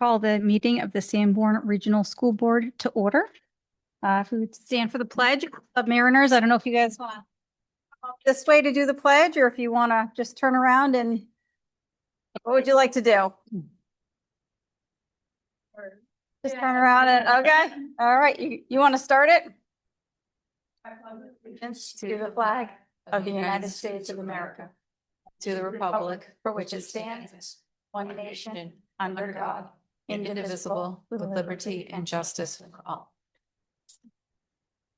Call the meeting of the Sanborn Regional School Board to order. If we would stand for the pledge of Mariners, I don't know if you guys want to come up this way to do the pledge, or if you want to just turn around and what would you like to do? Just turn around and okay. All right, you want to start it? I pledge allegiance to the flag of the United States of America, to the republic for which it stands, one nation, under God, indivisible, with liberty and justice for all.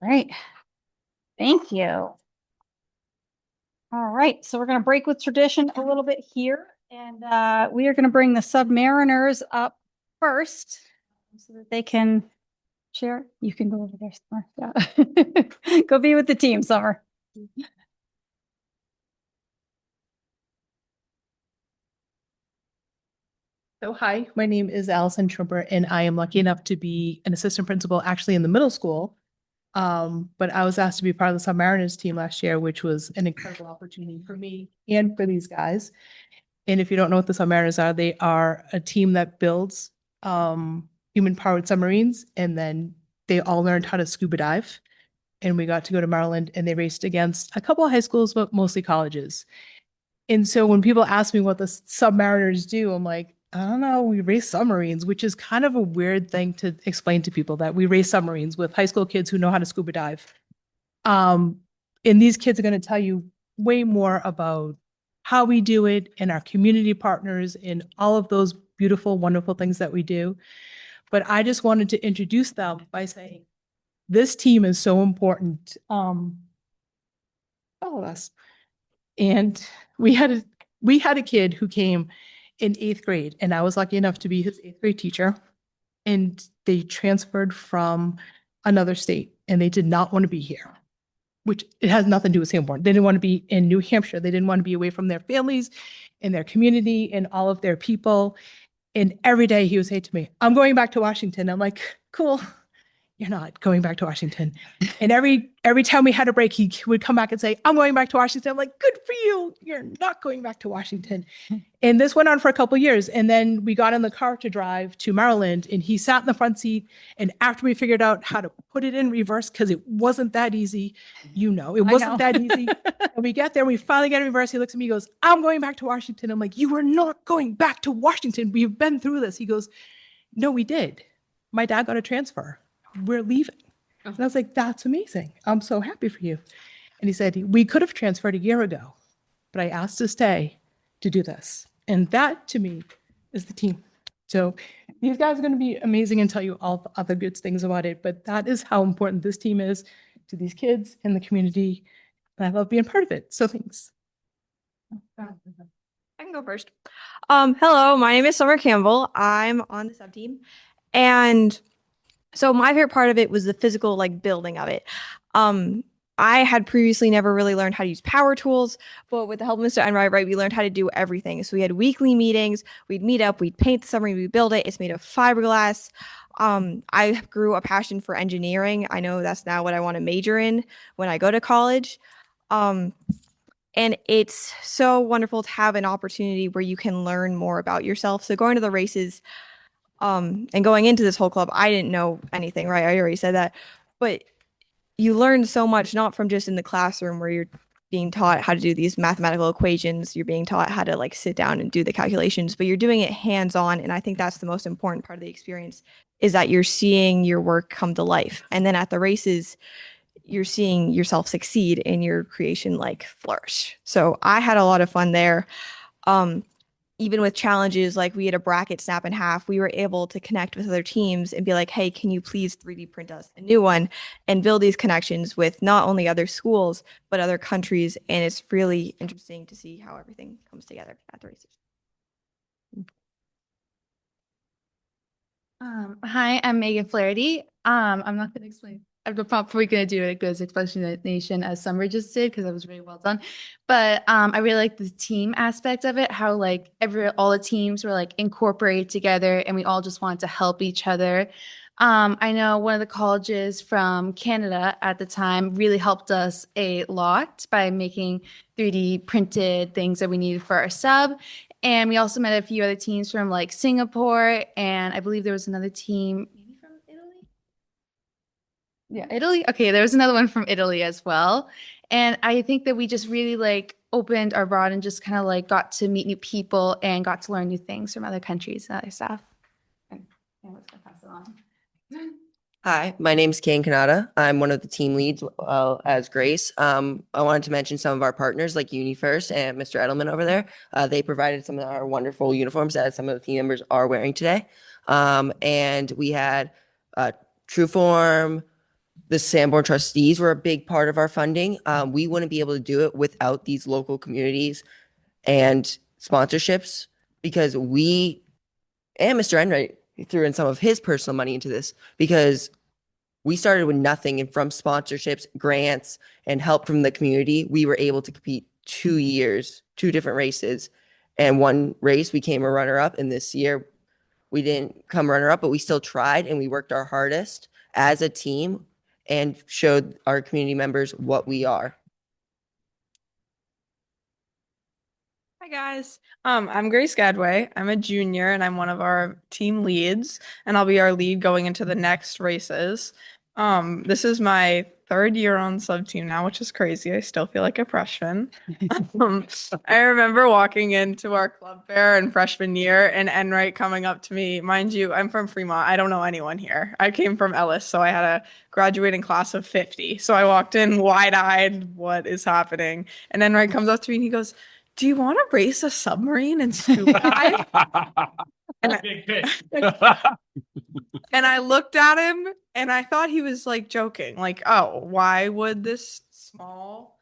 Right. Thank you. All right, so we're going to break with tradition a little bit here, and we are going to bring the Submariners up first so that they can share. You can go over there, Summer. Yeah. Go be with the team, Summer. So hi, my name is Allison Trumper, and I am lucky enough to be an assistant principal actually in the middle school. But I was asked to be part of the Submariners team last year, which was an incredible opportunity for me and for these guys. And if you don't know what the Submariners are, they are a team that builds human-powered submarines, and then they all learned how to scuba dive. And we got to go to Maryland, and they raced against a couple of high schools, but mostly colleges. And so when people ask me what the Submariners do, I'm like, I don't know, we race submarines, which is kind of a weird thing to explain to people that we race submarines with high school kids who know how to scuba dive. And these kids are going to tell you way more about how we do it and our community partners and all of those beautiful, wonderful things that we do. But I just wanted to introduce them by saying, this team is so important. All of us. And we had a kid who came in 8th grade, and I was lucky enough to be his 8th grade teacher. And they transferred from another state, and they did not want to be here, which it has nothing to do with Sanborn. They didn't want to be in New Hampshire. They didn't want to be away from their families and their community and all of their people. And every day he would say to me, I'm going back to Washington. I'm like, cool. You're not going back to Washington. And every time we had a break, he would come back and say, I'm going back to Washington. I'm like, good for you. You're not going back to Washington. And this went on for a couple of years. And then we got in the car to drive to Maryland, and he sat in the front seat. And after we figured out how to put it in reverse, because it wasn't that easy, it wasn't that easy. And we get there, and we finally get in reverse. He looks at me, he goes, I'm going back to Washington. I'm like, you are not going back to Washington. We've been through this. He goes, no, we did. My dad got a transfer. We're leaving. And I was like, that's amazing. I'm so happy for you. And he said, we could have transferred a year ago, but I asked to stay to do this. And that to me is the team. So these guys are going to be amazing and tell you all the other good things about it. But that is how important this team is to these kids and the community. And I love being part of it. So thanks. I can go first. Hello, my name is Summer Campbell. I'm on the sub team. And so my favorite part of it was the physical, building of it. I had previously never really learned how to use power tools, but with the help of Mr. Enright, we learned how to do everything. So we had weekly meetings, we'd meet up, we'd paint the submarine, we'd build it. It's made of fiberglass. I grew a passion for engineering. I know that's now what I want to major in when I go to college. And it's so wonderful to have an opportunity where you can learn more about yourself. So going to the races, and going into this whole club, I didn't know anything, right? I already said that. But you learn so much, not from just in the classroom where you're being taught how to do these mathematical equations, you're being taught how to sit down and do the calculations, but you're doing it hands-on. And I think that's the most important part of the experience, is that you're seeing your work come to life. And then at the races, you're seeing yourself succeed and your creation flourish. So I had a lot of fun there. Even with challenges, we had a bracket snap in half, we were able to connect with other teams and be like, hey, can you please 3D print us a new one, and build these connections with not only other schools, but other countries. And it's really interesting to see how everything comes together at the races. Hi, I'm Megan Flaherty. I'm not going to explain. I'm probably going to do a good explanation as Summer just did, because that was really well done. But I really like the team aspect of it, how all the teams were incorporated together, and we all just wanted to help each other. I know one of the colleges from Canada at the time really helped us a lot by making 3D printed things that we needed for our sub. And we also met a few other teams from like Singapore, and I believe there was another team maybe from Italy. Yeah, Italy. Okay, there was another one from Italy as well. And I think that we just really like opened our broad and just kind of like got to meet new people and got to learn new things from other countries and other stuff. And I was gonna pass it on. Hi, my name's Kane Kanata. I'm one of the team leads as Grace. I wanted to mention some of our partners like UniFirst and Mr. Edelman over there. They provided some of our wonderful uniforms that some of the team members are wearing today. And we had Trueform, the Sanborn trustees were a big part of our funding. We wouldn't be able to do it without these local communities and sponsorships because we and Mr. Enright threw in some of his personal money into this because we started with nothing, and from sponsorships, grants, and help from the community, we were able to compete 2 years, 2 different races. And one race we came a runner up, and this year we didn't come runner up, but we still tried and we worked our hardest as a team and showed our community members what we are. Hi guys. I'm Grace Gadway. I'm a junior and I'm one of our team leads, and I'll be our lead going into the next races. This is my 3rd year on sub team now, which is crazy. I still feel like a freshman. I remember walking into our club fair in freshman year and Enright coming up to me. Mind you, I'm from Fremont. I don't know anyone here. I came from Ellis, so I had a graduating class of 50. So I walked in wide-eyed, what is happening? And Enright comes up to me and he goes, "Do you want to race a submarine and scuba dive?" And I looked at him and I thought he was like joking, like, oh, why would this small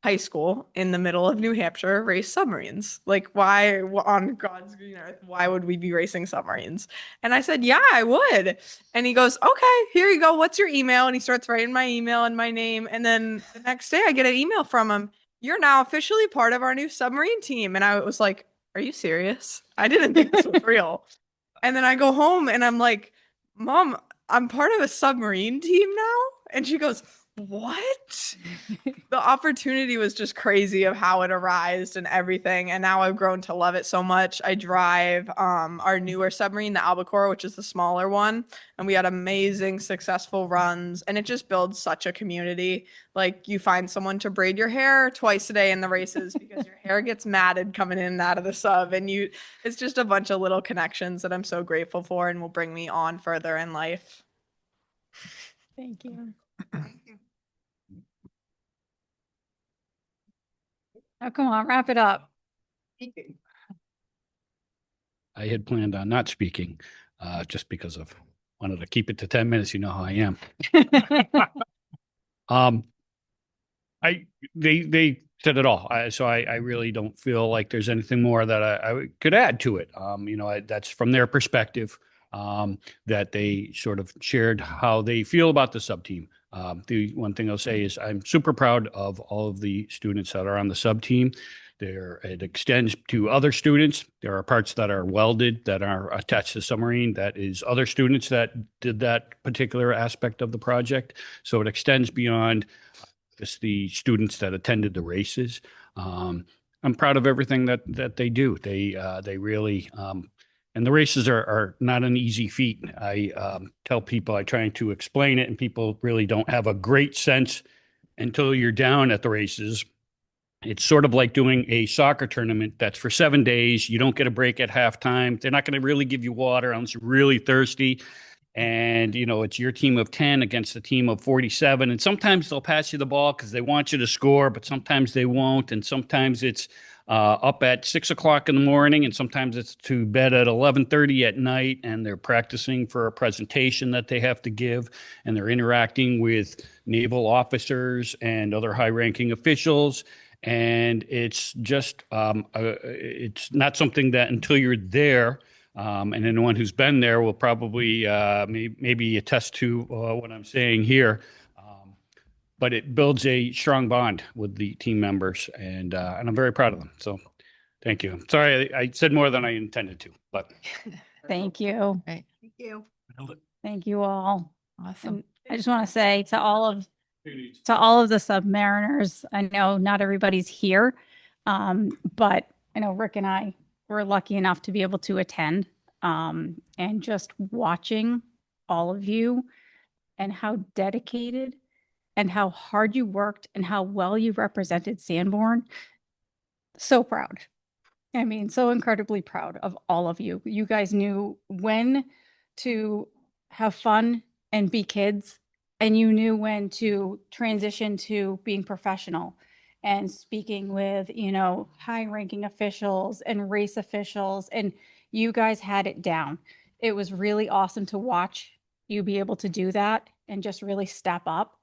high school in the middle of New Hampshire race submarines? Like, why on God's green earth, why would we be racing submarines? And I said, yeah, I would. And he goes, okay, here you go. What's your email? And he starts writing my email and my name. And then the next day I get an email from him. "You're now officially part of our new submarine team." And I was like, are you serious? I didn't think this was real. And then I go home and I'm like, "Mom, I'm part of a submarine team now?" And she goes, "What?" The opportunity was just crazy of how it arose and everything. And now I've grown to love it so much. I drive our newer submarine, the Albacore, which is the smaller one. And we had amazing, successful runs. And it just builds such a community. Like, you find someone to braid your hair twice a day in the races because your hair gets matted coming in and out of the sub. And it's just a bunch of little connections that I'm so grateful for and will bring me on further in life. Thank you. Oh, come on, wrap it up. I had planned on not speaking, just because of wanted to keep it to 10 minutes. You know how I am. They said it all. So I really don't feel like there's anything more that I could add to it. That's from their perspective, that they sort of shared how they feel about the sub team. The one thing I'll say is I'm super proud of all of the students that are on the sub team. It extends to other students. There are parts that are welded that are attached to submarine. That is other students that did that particular aspect of the project. So it extends beyond just the students that attended the races. I'm proud of everything that they do. They really, and the races are not an easy feat. I tell people, I try to explain it, and people really don't have a great sense until you're down at the races. It's sort of like doing a soccer tournament that's for 7 days. You don't get a break at halftime. They're not going to really give you water unless you're really thirsty. And, it's your team of 10 against a team of 47. And sometimes they'll pass you the ball because they want you to score, but sometimes they won't. And sometimes it's up at 6 o'clock in the morning, and sometimes it's to bed at 11:30 at night. And they're practicing for a presentation that they have to give. And they're interacting with naval officers and other high-ranking officials. And it's just, it's not something that until you're there, and anyone who's been there will probably maybe attest to what I'm saying here. But it builds a strong bond with the team members, and I'm very proud of them. So thank you. Sorry, I said more than I intended to, but. Thank you. Right. Thank you. Thank you all. Awesome. And I just want to say to all of the Submariners, I know not everybody's here, but I know Rick and I were lucky enough to be able to attend. And just watching all of you and how dedicated and how hard you worked and how well you represented Sanborn. So proud. I mean, so incredibly proud of all of you. You guys knew when to have fun and be kids, and you knew when to transition to being professional and speaking with, high ranking officials and race officials. And you guys had it down. It was really awesome to watch you be able to do that and just really step up.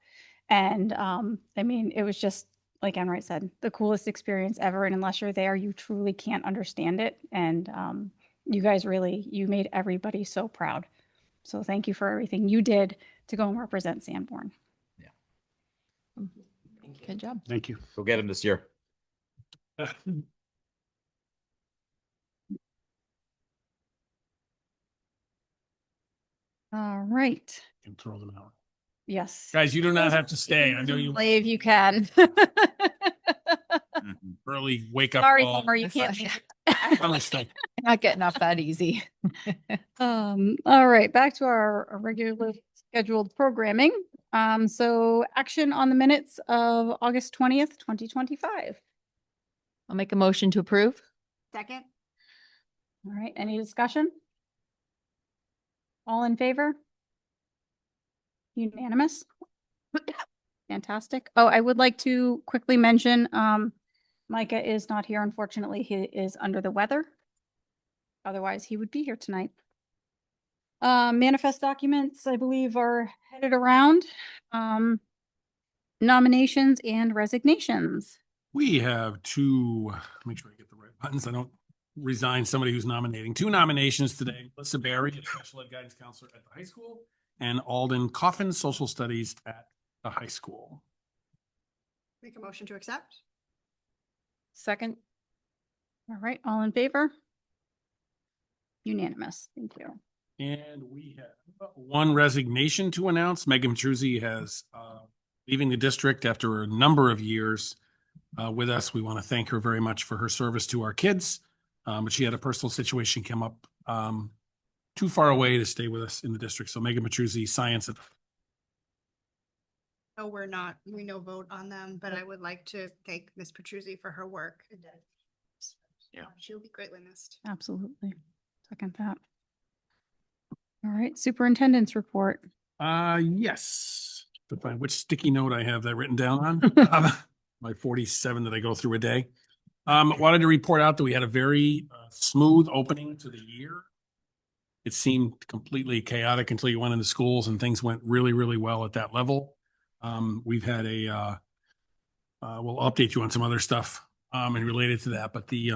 And I mean, it was just like Enright said, the coolest experience ever. And unless you're there, you truly can't understand it. And you guys you made everybody so proud. So thank you for everything you did to go and represent Sanborn. Good job. Thank you. Go get him this year. All right. Can throw them out. Yes. Guys, you do not have to stay. I know you Believe you can. early wake up Sorry, call. Homer, you can't. Finally stay. Not getting off that easy. All right, back to our regularly scheduled programming. So action on the minutes of August 20th, 2025. I'll make a motion to approve. Second? All right, any discussion? All in favor? Unanimous? Fantastic. Oh, I would like to quickly mention, Micah is not here, unfortunately. He is under the weather. Otherwise, he would be here tonight. Manifest documents, I believe, are headed around. Nominations and resignations. We have two, make sure I get the right buttons. I don't resign somebody who's nominating. Two nominations today. Melissa Berry, a special ed guidance counselor at the high school, and Alden Coffin, social studies at the high school. Make a motion to accept? Second. All right, all in favor? Unanimous. Thank you. And we have one resignation to announce. Megan Matruzzi has leaving the district after a number of years with us. We want to thank her very much for her service to our kids. But she had a personal situation come up too far away to stay with us in the district. So Megan Matruzzi, science. No, we're not. We no vote on them, but I would like to thank Ms. Petruzzi for her work. Yeah. She'll be greatly missed. Absolutely. Second that. All right, superintendent's report. Yes. To find which sticky note I have that written down on. My 47 that I go through a day. Wanted to report out that we had a very smooth opening to the year. It seemed completely chaotic until you went into schools and things went really, really well at that level. We've had we'll update you on some other stuff and related to that, but the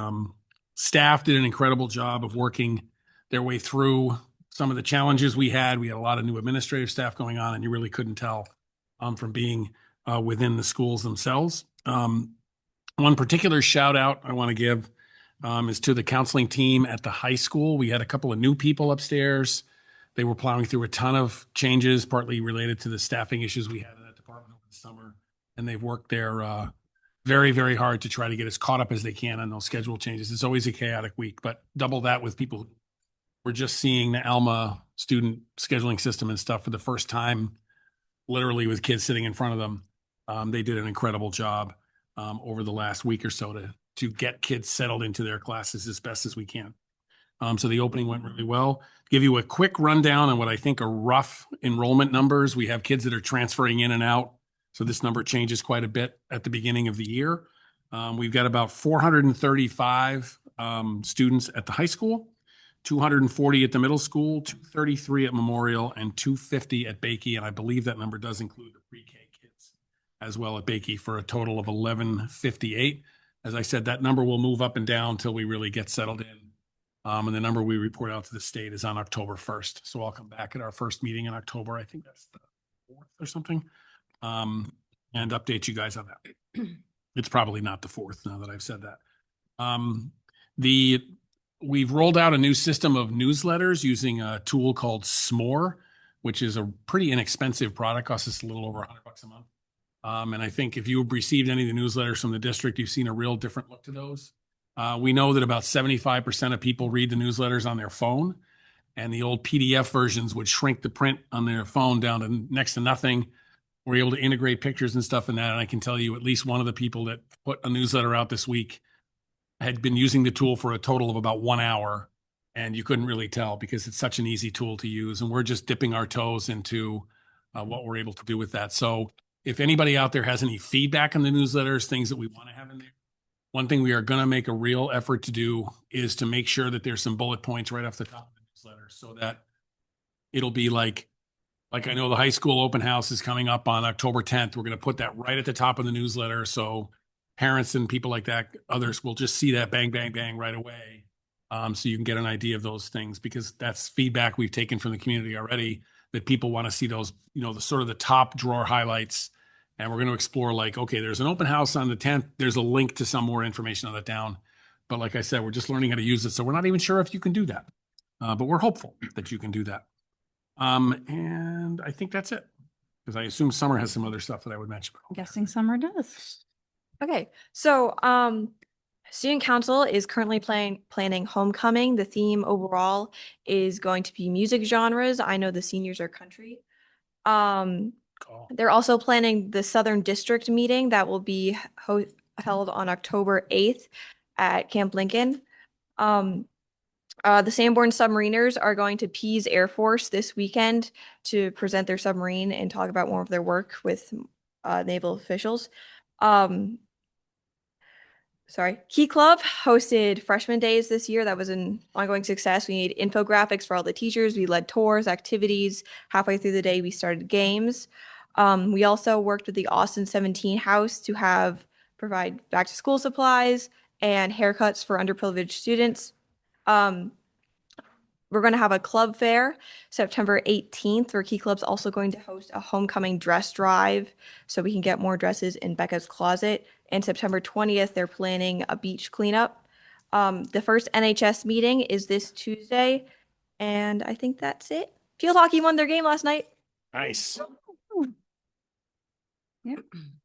staff did an incredible job of working their way through some of the challenges we had. We had a lot of new administrative staff going on, and you really couldn't tell from being within the schools themselves. One particular shout out I want to give is to the counseling team at the high school. We had a couple of new people upstairs. They were plowing through a ton of changes, partly related to the staffing issues we had in that department over the summer. And they've worked there very, very hard to try to get as caught up as they can on those schedule changes. It's always a chaotic week, but double that with people who were just seeing the Alma student scheduling system and stuff for the first time, literally with kids sitting in front of them. They did an incredible job over the last week or so to get kids settled into their classes as best as we can. So the opening went really well. Give you a quick rundown on what I think are rough enrollment numbers. We have kids that are transferring in and out. So this number changes quite a bit at the beginning of the year. We've got about 435 students at the high school, 240 at the middle school, 233 at Memorial, and 250 at Bakey. And I believe that number does include the pre-K kids as well at Bakey for a total of 1158. As I said, that number will move up and down until we really get settled in. And the number we report out to the state is on October 1st. So I'll come back at our first meeting in October. I think that's the 4th or something. And update you guys on that. It's probably not the 4th now that I've said that. We've rolled out a new system of newsletters using a tool called S'more, which is a pretty inexpensive product, costs us a little over $100 a month. And I think if you've received any of the newsletters from the district, you've seen a real different look to those. We know that about 75% of people read the newsletters on their phone, and the old PDF versions would shrink the print on their phone down to next to nothing. We're able to integrate pictures and stuff in that. And I can tell you at least one of the people that put a newsletter out this week had been using the tool for a total of about 1 hour. And you couldn't really tell because it's such an easy tool to use. And we're just dipping our toes into what we're able to do with that. So if anybody out there has any feedback on the newsletters, things that we want to have in there, one thing we are going to make a real effort to do is to make sure that there's some bullet points right off the top of the newsletter so that it'll be like I know the high school open house is coming up on October 10th. We're going to put that right at the top of the newsletter. So parents and people like that, others will just see that bang, bang, bang right away. So you can get an idea of those things because that's feedback we've taken from the community already that people want to see those, the sort of the top drawer highlights. And we're going to explore like, okay, there's an open house on the 10th. There's a link to some more information on that down. But like I said, we're just learning how to use it. So we're not even sure if you can do that. But we're hopeful that you can do that. And I think that's it. Because I assume Summer has some other stuff that I would mention. I'm guessing Summer does. Okay, so student council is currently planning homecoming. The theme overall is going to be music genres. I know the seniors are country. They're also planning the Southern District meeting that will be held on October 8th at Camp Lincoln. The Sanborn submariners are going to Pease Air Force this weekend to present their submarine and talk about more of their work with naval officials. Key Club hosted freshman days this year. That was an ongoing success. We made infographics for all the teachers. We led tours, activities. Halfway through the day, we started games. We also worked with the Austin 17 House to provide back to school supplies and haircuts for underprivileged students. We're going to have a club fair September 18th, where Key Club's also going to host a homecoming dress drive so we can get more dresses in Becca's closet. And September 20th, they're planning a beach cleanup. The first NHS meeting is this Tuesday, and I think that's it. Field hockey won their game last night. Nice. Yep.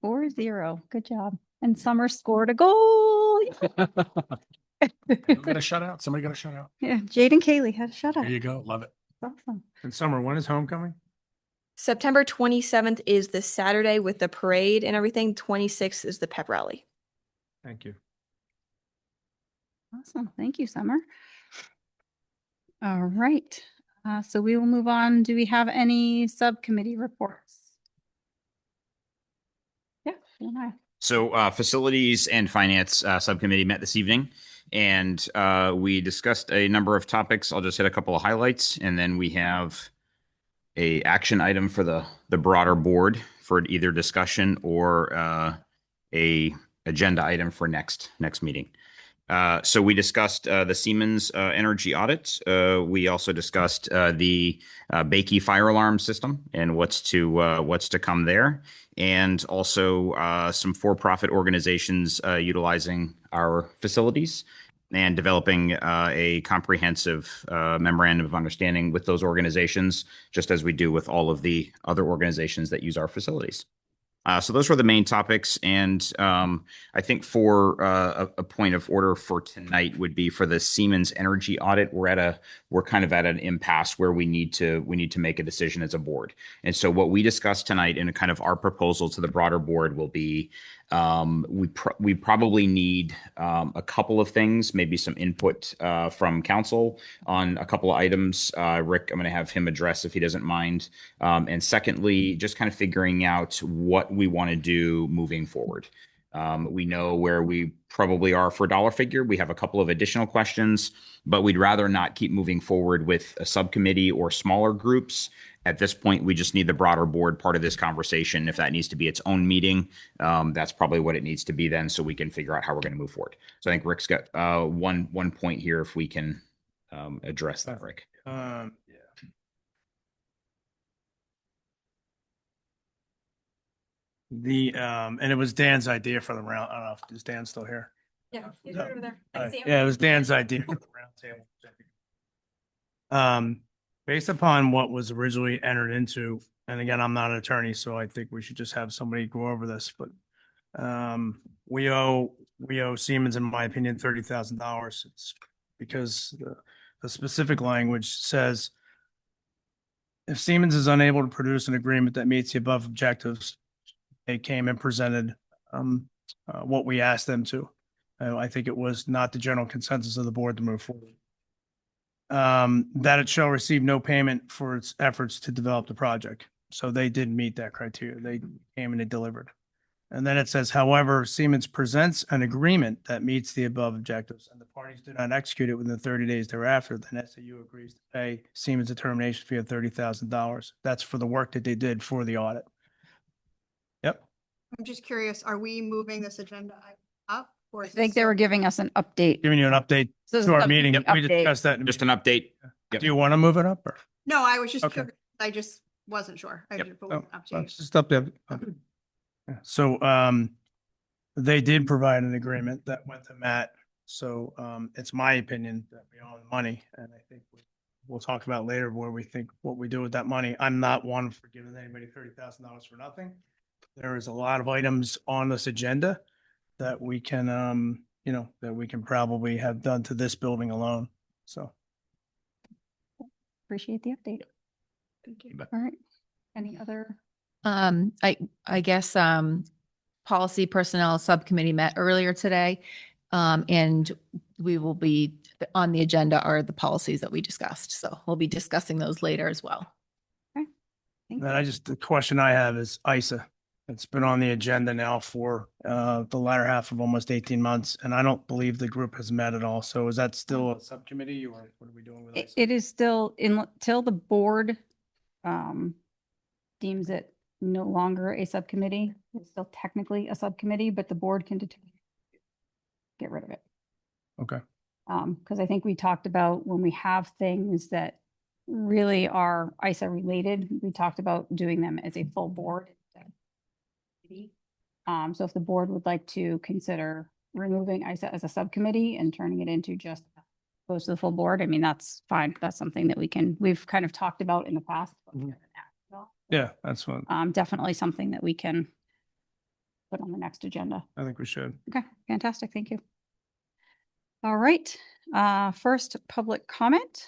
4-0. Good job. And Summer scored a goal. Who got a shutout? Somebody got a shutout. Yeah, Jaden Kaylee had a shutout. There you go. Love it. Awesome. And Summer, when is homecoming? September 27th is the Saturday with the parade and everything. 26th is the pep rally. Thank you. Awesome. Thank you, Summer. All right. So we will move on. Do we have any subcommittee reports? Yeah. So facilities and finance subcommittee met this evening, and we discussed a number of topics. I'll just hit a couple of highlights, and then we have a action item for the broader board for either discussion or a agenda item for next meeting. So we discussed the Siemens energy audit. We also discussed the Bakey fire alarm system and what's to come there, and also some for-profit organizations utilizing our facilities and developing a comprehensive memorandum of understanding with those organizations, just as we do with all of the other organizations that use our facilities. So those were the main topics, and I think for a point of order for tonight would be for the Siemens energy audit. We're kind of at an impasse where we need to make a decision as a board. And so what we discussed tonight in kind of our proposal to the broader board will be we probably need a couple of things, maybe some input from council on a couple of items. Rick, I'm going to have him address if he doesn't mind. And secondly, just kind of figuring out what we want to do moving forward. We know where we probably are for dollar figure. We have a couple of additional questions, but we'd rather not keep moving forward with a subcommittee or smaller groups. At this point, we just need the broader board part of this conversation. If that needs to be its own meeting, that's probably what it needs to be then, so we can figure out how we're going to move forward. So I think Rick's got one point here, if we can address that, Rick. Yeah. And it was Dan's idea for the round. I don't know if is Dan still here. Yeah, he's right over there. I can see him. Yeah, it was Dan's idea for the round table. Based upon what was originally entered into, and again, I'm not an attorney, so I think we should just have somebody go over this, but we owe we owe Siemens, in my opinion, $30,000. It's because the specific language says if Siemens is unable to produce an agreement that meets the above objectives, they came and presented what we asked them to. I think it was not the general consensus of the board to move forward. That it shall receive no payment for its efforts to develop the project. So they did meet that criteria. They came and they delivered. And then it says, however, Siemens presents an agreement that meets the above objectives and the parties do not execute it within 30 days thereafter, then SAU agrees to pay Siemens a termination fee of $30,000. That's for the work that they did for the audit. Yep. I'm just curious, are we moving this agenda up? Or I think they were giving us an update. Giving you an update This is to our a meeting. We update. discussed that. Just an update. Yep. Do you want to move it up or? No, I was just Okay. curious. I just wasn't sure. I Yep. just put Oh, one up to you. it's just up there. Yeah. So, they did provide an agreement that went to Matt. So, it's my opinion that we owe the money. And I think we'll talk about later where we think what we do with that money. I'm not one for giving anybody $30,000 for nothing. There is a lot of items on this agenda that we can, that we can probably have done to this building alone. So. Appreciate the update. Thank you. All right. Any other? I guess, Policy Personnel Subcommittee met earlier today. And we will be on the agenda are the policies that we discussed. So we'll be discussing those later as well. Thank And you. the question I have is ISA. It's been on the agenda now for the latter half of almost 18 months, and I don't believe the group has met at all. So is that still a subcommittee or what are we doing with ISA? It is still until the board deems it no longer a subcommittee. It's still technically a subcommittee, but the board can determine get rid of it. Okay. Because I think we talked about when we have things that really are ISA related, we talked about doing them as a full board. So if the board would like to consider removing ISA as a subcommittee and turning it into just goes to the full board, I mean, that's fine. That's something that we've kind of talked about in the past. Yeah, that's what Definitely something that we can put on the next agenda. I think we should. Okay, fantastic. Thank you. All right, first public comment.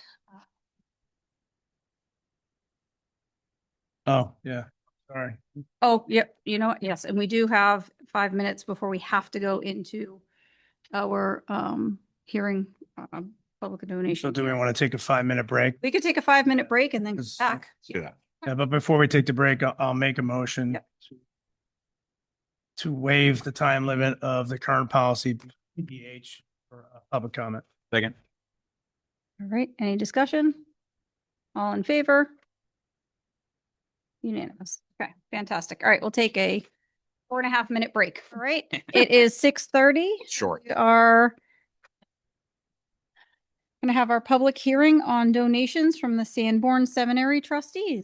Oh, yeah. Sorry. Oh, yep, you know what? Yes, and we do have 5 minutes before we have to go into our hearing public donation. So do we want to take a 5-minute break? We could take a 5-minute break and then come Yes. back. Let's do that. Yeah, but before we take the break, I'll make a motion Yep. to waive the time limit of the current policy PH for public comment. Second. All right, any discussion? All in favor? Unanimous. Okay, fantastic. All right, we'll take a 4.5-minute break. All right, it is 6:30. Short. We are going to have our public hearing on donations from the Sanborn Seminary trustees.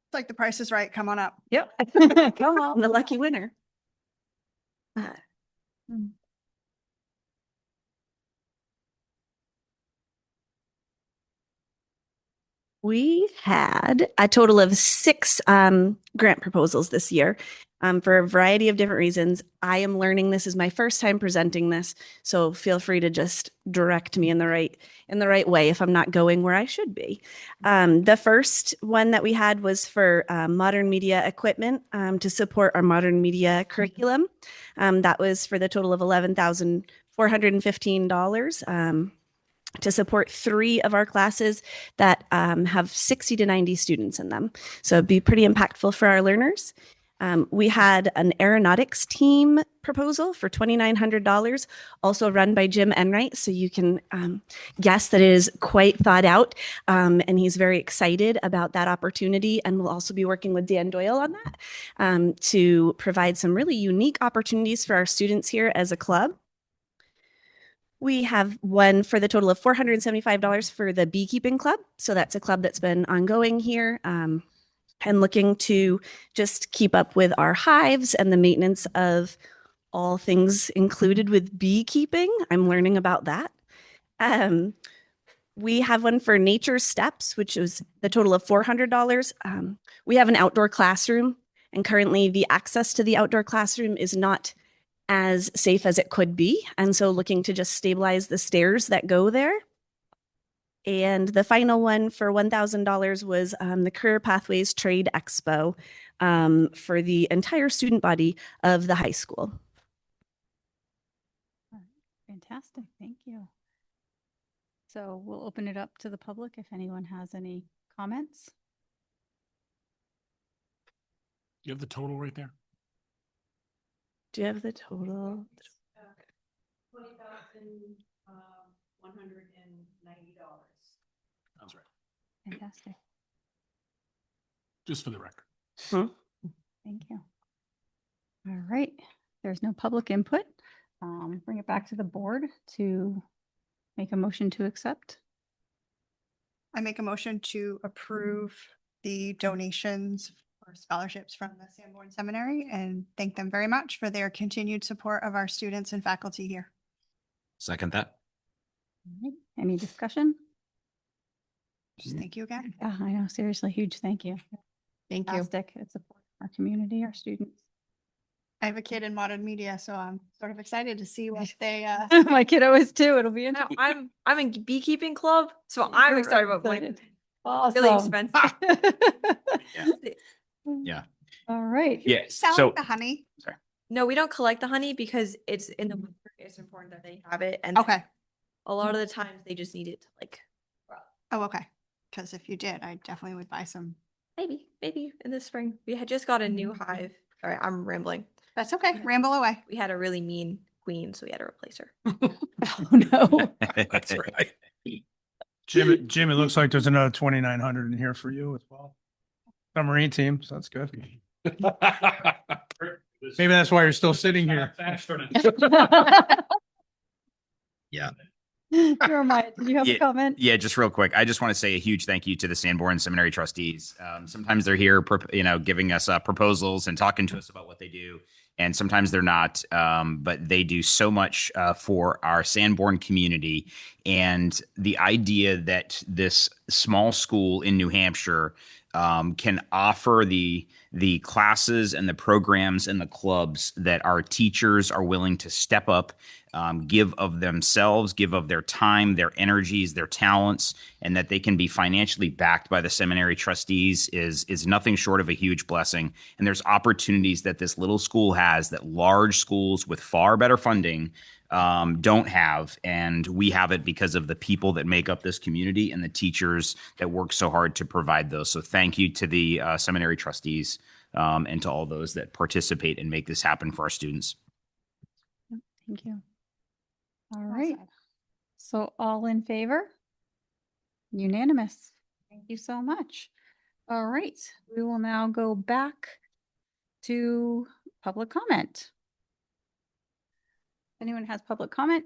It's like the Price is Right. Come on up. Yep. Come on, the lucky winner. We had a total of 6 grant proposals this year for a variety of different reasons. I am learning this is my first time presenting this, so feel free to just direct me in the right way if I'm not going where I should be. The first one that we had was for modern media equipment to support our modern media curriculum. That was for the total of $11,415. To support 3 of our classes that have 60 to 90 students in them. So it'd be pretty impactful for our learners. We had an aeronautics team proposal for $2,900, also run by Jim Enright. So you can guess that it is quite thought out. And he's very excited about that opportunity. And we'll also be working with Dan Doyle on that to provide some really unique opportunities for our students here as a club. We have one for the total of $475 for the beekeeping club. So that's a club that's been ongoing here and looking to just keep up with our hives and the maintenance of all things included with beekeeping. I'm learning about that. We have one for Nature Steps, which is the total of $400. We have an outdoor classroom, and currently the access to the outdoor classroom is not as safe as it could be. And so looking to just stabilize the stairs that go there. And the final one for $1,000 was the Career Pathways Trade Expo for the entire student body of the high school. Fantastic. Thank you. So we'll open it up to the public if anyone has any comments. You have the total right there? Do you have the total? Sounds right. Fantastic. Just for the record. Thank you. All right. There's no public input. Bring it back to the board to make a motion to accept. I make a motion to approve the donations or scholarships from the Sanborn Seminary and thank them very much for their continued support of our students and faculty here. Second that. All right. Any discussion? Just thank you again. Yeah, I know. Seriously, huge thank you. Thank you. Fantastic. It supports our community, our students. I have a kid in modern media, so I'm sort of excited to see what they My kiddo is too. It'll be No, I'm in beekeeping club, so I'm excited about like Awesome. really expensive. Yeah. All right. Yeah. sell So the honey. No, we don't collect the honey because it's in the winter. It's important that they have it. And then Okay. a lot of the times they just need it to like Oh, okay. Because if you did, I definitely would buy some. maybe in the spring. We had just got a new hive. All right, I'm rambling. That's okay. Ramble away. We had a really mean queen, so we had to replace her. Oh no. That's right. Jim, it looks like there's another 2,900 in here for you as well. Submarine team, so that's good. Maybe that's why you're still sitting here. Yeah. Jeremiah, did you have a comment? Yeah, just real quick. I just want to say a huge thank you to the Sanborn Seminary trustees. Sometimes they're here, giving us proposals and talking to us about what they do. And sometimes they're not, but they do so much for our Sanborn community. And the idea that this small school in New Hampshire can offer the classes and the programs and the clubs that our teachers are willing to step up, give of themselves, give of their time, their energies, their talents, and that they can be financially backed by the seminary trustees is nothing short of a huge blessing. And there's opportunities that this little school has that large schools with far better funding don't have, and we have it because of the people that make up this community and the teachers that work so hard to provide those. So thank you to the seminary trustees and to all those that participate and make this happen for our students. Thank you. All right. So all in favor? Unanimous. Thank you so much. All right. We will now go back to public comment. If anyone has public comment,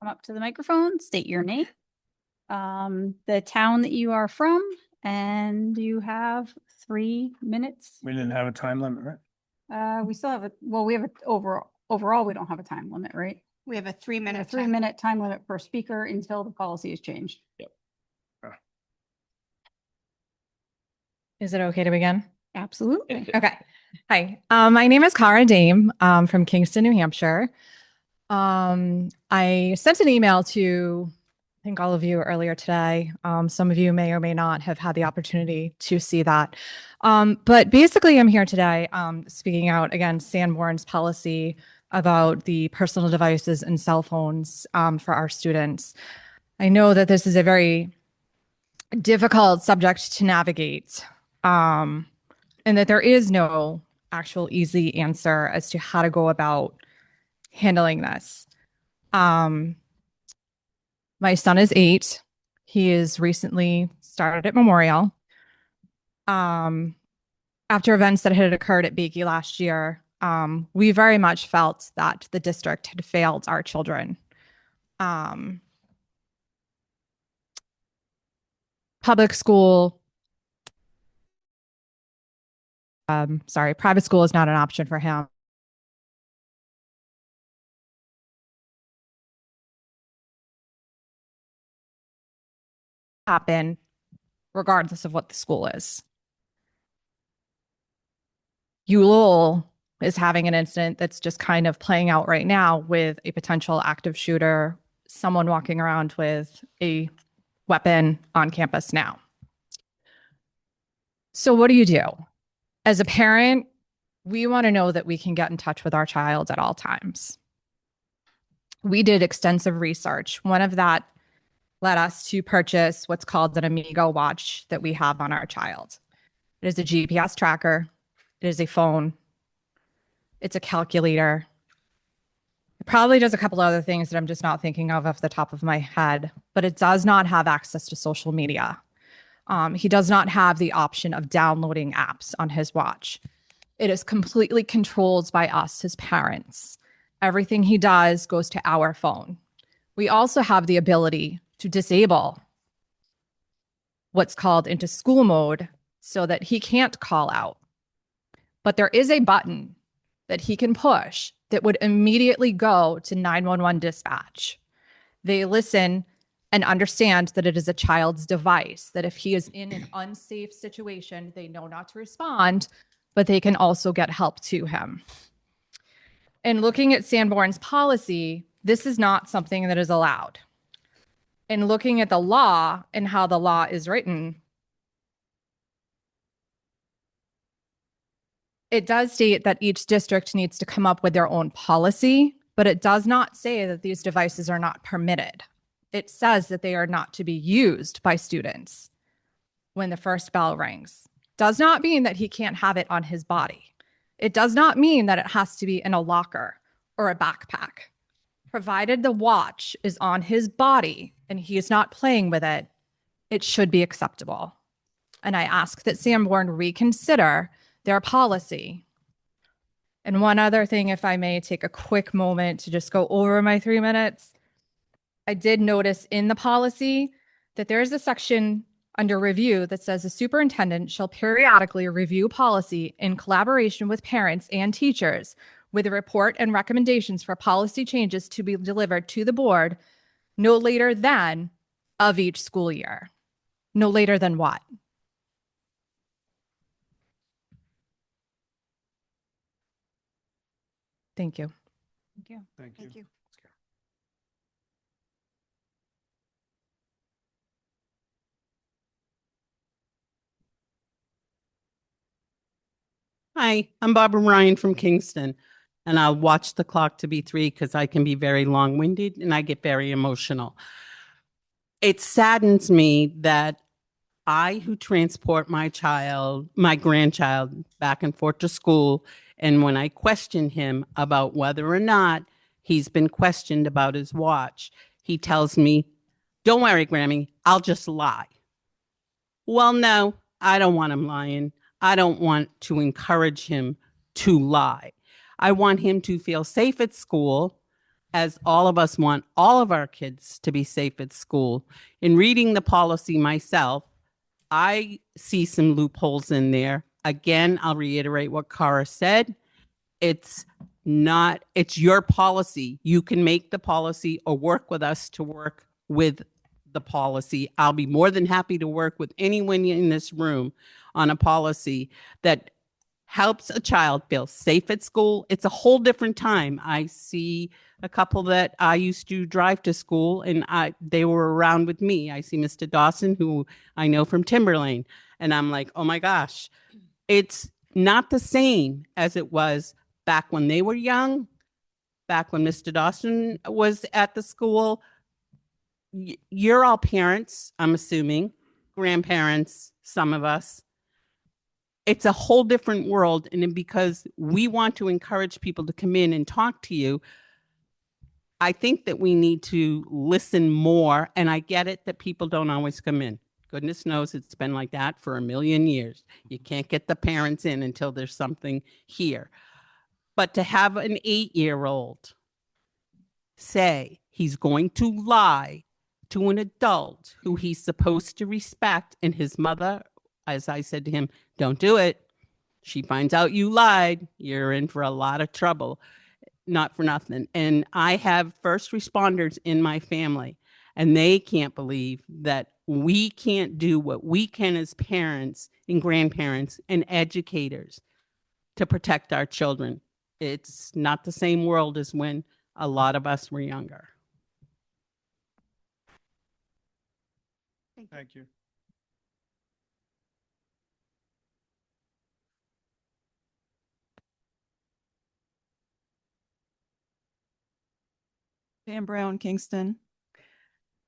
come up to the microphone, state your name, the town that you are from, and you have 3 minutes. We didn't have a time limit, right? We still have we have overall, we don't have a time limit, right? We have a 3-minute. 3-minute time limit per speaker until the policy is changed. Yep. Is it okay to begin? Absolutely. Okay. Hi, my name is Cara Dame from Kingston, New Hampshire. I sent an email to, I think, all of you earlier today. Some of you may or may not have had the opportunity to see that. But basically, I'm here today speaking out against Sanborn's policy about the personal devices and cell phones for our students. I know that this is a very difficult subject to navigate, and that there is no actual easy answer as to how to go about handling this. My son is 8. He is recently started at Memorial. After events that had occurred at Beakey last year, we very much felt that the district had failed our children. Private school is not an option for him. happen regardless of what the school is. Ulul is having an incident that's just kind of playing out right now with a potential active shooter, someone walking around with a weapon on campus now. So what do you do? As a parent, we want to know that we can get in touch with our child at all times. We did extensive research. One of that led us to purchase what's called an Amigo watch that we have on our child. It is a GPS tracker. It is a phone. It's a calculator. It probably does a couple other things that I'm just not thinking of off the top of my head, but it does not have access to social media. He does not have the option of downloading apps on his watch. It is completely controlled by us, his parents. Everything he does goes to our phone. We also have the ability to disable what's called into school mode so that he can't call out. But there is a button that he can push that would immediately go to 911 dispatch. They listen and understand that it is a child's device, that if he is in an unsafe situation, they know not to respond, but they can also get help to him. And looking at Sanborn's policy, this is not something that is allowed. And looking at the law and how the law is written, it does state that each district needs to come up with their own policy, but it does not say that these devices are not permitted. It says that they are not to be used by students when the first bell rings. Does not mean that he can't have it on his body. It does not mean that it has to be in a locker or a backpack. Provided the watch is on his body and he is not playing with it, it should be acceptable. And I ask that Sanborn reconsider their policy. And one other thing, if I may take a quick moment to just go over my 3 minutes. I did notice in the policy that there is a section under review that says the superintendent shall periodically review policy in collaboration with parents and teachers with a report and recommendations for policy changes to be delivered to the board no later than of each school year. No later than what? Thank you. Thank you. Thank you. Hi, I'm Barbara Ryan from Kingston, and I'll watch the clock to be 3 because I can be very long-winded and I get very emotional. It saddens me that I, who transport my grandchild back and forth to school, and when I question him about whether or not he's been questioned about his watch, he tells me, "Don't worry, Grammy, I'll just lie." Well, no, I don't want him lying. I don't want to encourage him to lie. I want him to feel safe at school, as all of us want all of our kids to be safe at school. In reading the policy myself, I see some loopholes in there. Again, I'll reiterate what Cara said. It's your policy. You can make the policy or work with us to work with the policy. I'll be more than happy to work with anyone in this room on a policy that helps a child feel safe at school. It's a whole different time. I see a couple that I used to drive to school and they were around with me. I see Mr. Dawson, who I know from Timberlane, and I'm like, oh my gosh, it's not the same as it was back when they were young, back when Mr. Dawson was at the school. You're all parents, I'm assuming, grandparents, some of us. It's a whole different world. And because we want to encourage people to come in and talk to you, I think that we need to listen more. And I get it that people don't always come in. Goodness knows it's been like that for a million years. You can't get the parents in until there's something here. But to have an 8-year-old say he's going to lie to an adult who he's supposed to respect, and his mother, as I said to him, don't do it. She finds out you lied, you're in for a lot of trouble. Not for nothing. And I have first responders in my family. And they can't believe that we can't do what we can as parents and grandparents and educators to protect our children. It's not the same world as when a lot of us were younger. Thank you. Pam Brown, Kingston.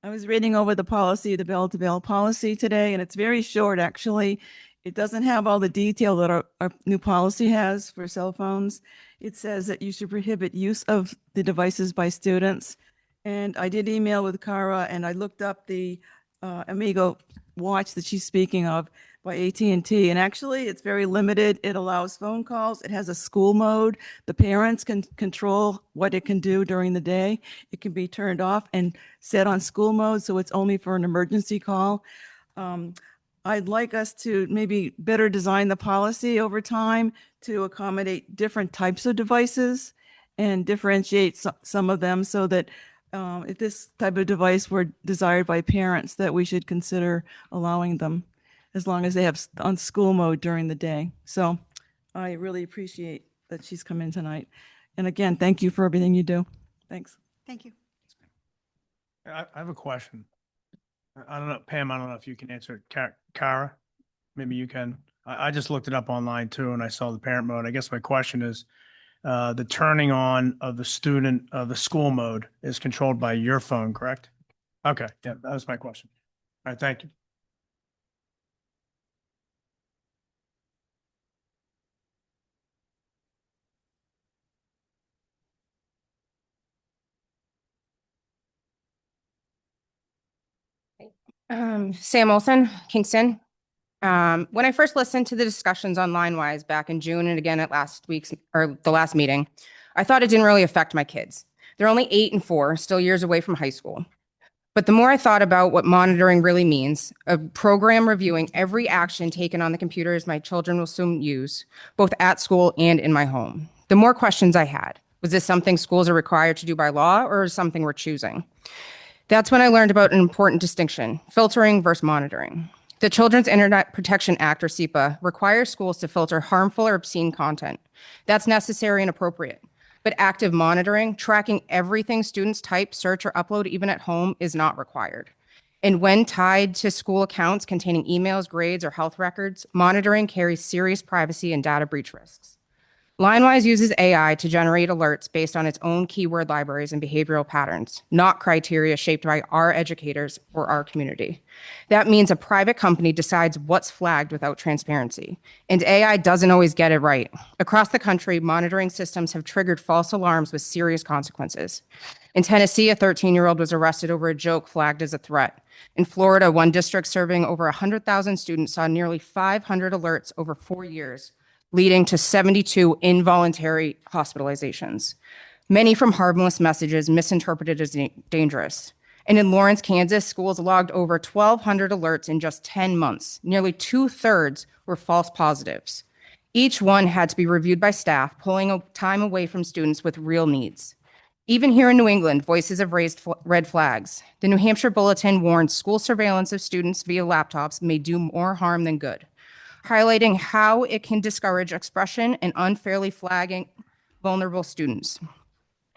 I was reading over the policy, the bell-to-bell policy today, and it's very short, actually. It doesn't have all the detail that our new policy has for cell phones. It says that you should prohibit use of the devices by students. And I did email with Cara, and I looked up the Amigo watch that she's speaking of by AT&T, and actually it's very limited. It allows phone calls. It has a school mode. The parents can control what it can do during the day. It can be turned off and set on school mode, so it's only for an emergency call. I'd like us to maybe better design the policy over time to accommodate different types of devices and differentiate some of them, so that if this type of device were desired by parents, that we should consider allowing them, as long as they have on school mode during the day. So I really appreciate that she's come in tonight. And again, thank you for everything you do. Thanks. Thank you. I have a question. I don't know, Pam, I don't know if you can answer it. Cara, maybe you can. I just looked it up online too, and I saw the parent mode. I guess my question is, the turning on of the the school mode is controlled by your phone, correct? Okay, yeah, that was my question. All right, thank you. Sam Olson, Kingston. When I first listened to the discussions on LineWise back in June and again at the last meeting, I thought it didn't really affect my kids. They're only 8 and 4, still years away from high school. But the more I thought about what monitoring really means, a program reviewing every action taken on the computers my children will soon use, both at school and in my home, the more questions I had. Was this something schools are required to do by law, or is something we're choosing? That's when I learned about an important distinction: filtering versus monitoring. The Children's Internet Protection Act, or CIPA, requires schools to filter harmful or obscene content. That's necessary and appropriate. But active monitoring, tracking everything students type, search, or upload, even at home, is not required. And when tied to school accounts containing emails, grades, or health records, monitoring carries serious privacy and data breach risks. LineWise uses AI to generate alerts based on its own keyword libraries and behavioral patterns, not criteria shaped by our educators or our community. That means a private company decides what's flagged without transparency, and AI doesn't always get it right. Across the country, monitoring systems have triggered false alarms with serious consequences. In Tennessee, a 13-year-old was arrested over a joke flagged as a threat. In Florida, one district serving over 100,000 students saw nearly 500 alerts over 4 years, leading to 72 involuntary hospitalizations, many from harmless messages misinterpreted as dangerous. And in Lawrence, Kansas, schools logged over 1,200 alerts in just 10 months. Nearly 2/3 were false positives. Each one had to be reviewed by staff, pulling time away from students with real needs. Even here in New England, voices have raised red flags. The New Hampshire Bulletin warned school surveillance of students via laptops may do more harm than good, highlighting how it can discourage expression and unfairly flagging vulnerable students.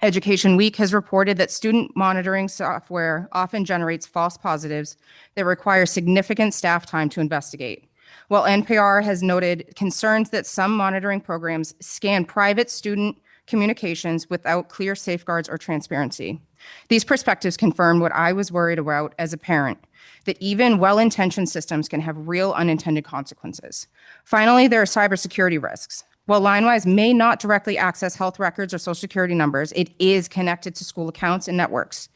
Education Week has reported that student monitoring software often generates false positives that require significant staff time to investigate, while NPR has noted concerns that some monitoring programs scan private student communications without clear safeguards or transparency. These perspectives confirm what I was worried about as a parent, that even well-intentioned systems can have real unintended consequences. Finally, there are cybersecurity risks. While LineWise may not directly access health records or social security numbers, it is connected to school accounts and networks.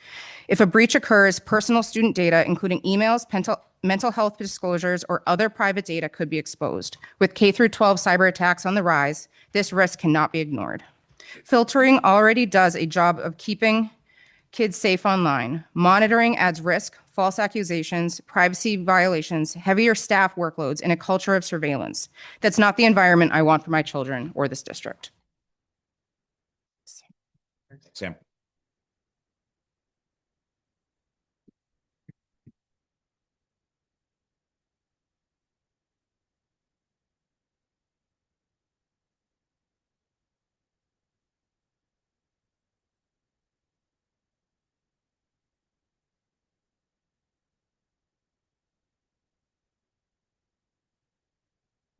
If a breach occurs, personal student data, including emails, mental health disclosures, or other private data could be exposed. With K-12 cyber attacks on the rise, this risk cannot be ignored. Filtering already does a job of keeping kids safe online. Monitoring adds risk, false accusations, privacy violations, heavier staff workloads, and a culture of surveillance. That's not the environment I want for my children or this district. Sam.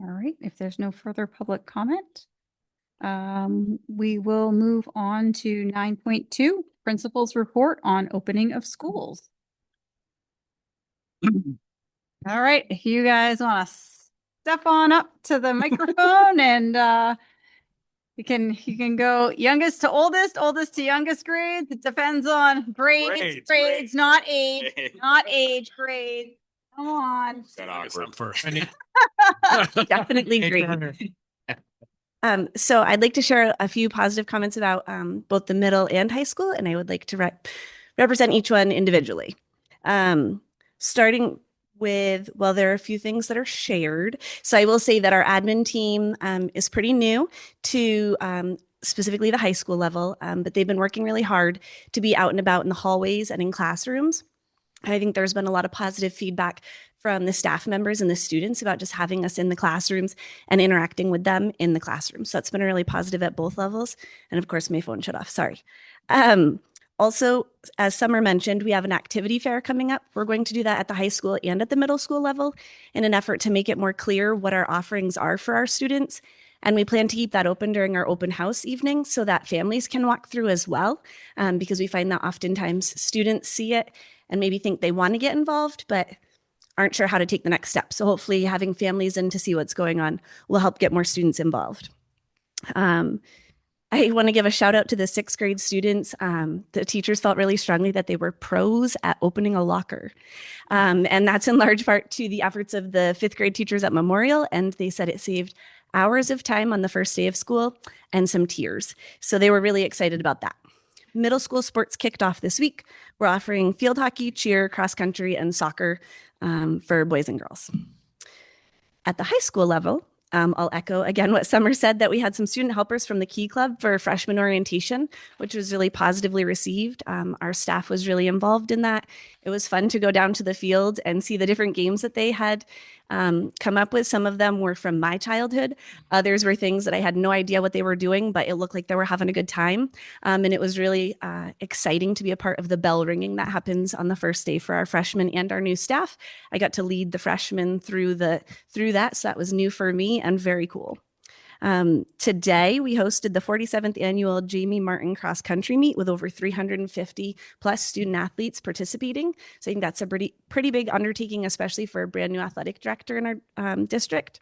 All right, if there's no further public comment, we will move on to 9.2, Principal's Report on Opening of Schools. All right, if you guys want to step on up to the microphone and you can go youngest to oldest, oldest to youngest grades. It depends on grades, not age, grades. Come on. First. Definitely great. So I'd like to share a few positive comments about both the middle and high school, and I would like to represent each one individually. Starting with, well, there are a few things that are shared. So I will say that our admin team is pretty new to specifically the high school level, but they've been working really hard to be out and about in the hallways and in classrooms. And I think there's been a lot of positive feedback from the staff members and the students about just having us in the classrooms and interacting with them in the classroom. So that's been really positive at both levels. And of course, my phone shut off, sorry. Also, as Summer mentioned, we have an activity fair coming up. We're going to do that at the high school and at the middle school level in an effort to make it more clear what our offerings are for our students. And we plan to keep that open during our open house evening so that families can walk through as well, because we find that oftentimes students see it and maybe think they want to get involved, but aren't sure how to take the next step. So hopefully having families in to see what's going on will help get more students involved. I want to give a shout out to the 6th grade students. The teachers felt really strongly that they were pros at opening a locker. And that's in large part to the efforts of the 5th grade teachers at Memorial. And they said it saved hours of time on the first day of school and some tears. So they were really excited about that. Middle school sports kicked off this week. We're offering field hockey, cheer, cross country, and soccer for boys and girls. At the high school level, I'll echo again what Summer said, that we had some student helpers from the Key Club for freshman orientation, which was really positively received. Our staff was really involved in that. It was fun to go down to the field and see the different games that they had come up with. Some of them were from my childhood. Others were things that I had no idea what they were doing, but it looked like they were having a good time. And it was really exciting to be a part of the bell ringing that happens on the first day for our freshmen and our new staff. I got to lead the freshmen through that, so that was new for me and very cool. Today, we hosted the 47th annual Jamie Martin cross country meet with over 350 plus student athletes participating. So I think that's a pretty big undertaking, especially for a brand new athletic director in our district.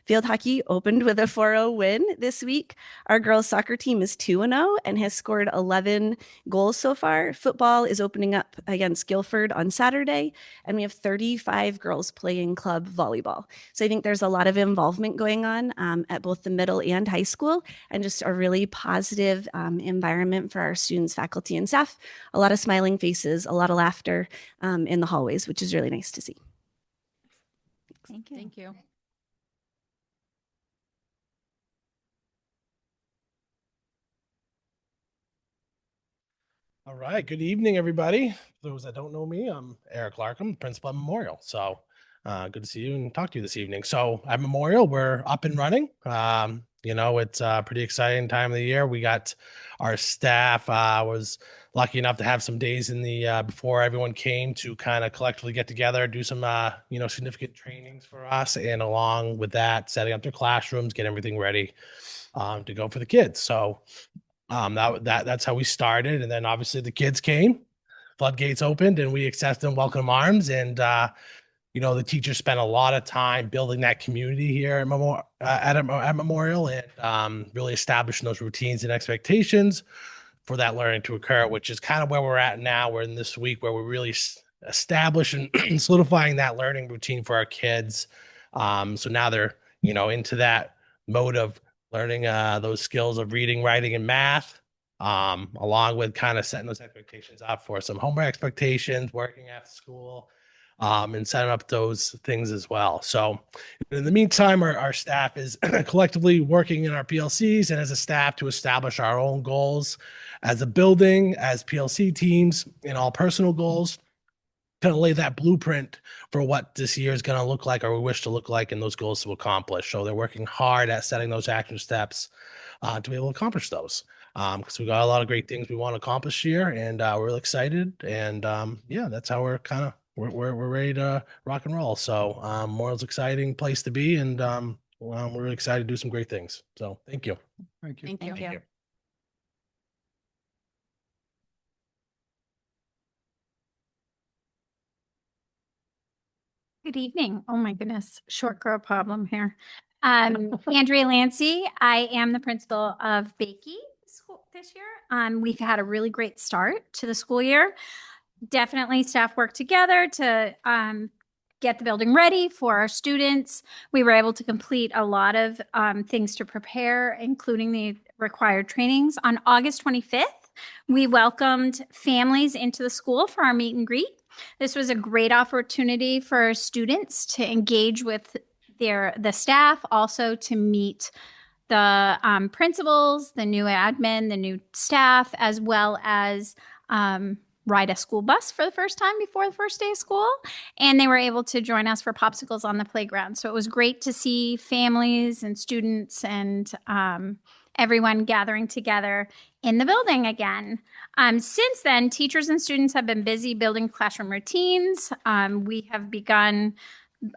Field hockey opened with a 4-0 win this week. Our girls soccer team is 2-0 and has scored 11 goals so far. Football is opening up against Guilford on Saturday, and we have 35 girls playing club volleyball. So I think there's a lot of involvement going on at both the middle and high school, and just a really positive environment for our students, faculty, and staff. A lot of smiling faces, a lot of laughter in the hallways, which is really nice to see. Thank you. Thank you. All right. Good evening, everybody. For those that don't know me, I'm Eric Larkham, principal at Memorial. So good to see you and talk to you this evening. So at Memorial, we're up and running. It's a pretty exciting time of the year. We got our staff was lucky enough to have some days in the before everyone came to kind of collectively get together, do some significant trainings for us, and along with that, setting up their classrooms, get everything ready to go for the kids. So that's how we started. And then obviously the kids came, floodgates opened, and we accepted them welcome arms. And, the teachers spent a lot of time building that community here at Memorial and really establishing those routines and expectations for that learning to occur, which is kind of where we're at now. We're in this week where we're really establishing solidifying that learning routine for our kids. So now they're, into that mode of learning those skills of reading, writing, and math, along with kind of setting those expectations up for some homework expectations, working after school, and setting up those things as well. So in the meantime, our staff is collectively working in our PLCs and as a staff to establish our own goals as a building, as PLC teams, and all personal goals, kind of lay that blueprint for what this year is going to look like or we wish to look like and those goals to accomplish. So they're working hard at setting those action steps to be able to accomplish those. Because we got a lot of great things we want to accomplish here, and we're really excited. And that's how we're kind of we're ready to rock and roll. So Memorial's exciting place to be, and we're excited to do some great things. So thank you. Thank you. Thank you. Good evening. Oh my goodness, short girl problem here. Andrea Lancy. I am the principal of Bakey School this year. We've had a really great start to the school year. Definitely staff worked together to get the building ready for our students. We were able to complete a lot of things to prepare, including the required trainings. On August 25th, we welcomed families into the school for our meet and greet. This was a great opportunity for students to engage with the staff, also to meet the principals, the new admin, the new staff, as well as ride a school bus for the first time before the first day of school. And they were able to join us for popsicles on the playground. So it was great to see families and students and everyone gathering together in the building again. Since then, teachers and students have been busy building classroom routines. We have begun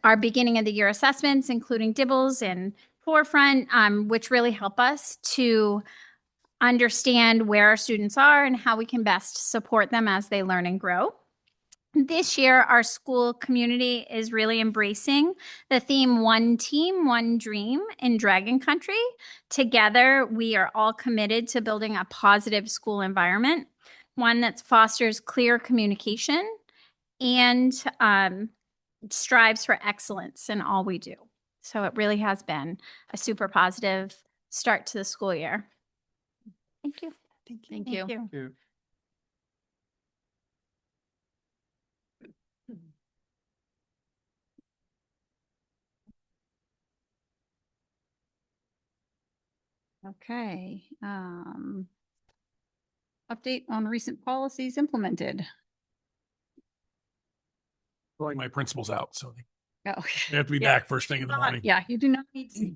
our beginning of the year assessments, including Dibbles and Forefront, which really help us to understand where our students are and how we can best support them as they learn and grow. This year, our school community is really embracing the theme One Team, One Dream in Dragon Country. Together, we are all committed to building a positive school environment, one that fosters clear communication and strives for excellence in all we do. So it really has been a super positive start to the school year. Thank you. Thank you. Thank you. Okay. Update on recent policies implemented. Like my principal's out, so Oh, they have to be yeah. back first thing in the morning. Yeah, you do not need to.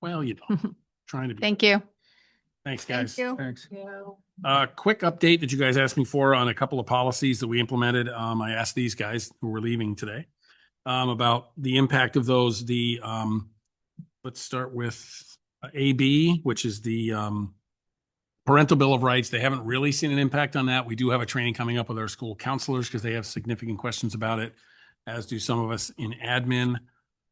Well, you know, trying to be. Thank you. Thanks, guys. you. Thanks. Quick update that you guys asked me for on a couple of policies that we implemented. I asked these guys who were leaving today about the impact of those. Let's start with AB, which is the parental bill of rights. They haven't really seen an impact on that. We do have a training coming up with our school counselors because they have significant questions about it, as do some of us in admin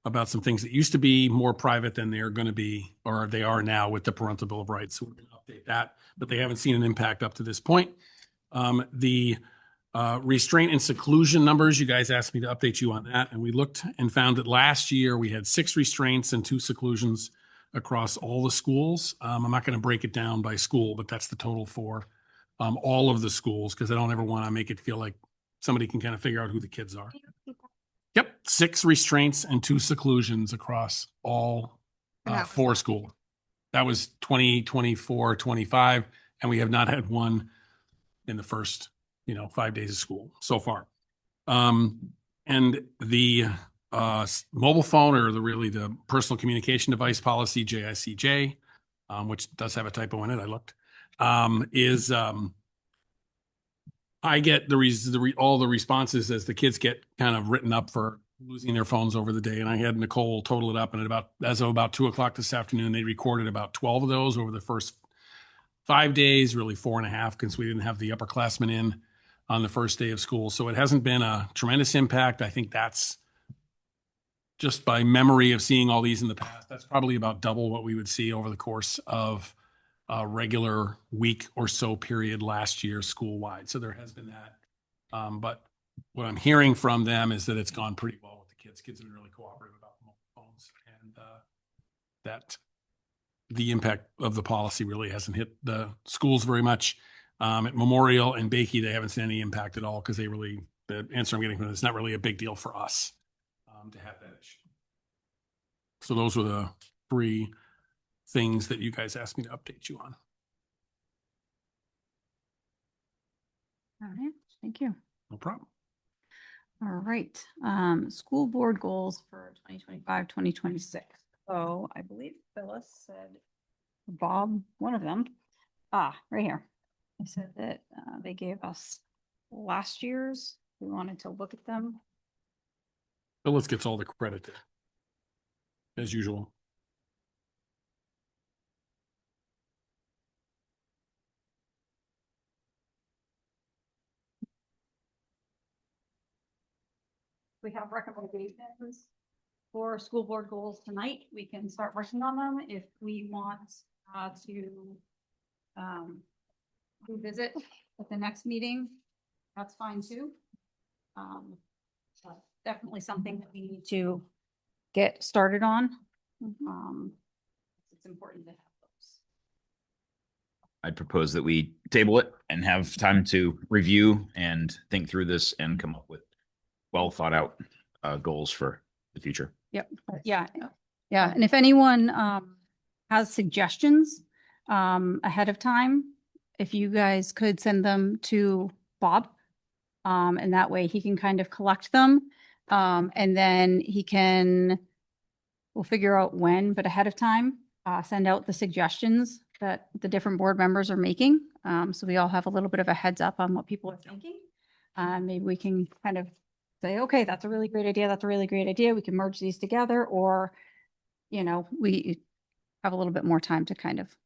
about some things that used to be more private than they're going to be, or they are now with the parental bill of rights. So we're going to update that, but they haven't seen an impact up to this point. The restraint and seclusion numbers, you guys asked me to update you on that. And we looked and found that last year we had 6 restraints and 2 seclusions across all the schools. I'm not going to break it down by school, but that's the total for all of the schools, because I don't ever want to make it feel like somebody can kind of figure out who the kids are. Yep, 6 restraints and 2 seclusions across all 4 schools. That was 2024, 25, and we have not had one in the first 5 days of school so far. And the mobile phone, or the personal communication device policy, JICJ, which does have a typo in it, I looked, is I get all the responses as the kids get kind of written up for losing their phones over the day. And I had Nicole total it up, and as of about 2:00 this afternoon, they recorded about 12 of those over the first 5 days, really 4.5, because we didn't have the upperclassmen in on the first day of school. So it hasn't been a tremendous impact. I think that's just by memory of seeing all these in the past. That's probably about double what we would see over the course of a regular week or so period last year school-wide. So there has been that. But what I'm hearing from them is that it's gone pretty well with the kids. Kids have been really cooperative about the mobile phones, and that the impact of the policy really hasn't hit the schools very much. At Memorial and Bakey, they haven't seen any impact at all, because the answer I'm getting from them, it's not really a big deal for us to have that issue. So those were the 3 things that you guys asked me to update you on. All right, thank you. No problem. All right, school board goals for 2025, 2026. So I believe Phyllis said, Bob, one of them, right here. They said that they gave us last year's. We wanted to look at them. Phyllis gets all the credit. as usual. We have recommendations for school board goals tonight. We can start working on them if we want to revisit at the next meeting. That's fine too. But definitely something that we need to get started on. It's important to have those. I'd propose that we table it and have time to review and think through this and come up with well thought out goals for the future. Yep. Yeah. Yeah. And if anyone has suggestions ahead of time, if you guys could send them to Bob, and that way he can kind of collect them. And then we'll figure out when, but ahead of time, send out the suggestions that the different board members are making. So we all have a little bit of a heads up on what people are thinking. Maybe we can kind of say, okay, that's a really great idea. That's a really great idea. We can merge these together, or, we have a little bit more time to kind of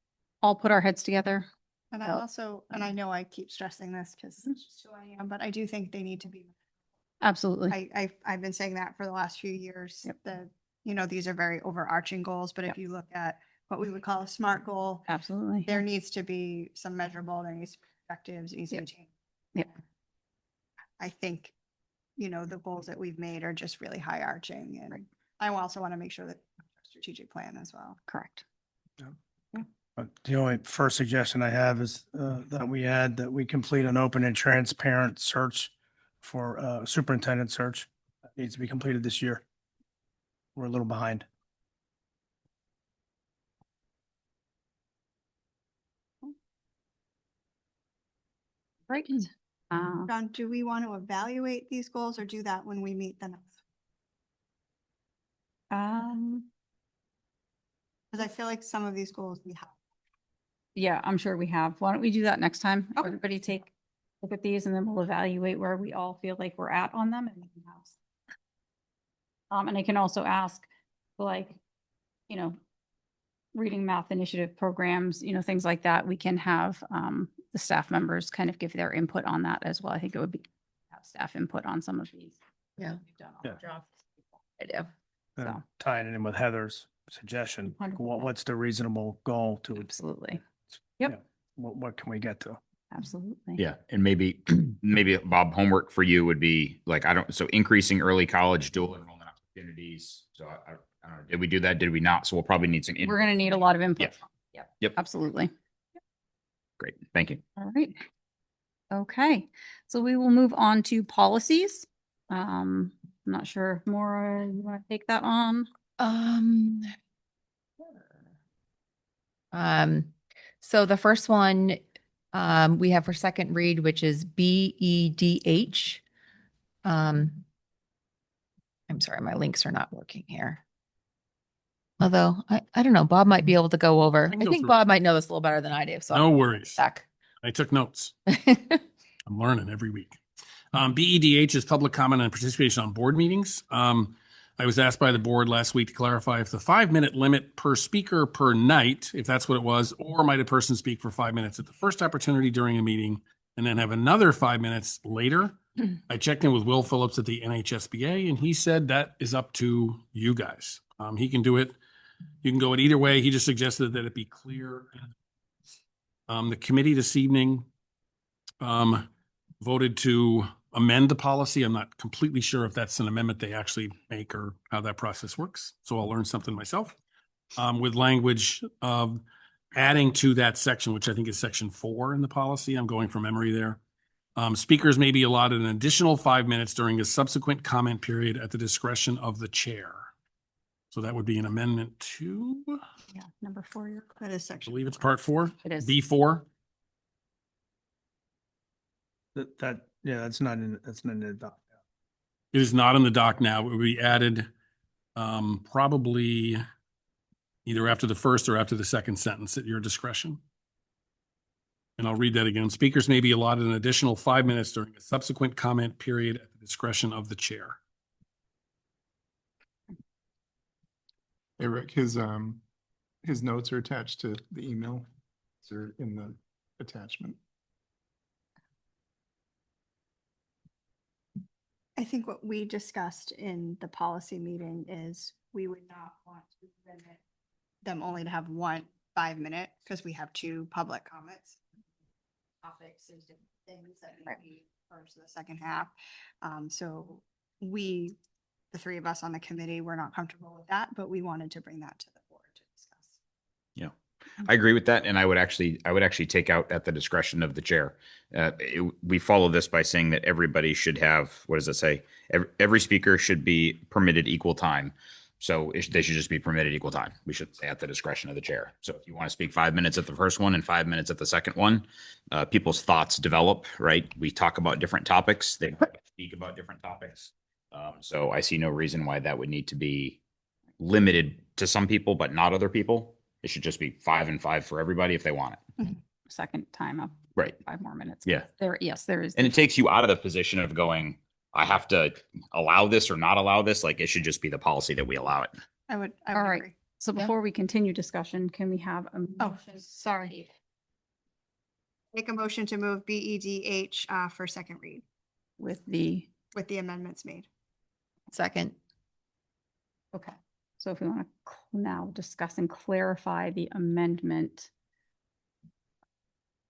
all put our heads together. And I also, and I know I keep stressing this because it's just who I am, but I do think they need to be. Absolutely. I've been saying that for the last few years. That, these are very overarching goals, but if you look at what we would call a SMART goal, absolutely, there needs to be some measurable, there needs to be objectives, it needs to be attained. Yep. I think, the goals that we've made are just really high arching, and I also want to make sure that strategic plan as well. Correct. The only first suggestion I have is that we complete an open and transparent search for superintendent search. That needs to be completed this year. We're a little behind. Great. John, do we want to evaluate these goals or do that when we meet the next? Because I feel like some of these goals we have. Yeah, I'm sure we have. Why don't we do that next time? Everybody look at these and then we'll evaluate where we all feel like we're at on them. And I can also ask, like, reading math initiative programs, things like that. We can have the staff members kind of give their input on that as well. I think it would be have staff input on some of these. Yeah. We've done all the jobs. I do. So. Tying it in with Heather's suggestion, 100%. what's the reasonable goal to? Absolutely. Yep. What can we get to? Absolutely. Yeah. And maybe Bob, homework for you would be like, so increasing early college dual enrollment opportunities. So I don't know, did we do that? Did we not? So we'll probably need some. We're going to need a lot of input. Yeah. Yep. Absolutely. Great. Thank you. All right. Okay. So we will move on to policies. I'm not sure if Maura, you want to take that on? So the first one we have for second read, which is BEDH. I'm sorry, my links are not working here. Although I don't know, Bob might be able to go over. I think Bob might know this a little better than I do. So No worries. Back. I took notes. I'm learning every week. BEDH is public comment and participation on board meetings. I was asked by the board last week to clarify if the 5-minute limit per speaker per night, if that's what it was, or might a person speak for 5 minutes at the first opportunity during a meeting and then have another 5 minutes later. I checked in with Will Phillips at the NHSBA and he said that is up to you guys. He can do it. You can go it either way. He just suggested that it be clear. The committee this evening voted to amend the policy. I'm not completely sure if that's an amendment they actually make or how that process works. So I'll learn something myself with language of adding to that section, which I think is section 4 in the policy. I'm going from memory there. Speakers may be allotted an additional 5 minutes during a subsequent comment period at the discretion of the chair. So that would be an amendment to, Yeah, number 4. That is I section. believe it's part 4. It is. B4. That's not in the doc. It is not in the doc now. It will be added probably either after the first or after the second sentence at your discretion. And I'll read that again. Speakers may be allotted an additional 5 minutes during a subsequent comment period at the discretion of the chair. Hey, Rick, his notes are attached to the email. They're in the attachment. I think what we discussed in the policy meeting is we would not want to limit them only to have 5 minute because we have 2 public comments. Topics, there's different things that might be first or the second half. So the 3 of us on the committee, we're not comfortable with that, but we wanted to bring that to the board to discuss. Yeah, I agree with that. And I would actually take out at the discretion of the chair. We follow this by saying that everybody should have, what does it say? Every speaker should be permitted equal time. So they should just be permitted equal time. We should say at the discretion of the chair. So if you want to speak 5 minutes at the first one and 5 minutes at the second one, people's thoughts develop, right? We talk about different topics. They speak about different topics. So I see no reason why that would need to be limited to some people, but not other people. It should just be 5 and 5 for everybody if they want it. Second time up. Right. 5 more minutes. Yeah. There is. And it takes you out of the position of going, I have to allow this or not allow this. Like, it should just be the policy that we allow it. I would All right. agree. So before we continue discussion, can we have a motion? Sorry. Make a motion to move BEDH for second read With the amendments made. Second. Okay. So if we want to now discuss and clarify the amendment.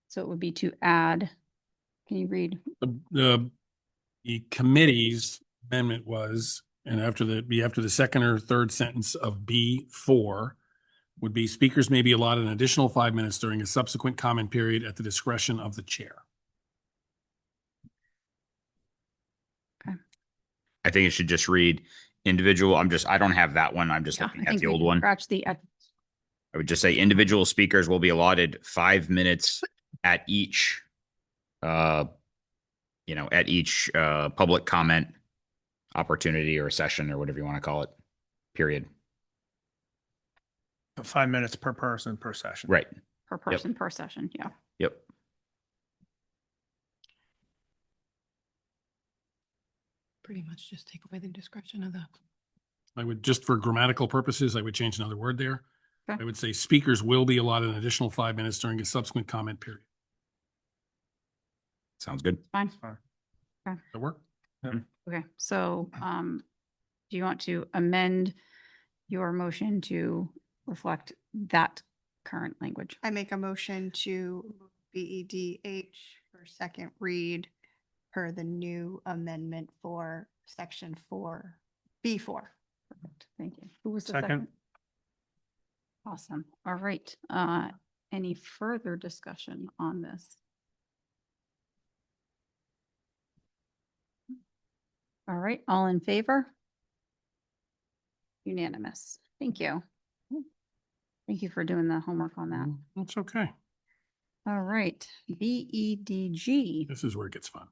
So it would be to add, can you read? The committee's amendment was, and after the second or third sentence of B4 would be, speakers may be allotted an additional 5 minutes during a subsequent comment period at the discretion of the chair. Okay. I think it should just read individual. I don't have that one. I'm just looking at the old one. Scratch the. I would just say individual speakers will be allotted 5 minutes at each, at each public comment opportunity or session or whatever you want to call it, period. 5 minutes per person per session. Right. Per person, per session. Yeah. Yep. Pretty much just take away the discretion of the. I would, just for grammatical purposes, I would change another word there. Okay. I would say speakers will be allotted an additional 5 minutes during a subsequent comment period. Sounds good. Fine. Okay. That work? Okay. So, do you want to amend your motion to reflect that current language? I make a motion to move BEDH for second read per the new amendment for section 4, B4. Perfect. Thank you. Who was the Second. second? Awesome. All right. Any further discussion on this? All right. All in favor? Unanimous. Thank you. Thank you for doing the homework on that. That's okay. All right. BEDG. This is where it gets fun.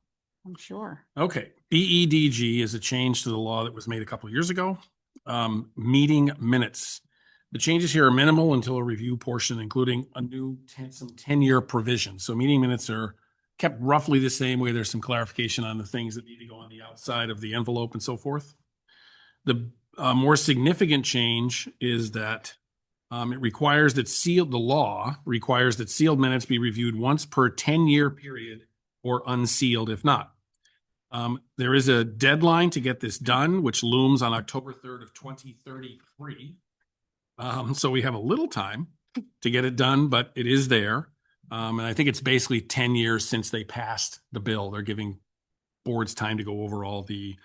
I'm sure. Okay. BEDG is a change to the law that was made a couple of years ago. Meeting minutes. The changes here are minimal until a review portion, including some 10-year provisions. So meeting minutes are kept roughly the same way. There's some clarification on the things that need to go on the outside of the envelope and so forth. The more significant change is that the law requires that sealed minutes be reviewed once per 10-year period or unsealed if not. There is a deadline to get this done, which looms on October 3rd of 2033. So we have a little time to get it done, but it is there. And I think it's basically 10 years since they passed the bill. They're giving boards time to go over all the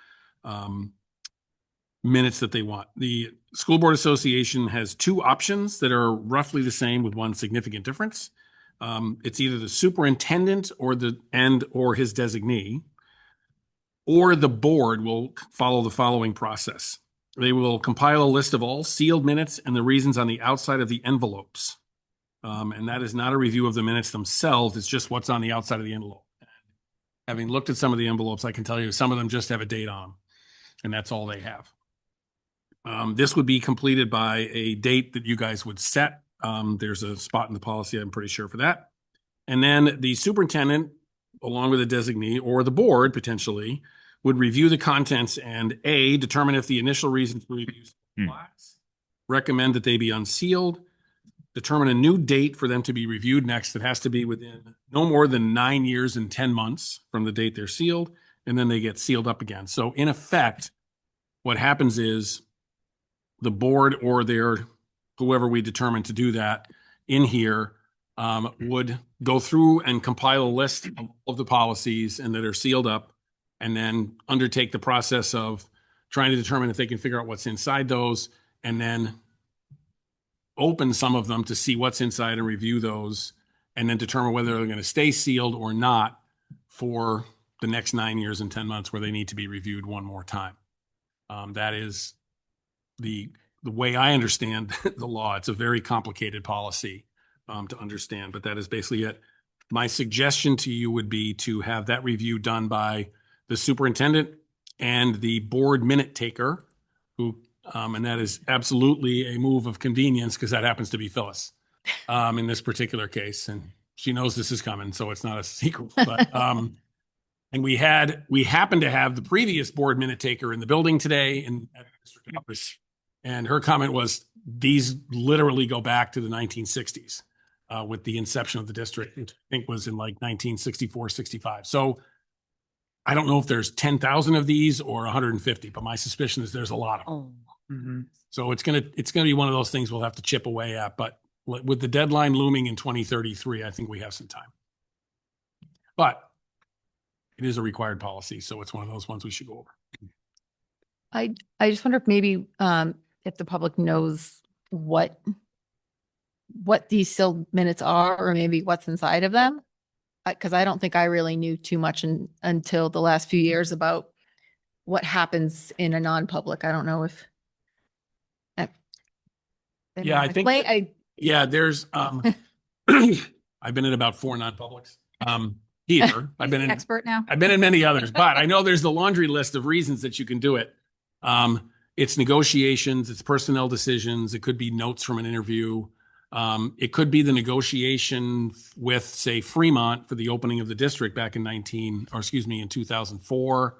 minutes that they want. The School Board Association has 2 options that are roughly the same with one significant difference. It's either the superintendent or his designee, or the board will follow the following process. They will compile a list of all sealed minutes and the reasons on the outside of the envelopes. And that is not a review of the minutes themselves. It's just what's on the outside of the envelope. Having looked at some of the envelopes, I can tell you some of them just have a date on them, and that's all they have. This would be completed by a date that you guys would set. There's a spot in the policy, I'm pretty sure, for that. And then the superintendent, along with a designee or the board potentially, would review the contents and determine if the initial reason for review applies, recommend that they be unsealed, determine a new date for them to be reviewed next. It has to be within no more than 9 years and 10 months from the date they're sealed, and then they get sealed up again. So in effect, what happens is the board or whoever we determine to do that in here would go through and compile a list of the policies and that are sealed up, and then undertake the process of trying to determine if they can figure out what's inside those, and then open some of them to see what's inside and review those, and then determine whether they're going to stay sealed or not for the next 9 years and 10 months where they need to be reviewed one more time. That is the way I understand the law. It's a very complicated policy to understand, but that is basically it. My suggestion to you would be to have that review done by the superintendent and the board minute taker, who, and that is absolutely a move of convenience because that happens to be Phyllis in this particular case, and she knows this is coming, so it's not a secret. But and we happened to have the previous board minute taker in the building today in at the district office, and her comment was these literally go back to the 1960s with the inception of the district. I think was in like 1964, 65. So I don't know if there's 10,000 of these or 150, but my suspicion is there's a lot of them. So it's gonna be one of those things we'll have to chip away at. But with the deadline looming in 2033, I think we have some time. But it is a required policy, so it's one of those ones we should go over. I just wonder if maybe if the public knows what these sealed minutes are, or maybe what's inside of them. Because I don't think I really knew too much until the last few years about what happens in a non-public. I don't know if. Yeah, I think. Yeah, there's. I've been in about 4 non-publics. Here, I've been in expert now. I've been in many others, but I know there's the laundry list of reasons that you can do it. It's negotiations, it's personnel decisions, it could be notes from an interview. It could be the negotiation with, say, Fremont for the opening of the district back in 2004.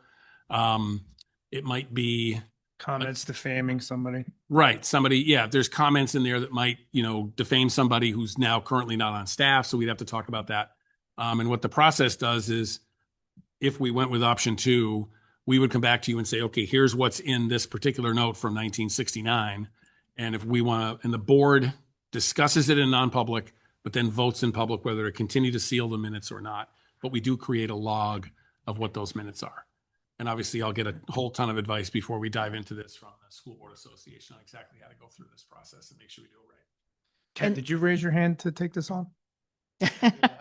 It might be comments defaming somebody. Right. Somebody, yeah, there's comments in there that might, defame somebody who's now currently not on staff. So we'd have to talk about that. And what the process does is if we went with option 2, we would come back to you and say, okay, here's what's in this particular note from 1969. And if we want to, and the board discusses it in non-public, but then votes in public whether to continue to seal the minutes or not. But we do create a log of what those minutes are. And obviously I'll get a whole ton of advice before we dive into this from the School Board Association on exactly how to go through this process and make sure we do it right. Ken, did you raise your hand to take this on?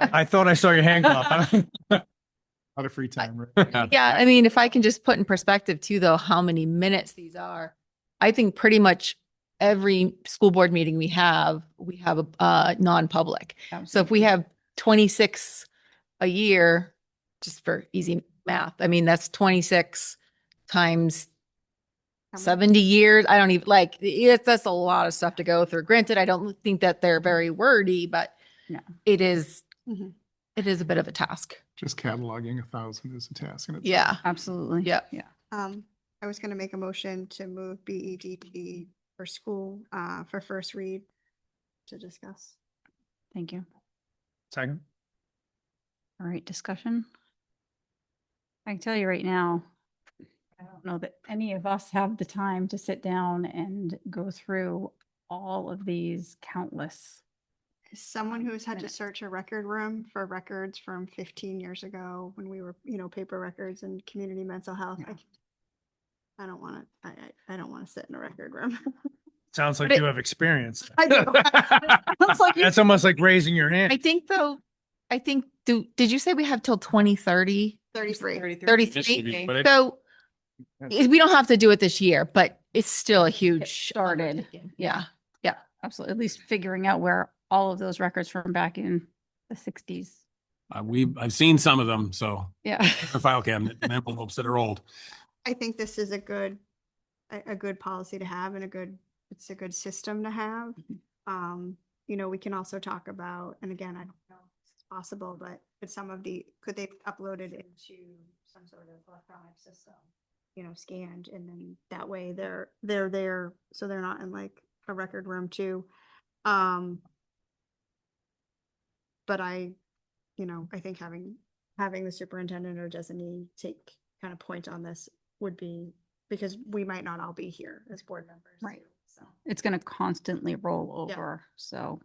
I thought I saw your hand go up. A lot of free time. Right? Yeah, I mean, if I can just put in perspective too, though, how many minutes these are, I think pretty much every school board meeting we have a non-public. So if we have 26 a year, just for easy math, I mean, that's 26 times 70 years. I don't even that's a lot of stuff to go through. Granted, I don't think that they're very wordy, but no, it is a bit of a task. Just cataloging 1,000 is a task. And Yeah, absolutely. Yeah. Yeah. I was going to make a motion to move BEDP for school for first read to discuss. Thank you. Second. All right, discussion. I can tell you right now, I don't know that any of us have the time to sit down and go through all of these countless. As someone who's had to search a record room for records from 15 years ago when we were, paper records and community mental health, I don't want to. I don't want to sit in a record room. Sounds like you have experience. I do. That's almost like raising your hand. I think though, did you say we have till 2030? 33. 33. So we don't have to do it this year, but it's still a huge started. Yeah. Yeah, absolutely. At least figuring out where all of those records from back in the 60s. I've seen some of them, so yeah, a file cabinet and envelopes that are old. I think this is a good policy to have and it's a good system to have. We can also talk about, and again, I don't know if it's possible, but could they upload it into some sort of electronic system, scanned, and then that way they're there, so they're not in like a record room too. But I think having the superintendent or designee take kind of point on this would be, because we might not all be here as board members. Right. So It's going to constantly roll Yeah. over. So,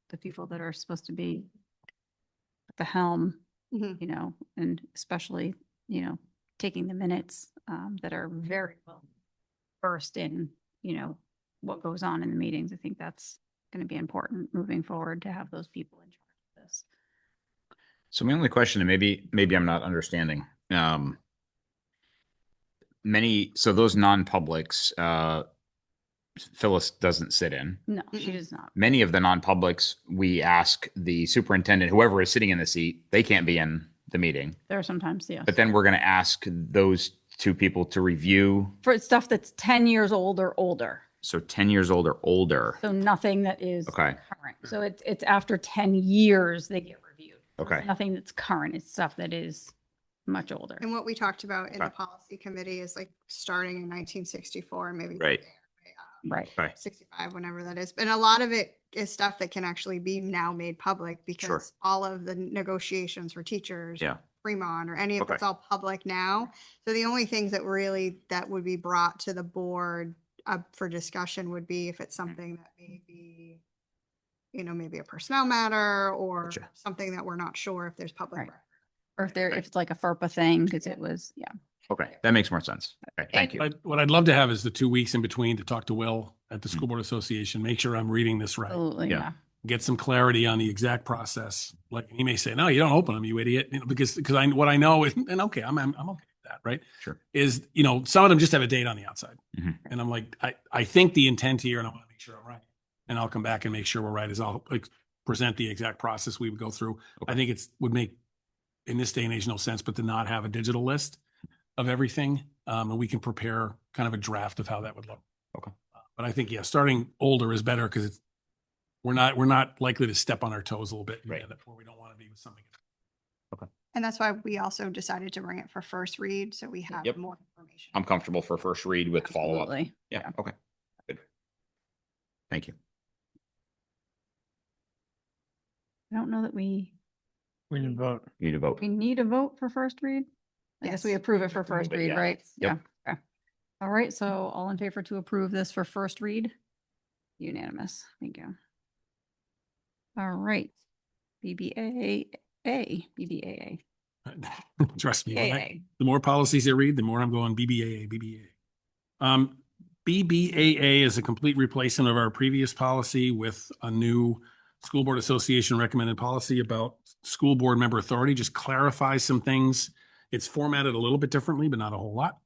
the people that are supposed to be at the helm, Mhm. and especially, taking the minutes, that are very well versed in, what goes on in the meetings. I think that's going to be important moving forward to have those people in charge of this. So my only question, and maybe I'm not understanding. So those non-publics, Phyllis doesn't sit in. No, she does not. Many of the non-publics, we ask the superintendent, whoever is sitting in the seat, they can't be in the meeting. There are sometimes, yes. But then we're going to ask those two people to review. For stuff that's 10 years old or older. So 10 years old or older. So nothing that is Okay. current. So it's after 10 years they get reviewed. So it's Okay. nothing that's current. It's stuff that is much older. And what we talked about in the Okay. policy committee is like starting in 1964 and maybe Right. Right. Right. 65, whenever that is. And a lot of it is stuff that can actually be now made public because all of the negotiations for teachers, Yeah. Fremont, or any of Okay. it's all public now. So the only things that would be brought to the board for discussion would be if it's something that may be, maybe a personnel matter or something that we're not sure if there's public record. Or if it's like a FERPA thing, because it was, yeah. Okay. That makes more sense. Okay. Thank you. What I'd love to have is the 2 weeks in between to talk to Will at the School Board Association, make sure I'm reading this right. Absolutely, yeah. Get some clarity on the exact process. Like he may say, no, you don't open them, you idiot. Because what I know is, and okay, I'm okay with that, right? Sure. Is, some of them just have a date on the outside. And I'm like, I think the intent here, and I want to make sure I'm right. And I'll come back and make sure we're right, is I'll present the exact process we would go through. I think would make, in this day and age, no sense, but to not have a digital list of everything. And we can prepare kind of a draft of how that would look. Okay. But I think, starting older is better because we're not likely to step on our toes a little bit. Right. Where we don't want to be with something. Okay. And that's why we also decided to bring it for first read. So we have Yep. more information. I'm comfortable for first read with follow-up. Absolutely. Yeah. Okay. Good. Thank you. I don't know that we didn't vote. You need to vote. We need a vote for first read? I guess we approve it for first it, read, yeah. right? Yep. Yeah. Okay. All right, so all in favor to approve this for first read? Unanimous. Thank you. All right. BBAA. Trust me, BBAA. the more policies I read, the more I'm going BBAA. BBAA is a complete replacement of our previous policy with a new School Board Association recommended policy about school board member authority. Just clarifies some things. It's formatted a little bit differently, but not a whole lot.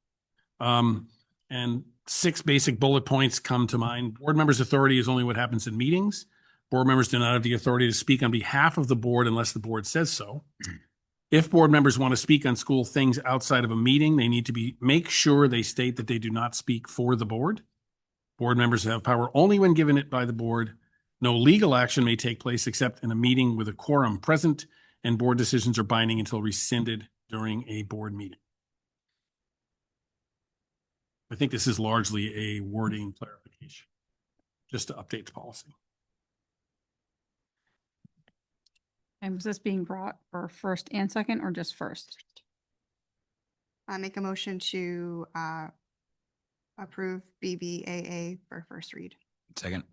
And 6 basic bullet points come to mind. Board members' authority is only what happens in meetings. Board members do not have the authority to speak on behalf of the board unless the board says so. If board members want to speak on school things outside of a meeting, they need to make sure they state that they do not speak for the board. Board members have power only when given it by the board. No legal action may take place except in a meeting with a quorum present, and board decisions are binding until rescinded during a board meeting. I think this is largely a wording clarification, just to update the policy. And was this being brought for first and second or just first? I make a motion to approve BBAA for first read. Second.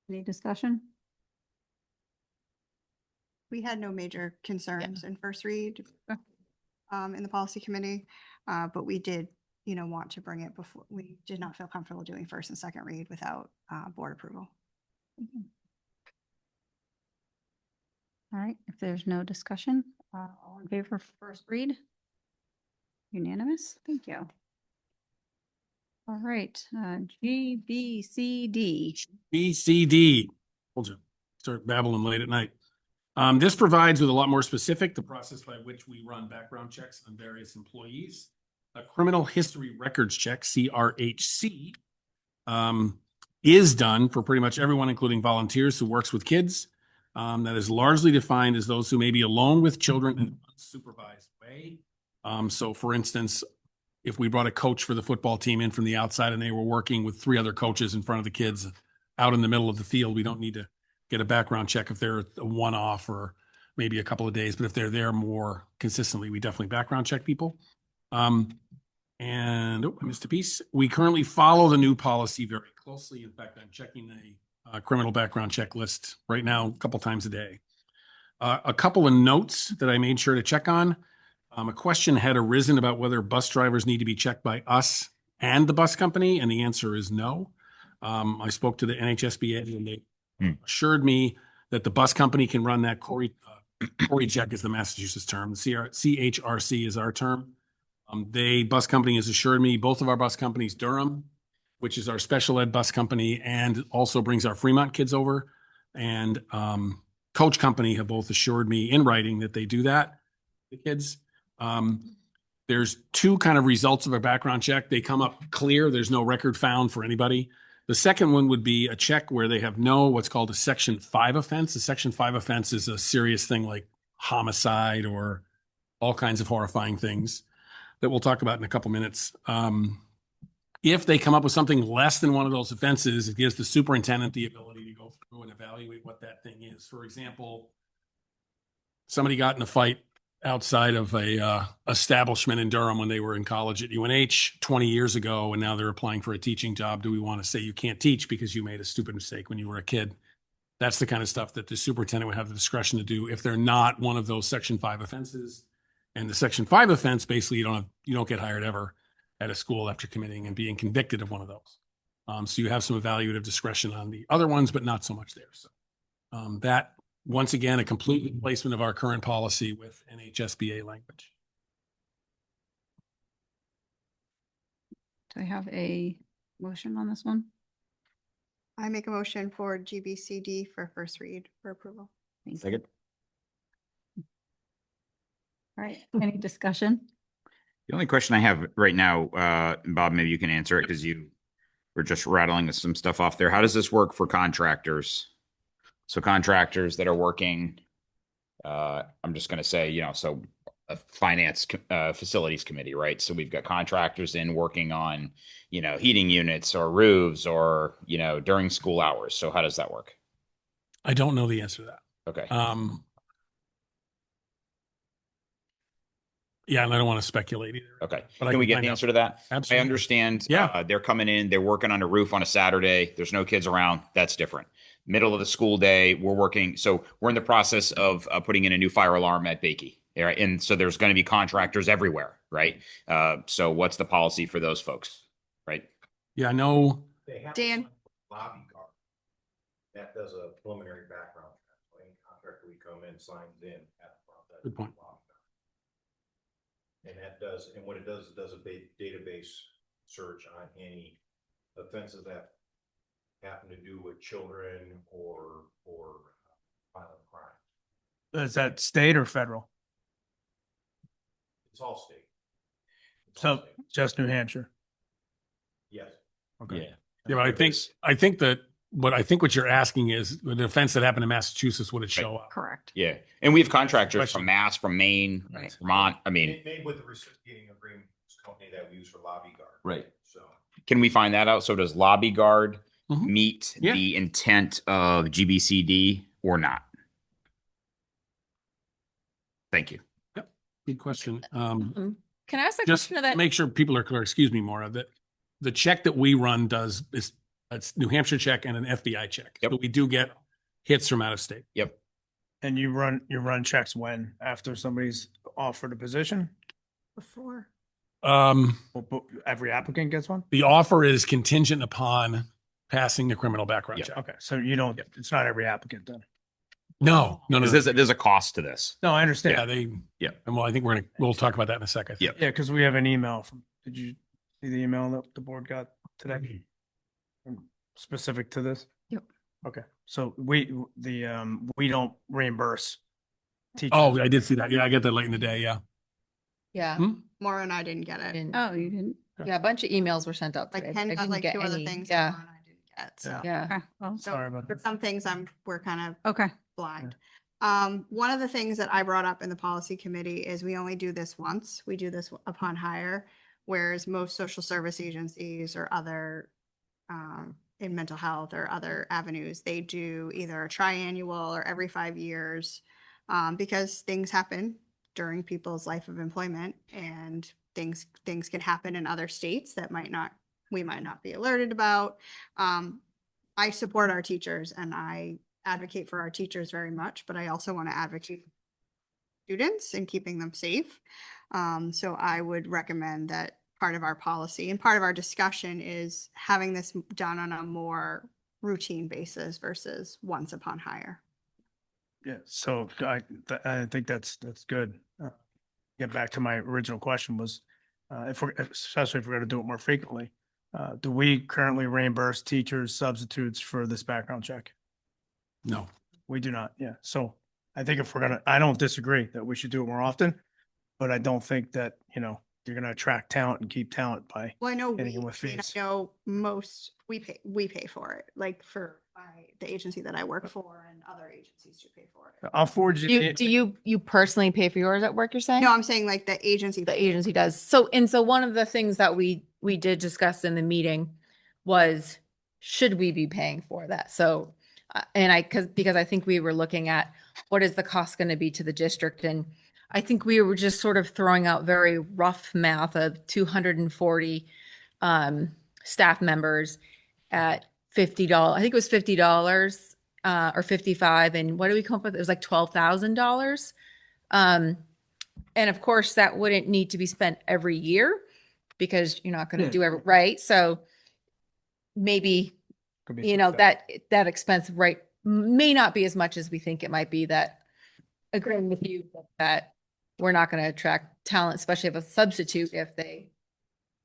Any discussion? We had no major concerns in first read in the policy committee, but we did, want to bring it before. We did not feel comfortable doing first and second read without board approval. All right, if there's no discussion, all in favor for first read? Unanimous, thank you. All right, GBCD. BCD. Hold you. Start babbling late at night. This provides with a lot more specific the process by which we run background checks on various employees. A criminal history records check, CRHC, is done for pretty much everyone, including volunteers who works with kids. That is largely defined as those who may be alone with children in an unsupervised way. So for instance, if we brought a coach for the football team in from the outside and they were working with 3 other coaches in front of the kids out in the middle of the field, we don't need to get a background check if they're a one-off or maybe a couple of days. But if they're there more consistently, we definitely background check people. And I missed a piece. We currently follow the new policy very closely. In fact, I'm checking a criminal background check list right now a couple times a day. A couple of notes that I made sure to check on. A question had arisen about whether bus drivers need to be checked by us and the bus company, and the answer is no. I spoke to the NHSBA and they assured me that the bus company can run that Corey check is the Massachusetts term. The CHRC is our term. Bus company has assured me, both of our bus companies, Durham, which is our special ed bus company and also brings our Fremont kids over, and Coach Company have both assured me in writing that they do that, the kids. There's 2 kind of results of a background check. They come up clear. There's no record found for anybody. The second one would be a check where they have what's called a Section 5 offense. A Section 5 offense is a serious thing like homicide or all kinds of horrifying things that we'll talk about in a couple minutes. If they come up with something less than one of those offenses, it gives the superintendent the ability to go through and evaluate what that thing is. For example, somebody got in a fight outside of a establishment in Durham when they were in college at UNH 20 years ago, and now they're applying for a teaching job. Do we want to say you can't teach because you made a stupid mistake when you were a kid? That's the kind of stuff that the superintendent would have the discretion to do if they're not one of those Section 5 offenses. And the Section 5 offense, basically, you don't get hired ever at a school after committing and being convicted of one of those. So you have some evaluative discretion on the other ones, but not so much there. So that, once again, a complete replacement of our current policy with NHSBA language. Do I have a motion on this one? I make a motion for GBCD for first read for approval. Second. All right, any discussion? The only question I have right now, Bob, maybe you can answer it because you were just rattling some stuff off there. How does this work for contractors? So contractors that are working, I'm just going to say, so a finance facilities committee, right? So we've got contractors in working on, heating units or roofs or, during school hours. So how does that work? I don't know the answer to that. Okay. Yeah, and I don't want to speculate either. Okay. But Can we get the answer to that? Absolutely. I understand. Yeah. They're coming in, they're working on a roof on a Saturday. There's no kids around. That's different. Middle of the school day, we're working. So we're in the process of putting in a new fire alarm at Bakey. Right? And so there's going to be contractors everywhere, right? So what's the policy for those folks, right? Yeah, I know. Dan. Lobby guard. That does a preliminary background check. So any contractor we come in signs in at the front. Good point. And that does, and what it does a database search on any offenses that happen to do with children or violent crime. Is that state or federal? It's all state. So just New Hampshire. Yes. Okay. Yeah, but I think what you're asking is the offense that happened in Massachusetts, would it show up? Correct. Yeah. And we have contractors from Mass, from Maine, Vermont. I mean, Made with the reciprocating agreement company that we use for lobby guard. right. So Can we find that out? So does lobby guard meet the intent of GBCD or not? Thank you. Yep. Good question. Can I ask a Just question of that? make sure people are clear. Excuse me, Maura, that the check that we run it's New Hampshire check and an FBI check. Yep. So we do get hits from out of state. Yep. And you run checks when? After somebody's offered a position? Before. Every applicant gets one? The offer is contingent upon passing the criminal background check. Okay, so you don't, it's not every applicant then? No. There's a cost to this. No, I understand. And well, I think we'll talk about that in a second. Yeah. Yeah, because we have an email from, did you see the email that the board got today? Specific to this? Yep. Okay, so we don't reimburse teachers. Oh, I did see that. Yeah, I get that late in the day. Yeah. Yeah. Maura and I didn't get it. Oh, you didn't? Yeah, a bunch of emails were sent out Like today. Ken I got didn't like get 2 other any. things. Yeah. That Maura and I didn't get. So. Yeah. Okay, well, So Sorry about for that. some things we're kind of okay. blind. One of the things that I brought up in the policy committee is we only do this once. We do this upon hire. whereas most social service agencies or other in mental health or other avenues, they do either a triannual or every 5 years because things happen during people's life of employment, and things can happen in other states that we might not be alerted about. I support our teachers and I advocate for our teachers very much, but I also want to advocate for students and keeping them safe. So I would recommend that part of our policy and part of our discussion is having this done on a more routine basis versus once upon hire. Yeah, so I think that's good. Get back to my original question was, especially if we're going to do it more frequently, do we currently reimburse teachers substitutes for this background check? No. We do not. Yeah. So I think if I don't disagree that we should do it more often, but I don't think that, you're going to attract talent and keep talent by Well, I know hitting them with fees. I know most we pay for it, like for the agency that I work for, and other agencies do pay for it. I'll forward you. Do you personally pay for yours at work, you're saying? No, I'm saying like the agency. The agency does. So one of the things that we did discuss in the meeting was, should we be paying for that? So, because I think we were looking at what is the cost going to be to the district, and I think we were just sort of throwing out very rough math of 240 staff members at $50. I think it was $50 or 55. And what did we come up with? It was like $12,000. And of course that wouldn't need to be spent every year because you're not going to do it right. So maybe, that expense, right, may not be as much as we think it might be. That agreeing with you that we're not going to attract talent, especially if a substitute, if they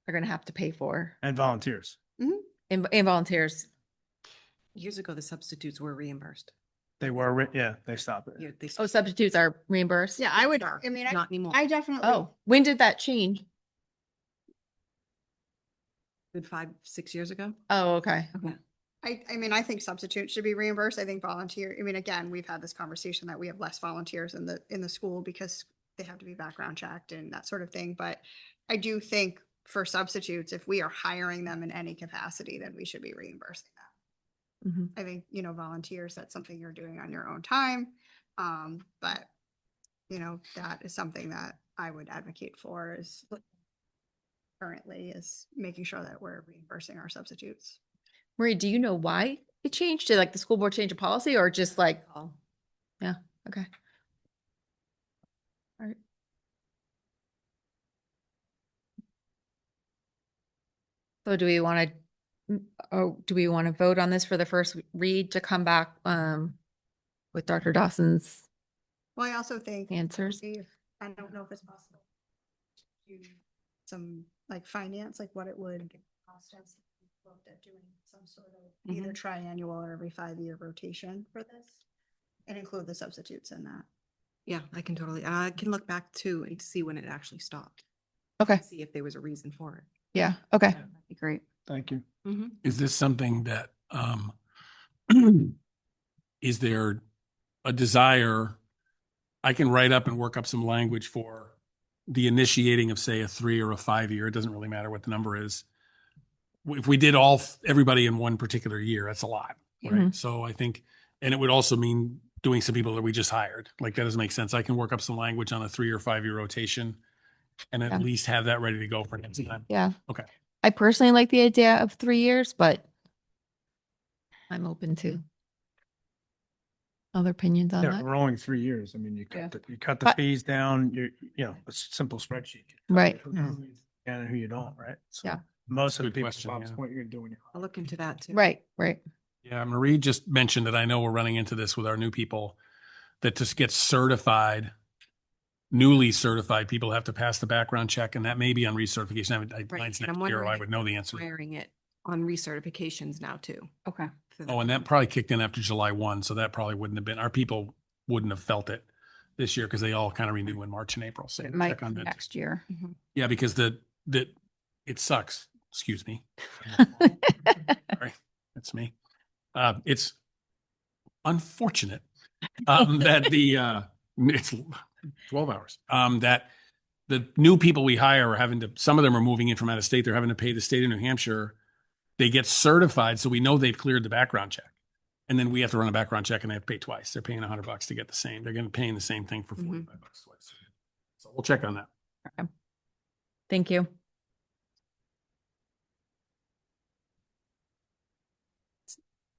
are going to have to pay for. And volunteers. And volunteers. Years ago, the substitutes were reimbursed. They were, they stopped it. Yeah, they Oh, substitutes are reimbursed? Yeah, I would. I mean, not anymore. I definitely. Oh, when did that change? Good 5-6 years ago. Oh, okay. Okay. I mean, I think substitutes should be reimbursed. I think volunteer. I mean, again, we've had this conversation that we have less volunteers in the school because they have to be background checked and that sort of thing. But I do think for substitutes, if we are hiring them in any capacity, then we should be reimbursing them. I think, volunteers, that's something you're doing on your own time. But, that is something that I would advocate for is currently is making sure that we're reimbursing our substitutes. Marie, do you know why it changed? Did the school board change a policy or just yeah, okay. All right. So do we want to vote on this for the first read to come back with Dr. Dawson's Well, I also think answers? I don't know if it's possible to do some finance, what it would cost us. Looked at doing some sort of either triannual or every 5-year rotation for this and include the substitutes in that. Yeah, I can look back too and see when it actually stopped. Okay. See if there was a reason for it. Yeah. Okay. That'd be great. Thank you. Is this something that, is there a desire? I can write up and work up some language for the initiating of, say, a 3 or a 5 year. It doesn't really matter what the number is. If we did everybody in one particular year, that's a lot, right? So I think, and it would also mean doing some people that we just hired. That doesn't make sense. I can work up some language on a 3 or 5 year rotation and at least have that ready to go for next time. Yeah. Okay. I personally like the idea of 3 years, but I'm open to other opinions on Yeah, that. we're only 3 years. I mean, you cut the fees down, a simple spreadsheet. Right. And who you don't, right? So Yeah. Most of the Good people, question, Bob's yeah. point, you're gonna do when you're. I'll look into that too. Right. Yeah, Marie just mentioned that I know we're running into this with our new people, that to get certified, newly certified people have to pass the background check, and that may be on recertification. Right. Mine's And I'm next year, wondering I would know the answer. Requiring it on recertifications now too. Okay. Oh, and that probably kicked in after July 1, so that probably wouldn't have been, our people wouldn't have felt it this year because they all kind of renew in March and April. So It might check on that. next year. Yeah, because it sucks. Excuse me. Sorry, that's me. It's unfortunate that it's 12 hours. That the new people we hire are having to, some of them are moving in from out of state. They're having to pay the state of New Hampshire. They get certified, so we know they've cleared the background check. And then we have to run a background check and they have to pay twice. They're paying $100 to get the same. They're going to be paying the same thing for $45 twice. So we'll check on that. Okay. Thank you.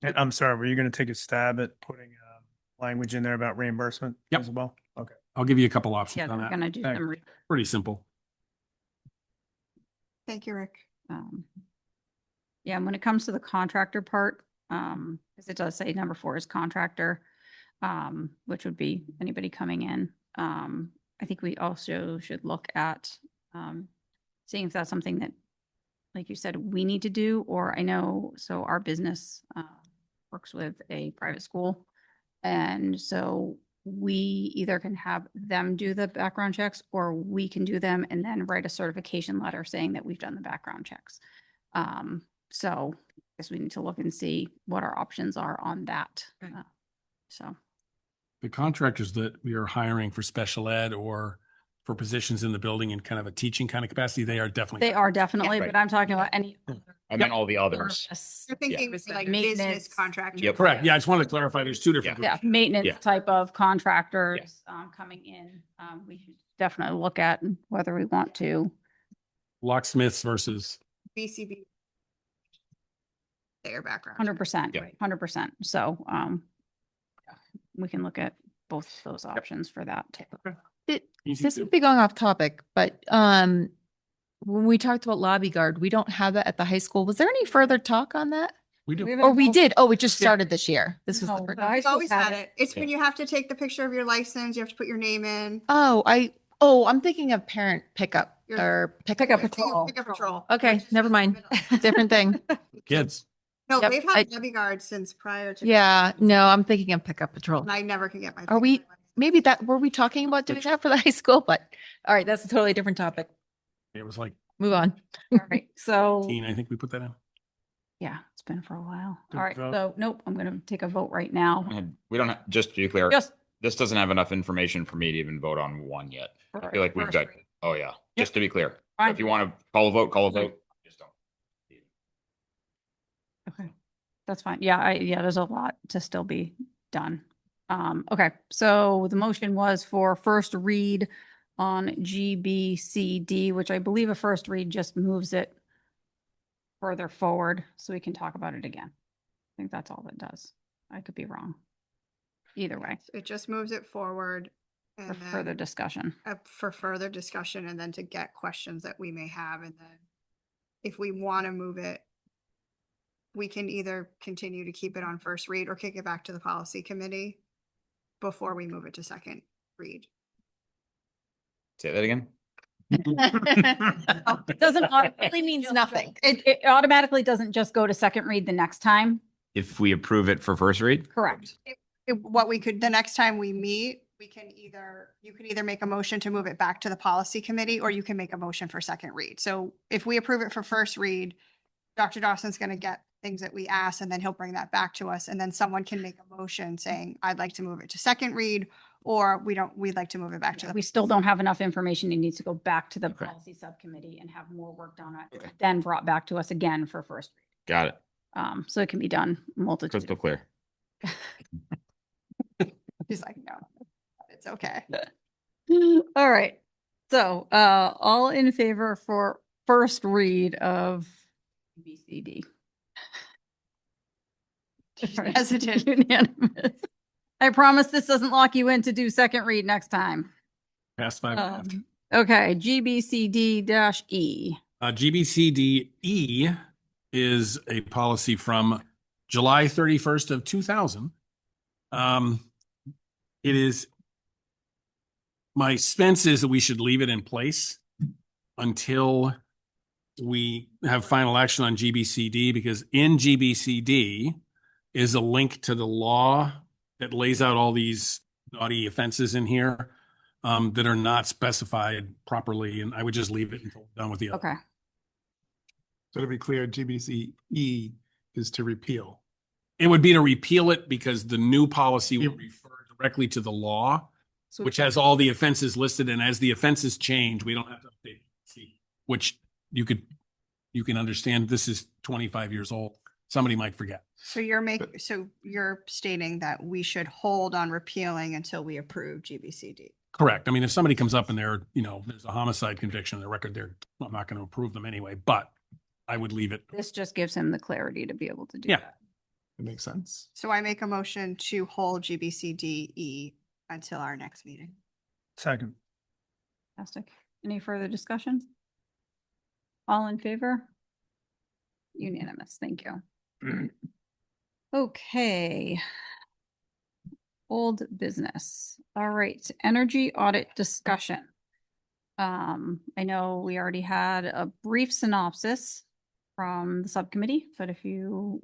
And I'm sorry, were you going to take a stab at putting language in there about reimbursement as well? Okay. I'll give you a couple options Yeah, on they're that. gonna do some. Pretty simple. Thank you, Rick. Yeah, and when it comes to the contractor part, because it does say number 4 is contractor, which would be anybody coming in. I think we also should look at seeing if that's something that, like you said, we need to do, or I know, so our business works with a private school. And so we either can have them do the background checks or we can do them and then write a certification letter saying that we've done the background checks. So I guess we need to look and see what our options are on that. So The contractors that we are hiring for special ed or for positions in the building in kind of a teaching kind of capacity, they are definitely. they are definitely, Right. but I'm talking about any. I meant all the others. You're thinking like Maintenance. business contractor. Yep. Correct. Yeah, I just wanted to clarify. There's two different. Yeah, groups. maintenance Yeah. type of contractors coming in. We should definitely look at whether we want to. Locksmiths versus. BCB. Their background. 100%, Yeah. 100%. So we can look at both those options for that. This would be going off topic, but when we talked about lobby guard, we don't have that at the high school. Was there any further talk on that? We do. Or we did? Oh, it just started this year. This was No, the first. the high We've school always had it. It's when you have to take the picture of your license, you have to put your name in. I'm thinking of parent pickup You're- or Pickup Pickup patrol. patrol. Okay, never mind. Different thing. Kids. No, Yep, they've had lobby guards since prior to. Yeah, no, I'm thinking of pickup patrol. And I never can get my. Are we, maybe were we talking about doing that for the high school? But all right, that's a totally different topic. It was like Move on. All right. So 18, I think we put that in. yeah, it's been for a while. Do All right. vote. So nope, I'm going to take a vote right now. And we don't have, just to be clear, Just this doesn't have enough information for me to even vote on one yet. I feel like we've first got, read. oh yeah, just to be clear. So Fine. if you want to call a vote, call a vote. Just don't. Okay, that's fine. Yeah, there's a lot to still be done. Okay, so the motion was for first read on GBCD, which I believe a first read just moves it further forward so we can talk about it again. I think that's all that does. I could be wrong. Either way, It just moves it forward. for And further then discussion. for further discussion and then to get questions that we may have. And then if we want to move it, we can either continue to keep it on first read or kick it back to the policy committee before we move it to second read. Say that again. It doesn't automatically means nothing. It automatically doesn't just go to second read the next time. If we approve it for first read, Correct. What we could, the next time we meet, you can either make a motion to move it back to the policy committee, or you can make a motion for second read. So if we approve it for first read, Dr. Dawson's going to get things that we ask, and then he'll bring that back to us. And then someone can make a motion saying, I'd like to move it to second read, or we'd like to move it back to the. We still don't have enough information. It needs to go back to the policy subcommittee and have more work done on it, then brought back to us again for first got it. read. So it can be done multitude. Crystal clear. He's like, no, it's okay. All right. So all in favor for first read of BCD. Hesitant. Unanimous. I promise this doesn't lock you in to do second read next time. Past 5. Okay, GBCD-E. GBCDE is a policy from July 31st of 2000. It is, my sense is that we should leave it in place until we have final action on GBCD, because in GBCD is a link to the law that lays out all these naughty offenses in here that are not specified properly. And I would just leave it until we're done with the other. Okay. So to be clear, GBCE is to repeal. It would be to repeal it because the new policy will refer directly to the law. which has all the offenses listed. And as the offenses change, we don't have to update, which you can understand. This is 25 years old. Somebody might forget. So so you're stating that we should hold on repealing until we approve GBCD. Correct. I mean, if somebody comes up and there's a homicide conviction on their record there, I'm not going to approve them anyway, but I would leave it. This just gives him the clarity to be able to do Yeah. that. It makes sense. So I make a motion to hold GBCDE until our next meeting. Second. Fantastic. Any further discussion? All in favor? Unanimous. Thank you. Okay. Old business. All right. Energy audit discussion. I know we already had a brief synopsis from the subcommittee, but if you,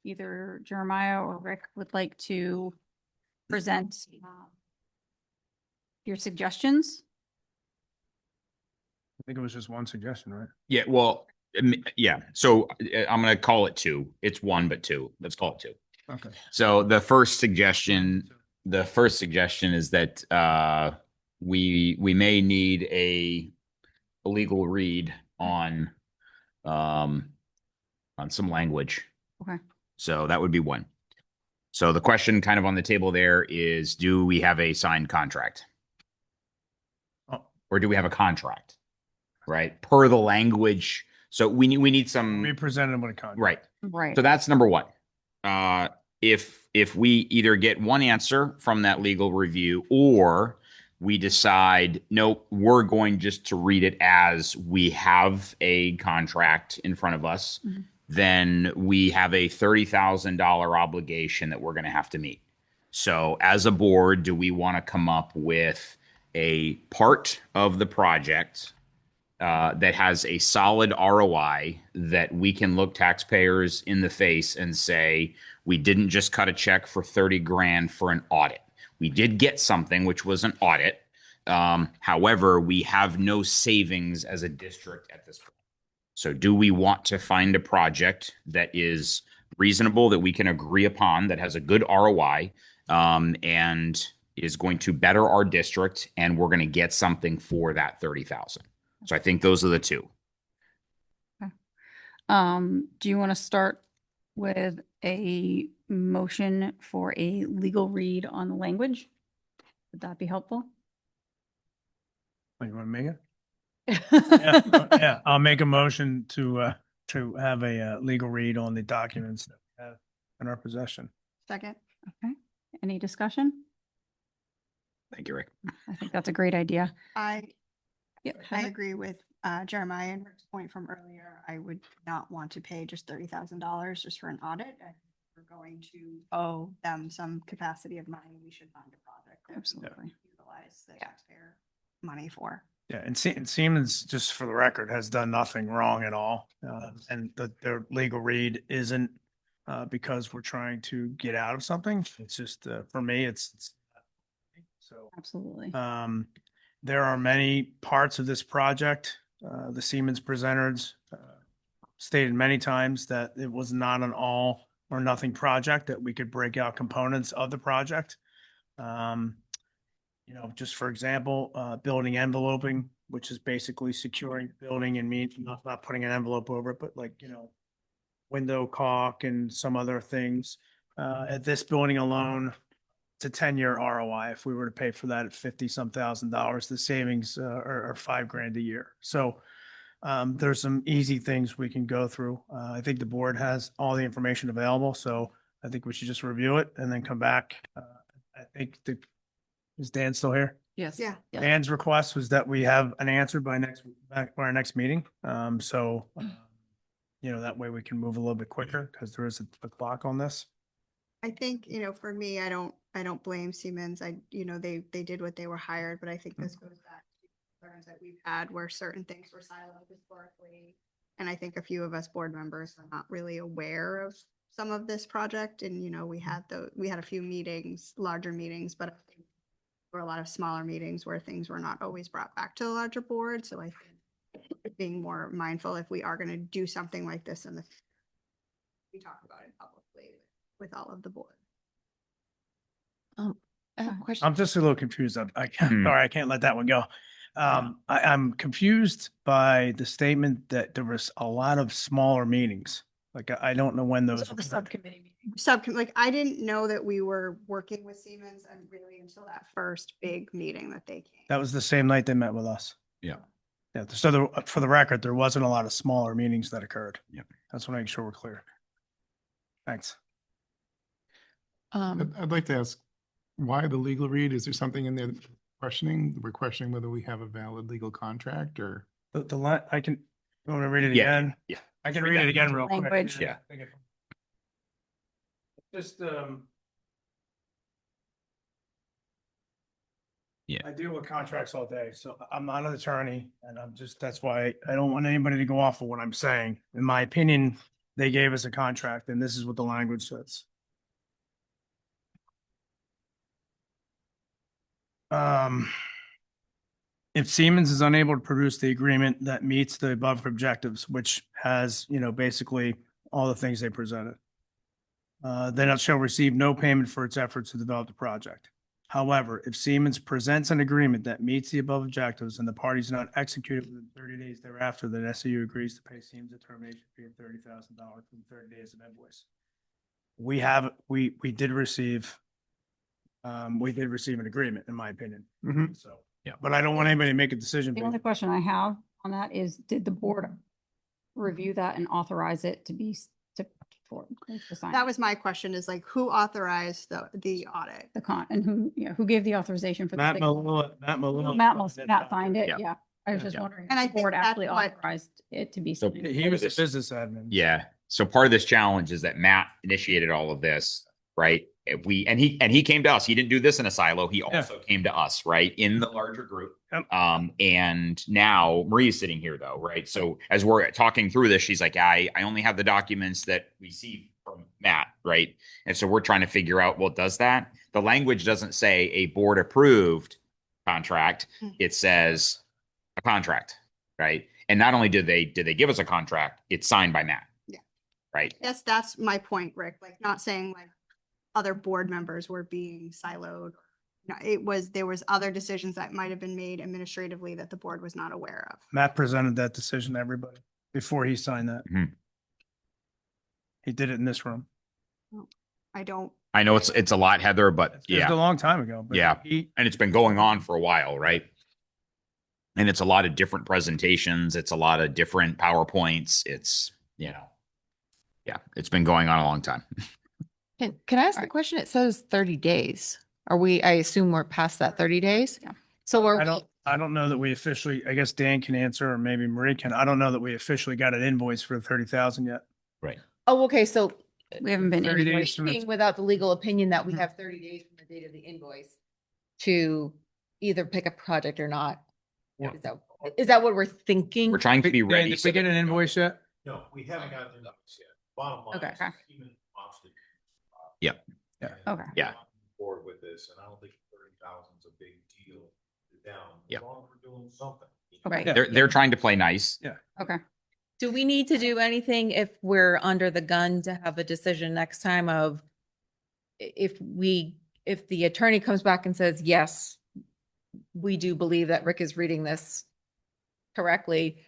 either Jeremiah or Rick would like to present your suggestions. I think it was just one suggestion, right? Yeah, well, yeah. So I'm going to call it two. It's one, but two. Let's call it two. Okay. So the first suggestion is that we may need a legal read on some language. Okay. So that would be one. So the question kind of on the table there is, do we have a signed contract? Or do we have a contract? Right? Per the language. So we need some. We presented with a contract. Right. Right. So that's number one. If we either get one answer from that legal review, or we decide, nope, we're going just to read it as we have a contract in front of us, then we have a $30,000 obligation that we're going to have to meet. So as a board, do we want to come up with a part of the project that has a solid ROI that we can look taxpayers in the face and say, we didn't just cut a check for 30 grand for an audit. We did get something, which was an audit. However, we have no savings as a district at this point. So do we want to find a project that is reasonable, that we can agree upon, that has a good ROI, and is going to better our district, and we're going to get something for that 30,000? So I think those are the two. Okay. Do you want to start with a motion for a legal read on the language? Would that be helpful? You want to make it? Yeah, I'll make a motion to have a legal read on the documents that we have in our possession. Second. Okay. Any discussion? Thank you, Rick. I think that's a great idea. I Heather? agree with Jeremiah and Rick's point from earlier. I would not want to pay just $30,000 just for an audit. And if we're going to owe them some capacity of money, we should find a project that we Absolutely. can utilize the taxpayer money for. Yeah, and Siemens, just for the record, has done nothing wrong at all. And their legal read isn't because we're trying to get out of something. It's just, for me, it's so. Absolutely. There are many parts of this project. The Siemens presenters stated many times that it was not an all or nothing project, that we could break out components of the project. Just for example, building enveloping, which is basically securing the building and not putting an envelope over it, but window caulk and some other things. At this building alone, it's a 10-year ROI. If we were to pay for that at $50-some thousand, the savings are $5,000 a year. So there's some easy things we can go through. I think the board has all the information available, so I think we should just review it and then come back. I think is Dan still here? Yes. Yeah. Dan's request was that we have an answer by our next meeting. That way we can move a little bit quicker because there is a clock on this. I think, for me, I don't blame Siemens. They did what they were hired, but I think this goes back to concerns that we've had where certain things were siloed historically. And I think a few of us board members are not really aware of some of this project. And, we had a few meetings, larger meetings, but I think there were a lot of smaller meetings where things were not always brought back to the larger board. So I think being more mindful, if we are going to do something like this we talk about it publicly with all of the board. I have a question. I'm just a little confused. I can't, Hmm. sorry, I can't let that one go. I'm confused by the statement that there was a lot of smaller meetings. Like, I don't know when those. The subcommittee meeting. Like, I didn't know that we were working with Siemens and really until that first big meeting that they came. That was the same night they met with us. Yeah. Yeah, so for the record, there wasn't a lot of smaller meetings that occurred. Yeah. That's what I make sure we're clear. Thanks. I'd like to ask, why the legal read? Is there something in there questioning? We're questioning whether we have a valid legal contract or? The line, I can, you want me to read it Yeah, again? yeah. I can read it again real quick. Language. Yeah. Just, Yeah. I deal with contracts all day, so I'm not an attorney and that's why I don't want anybody to go off of what I'm saying. In my opinion, they gave us a contract and this is what the language says. If Siemens is unable to produce the agreement that meets the above objectives, which has, basically all the things they presented, then it shall receive no payment for its efforts to develop the project. However, if Siemens presents an agreement that meets the above objectives and the parties not executed within 30 days thereafter, then SAU agrees to pay Siemens a termination fee of $30,000 from 30 days of invoice. We did receive an agreement, in my opinion. So, yeah, but I don't want anybody to make a decision. The only question I have on that is, did the board review that and authorize it to be, to sign? That was my question, is like, who authorized the audit? Who gave the authorization for the? Matt stakeholder? Malone. Matt signed it, Yeah. yeah. I was just Yeah. wondering And if I the think board that's actually what- authorized it to be So signed. He was the business admin. Yeah. So part of this challenge is that Matt initiated all of this, right? He came to us. He didn't do this in a silo. He also came to us, right, in the larger group. Yep. And now Maria's sitting here, though, right? So as we're talking through this, she's like, I only have the documents that we see from Matt, right? And so we're trying to figure out, well, does that? The language doesn't say a board approved contract. It says a contract, right? And not only did they give us a contract, it's signed by Matt. Yeah. Right. Yes, that's my point, Rick. Like, not saying like other board members were being siloed. No, there was other decisions that might have been made administratively that the board was not aware of. Matt presented that decision to everybody before he signed that. Mhm. He did it in this room. I don't. I know it's a lot, Heather, but It was a long time ago. But Yeah. he- And it's been going on for a while, right? And it's a lot of different presentations. It's a lot of different PowerPoints. It's, yeah, it's been going on a long time. Can I ask the question? It says 30 days. I assume we're past that 30 days? Yeah. So I don't know that we officially, I guess Dan can answer or maybe Marie can. I don't know that we officially got an invoice for the 30,000 yet. Right. Oh, okay, so We haven't been 30 days invoiced. from being without the legal opinion that we have 30 days from the date of the invoice to either pick a project or not. Yeah. Is that what we're thinking? We're trying to be Dan, ready. did we get an invoice yet? No, we haven't gotten the numbers yet. Bottom line. Okay. is Siemens wants to, Yeah. Yeah. Okay. Yeah. Forward with this, and I don't think 30,000 is a big deal to them. Yeah. As long as we're doing something. Right. They're trying to play nice. Yeah. Okay. Do we need to do anything if we're under the gun to have a decision next time of if the attorney comes back and says, yes, we do believe that Rick is reading this correctly?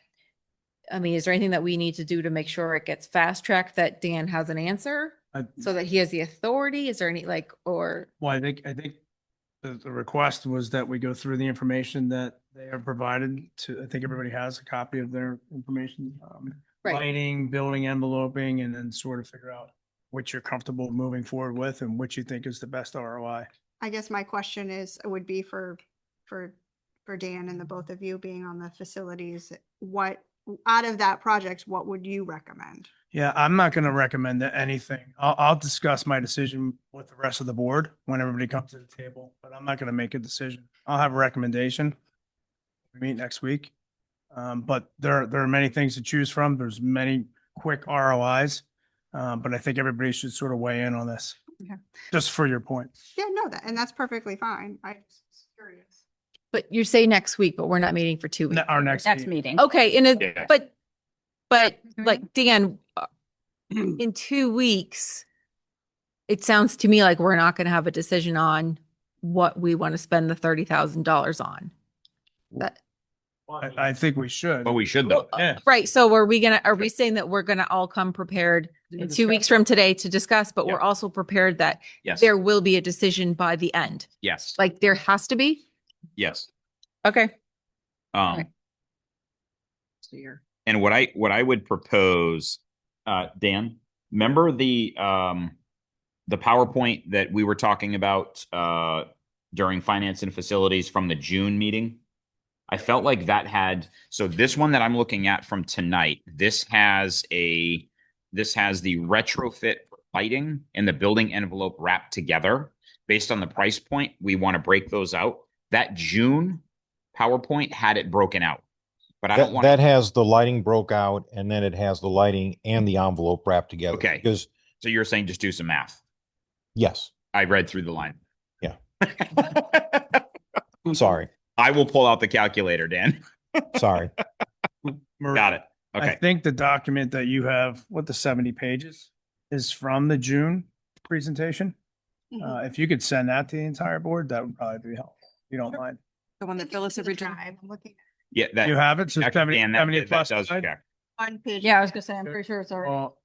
I mean, is there anything that we need to do to make sure it gets fast tracked, that Dan has an answer so that he has the authority? Is there any or? Well, I think the request was that we go through the information that they have provided I think everybody has a copy of their information. Right. Lighting, building enveloping, and then sort of figure out which you're comfortable moving forward with and which you think is the best ROI. I guess my question would be for Dan and the both of you being on the facilities, what out of that project, what would you recommend? Yeah, I'm not going to recommend anything. I'll discuss my decision with the rest of the board when everybody comes to the table, but I'm not going to make a decision. I'll have a recommendation. We meet next week. But there are many things to choose from. There's many quick ROIs. But I think everybody should sort of weigh in on this. Okay. Just for your point. Yeah, no, and that's perfectly fine. I just was curious. But you say next week, but we're not meeting for 2 weeks. Our next meeting. Okay, Yeah. but like Dan, in 2 weeks, it sounds to me like we're not going to have a decision on what we want to spend the $30,000 on. That, I think we should. But we should though. Yeah. right. So are we saying that we're gonna all come prepared in 2 weeks from today to discuss, but we're also prepared that Yes. there will be a decision by the end? Yes. Like there has to be? Yes. Okay. Um, So you're. and what I would propose, Dan, remember the PowerPoint that we were talking about during finance and facilities from the June meeting? I felt like that had, so this one that I'm looking at from tonight, this has the retrofit lighting and the building envelope wrapped together. Based on the price point, we want to break those out. That June PowerPoint had it broken out, but I don't want That has the lighting broke out, and then it has the lighting and the envelope wrapped together. Okay. Because So you're saying just do some math. yes, I read through the line. yeah. I'm sorry. I will pull out the calculator, Dan. Sorry. Got it. I Okay. think the document that you have, what, the 70 pages is from the June presentation. If you could send that to the entire board, that would probably be helpful. If you don't mind. The one that Phyllis originally. Yeah, that You have it? So actually, 70 Dan, 70 that plus does slide? check. On page. Yeah, I was gonna say, I'm pretty sure it's already. Well,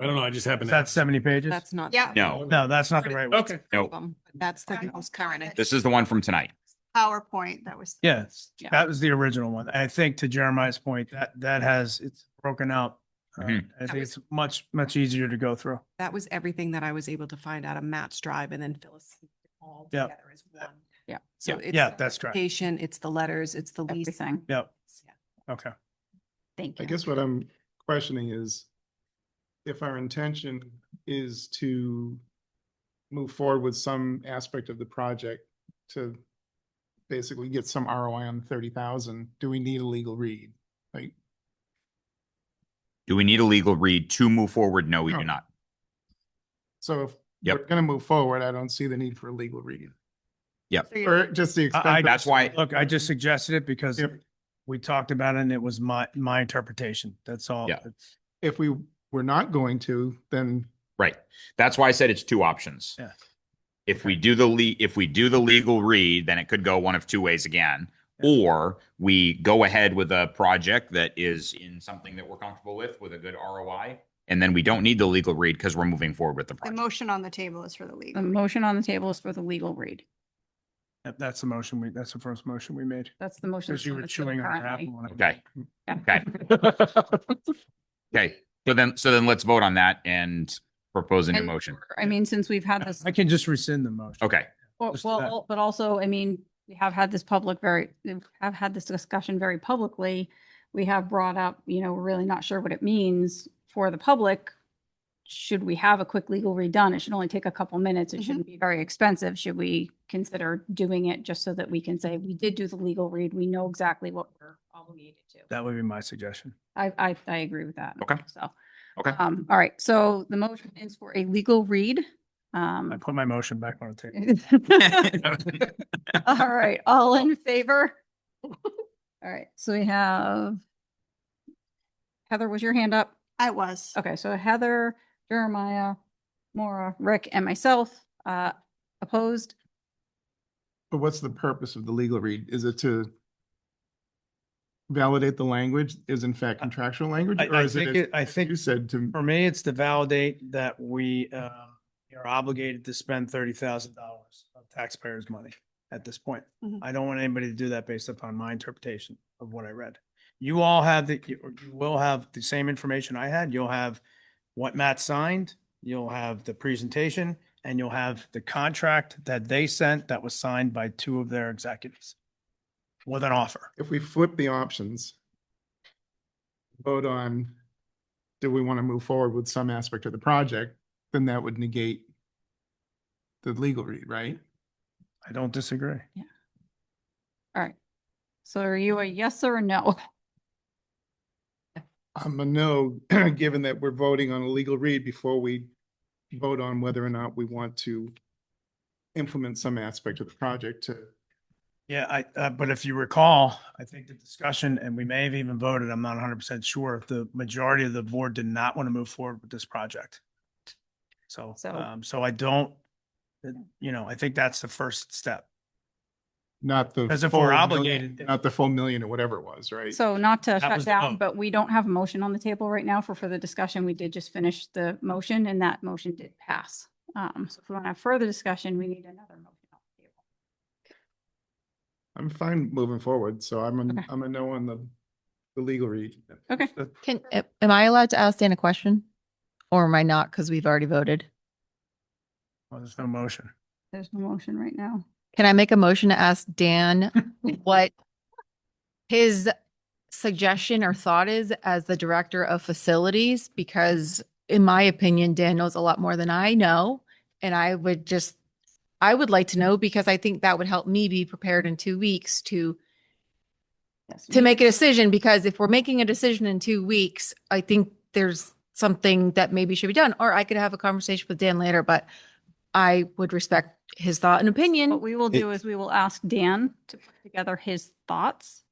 I don't know. I just happened is to. that 70 pages? That's not. Yeah. No, No, that's not the right one. Okay. no. That's the most current. This is the one from tonight. PowerPoint that was. Yes, Yeah. that was the original one. I think to Jeremiah's point, that has, it's broken out. Mhm. I think it's much easier to go through. That was everything that I was able to find out of Matt's drive and then Phyllis all Yep. together as one. Yeah. So it's. Yeah, the that's correct. application, it's the letters, it's the lease. Everything. Yep. Okay. Thank I you. guess what I'm questioning is if our intention is to move forward with some aspect of the project to basically get some ROI on 30,000, do we need a legal read? Like, Do we need a legal read to move forward? No, we do No. not. so if Yep. we're gonna move forward, I don't see the need for a legal read. Yep. Or just the expense. That's why. Look, I just suggested it because If- we talked about it and it was my interpretation. That's all. Yeah. It's- If we were not going to, then Right. That's why I said it's two options. Yeah. If we do the legal read, then it could go one of two ways again. Or we go ahead with a project that is in something that we're comfortable with a good ROI, and then we don't need the legal read because we're moving forward with the The project. motion on the table is for the The legal. motion on the table is for the legal read. That's the motion that's the first motion we made. That's the motion. Because you were that's chewing on your currently. apple. when I- Okay. Yeah. Okay. Okay. So then let's vote on that and propose a new And- motion. I mean, since we've had this, I can just rescind the motion. Okay. well, just that. but also, I mean, we have had this discussion very publicly. We have brought up, we're really not sure what it means for the public. Should we have a quick legal read done? It should only take a couple minutes. It shouldn't be very expensive. Should we consider doing it just so that we can say, we did do the legal read, we know exactly what we're obligated to? That would be my suggestion. I agree with that. Okay. So, Okay. all right, so the motion is for a legal read. I put my motion back on the table. All right, all in favor? All right, so we have Heather, was your hand up? I was. Okay, so Heather, Jeremiah, Maura, Rick, and myself, opposed. but what's the purpose of the legal read? Is it to validate the language is in fact contractual language? Or I is think it, I think you said to, for me, it's to validate that we are obligated to spend $30,000 of taxpayers' money at this point. Mhm. I don't want anybody to do that based upon my interpretation of what I read. You all have you will have the same information I had. You'll have what Matt signed, you'll have the presentation, and you'll have the contract that they sent that was signed by two of their executives with an offer. if we flip the options, vote on, do we want to move forward with some aspect of the project, then that would negate the legal read, right? I don't disagree. All right, so are you a yes or a no? I'm a no, given that we're voting on a legal read before we vote on whether or not we want to implement some aspect of the project to. Yeah, but if you recall, I think the discussion, and we may have even voted, I'm not 100% sure, the majority of the board did not want to move forward with this project. So So- so I don't, You know, I think that's the first step. Not the. Because if full we're million- obligated. Not the full million or whatever it was, right? So not to That shut was the down, vote. but we don't have a motion on the table right now for further discussion. We did just finish the motion and that motion did pass. So if we want to have further discussion, we need another motion on the table. I'm fine moving forward, so I'm Okay. a no on the legal read. Okay. Am I allowed to ask Dan a question? Or am I not? Because we've already voted. Well, there's no motion. There's no motion right now. Can I make a motion to ask Dan what his suggestion or thought is as the director of facilities? Because in my opinion, Dan knows a lot more than I know. And I would like to know, because I think that would help me be prepared in 2 weeks to make a decision. Because if we're making a decision in 2 weeks, I think there's something that maybe should be done. Or I could have a conversation with Dan later, but I would respect his thought and opinion. What we will do is we will ask Dan to put together his thoughts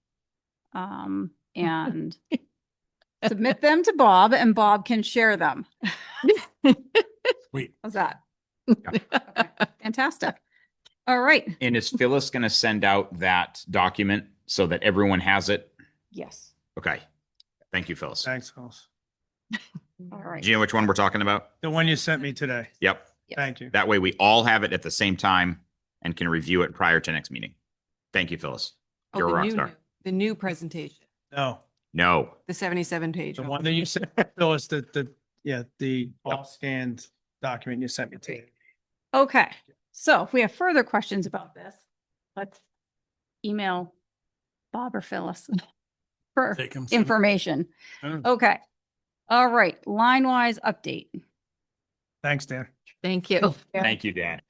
and submit them to Bob, and Bob can share them. Sweet. How's that? Okay. Fantastic. All right. And is Phyllis going to send out that document so that everyone has it? Yes. Okay. Thank you, Phyllis. Thanks, Phyllis. All right. Do you know which one we're talking about? The one you sent me today. Yep. Thank you. That way we all have it at the same time and can review it prior to next meeting. Thank you, Phyllis. Oh, You're a the rock new- star. The new presentation, No, No. the 77 page. the one that you sent, Phyllis, the all scanned document you sent me today. Okay. So if we have further questions about this, let's email Bob or Phyllis for Take 'em. information. Oh. Okay. All right. Line-wise update. Thanks, Dan. Thank you. Thank you, Dan.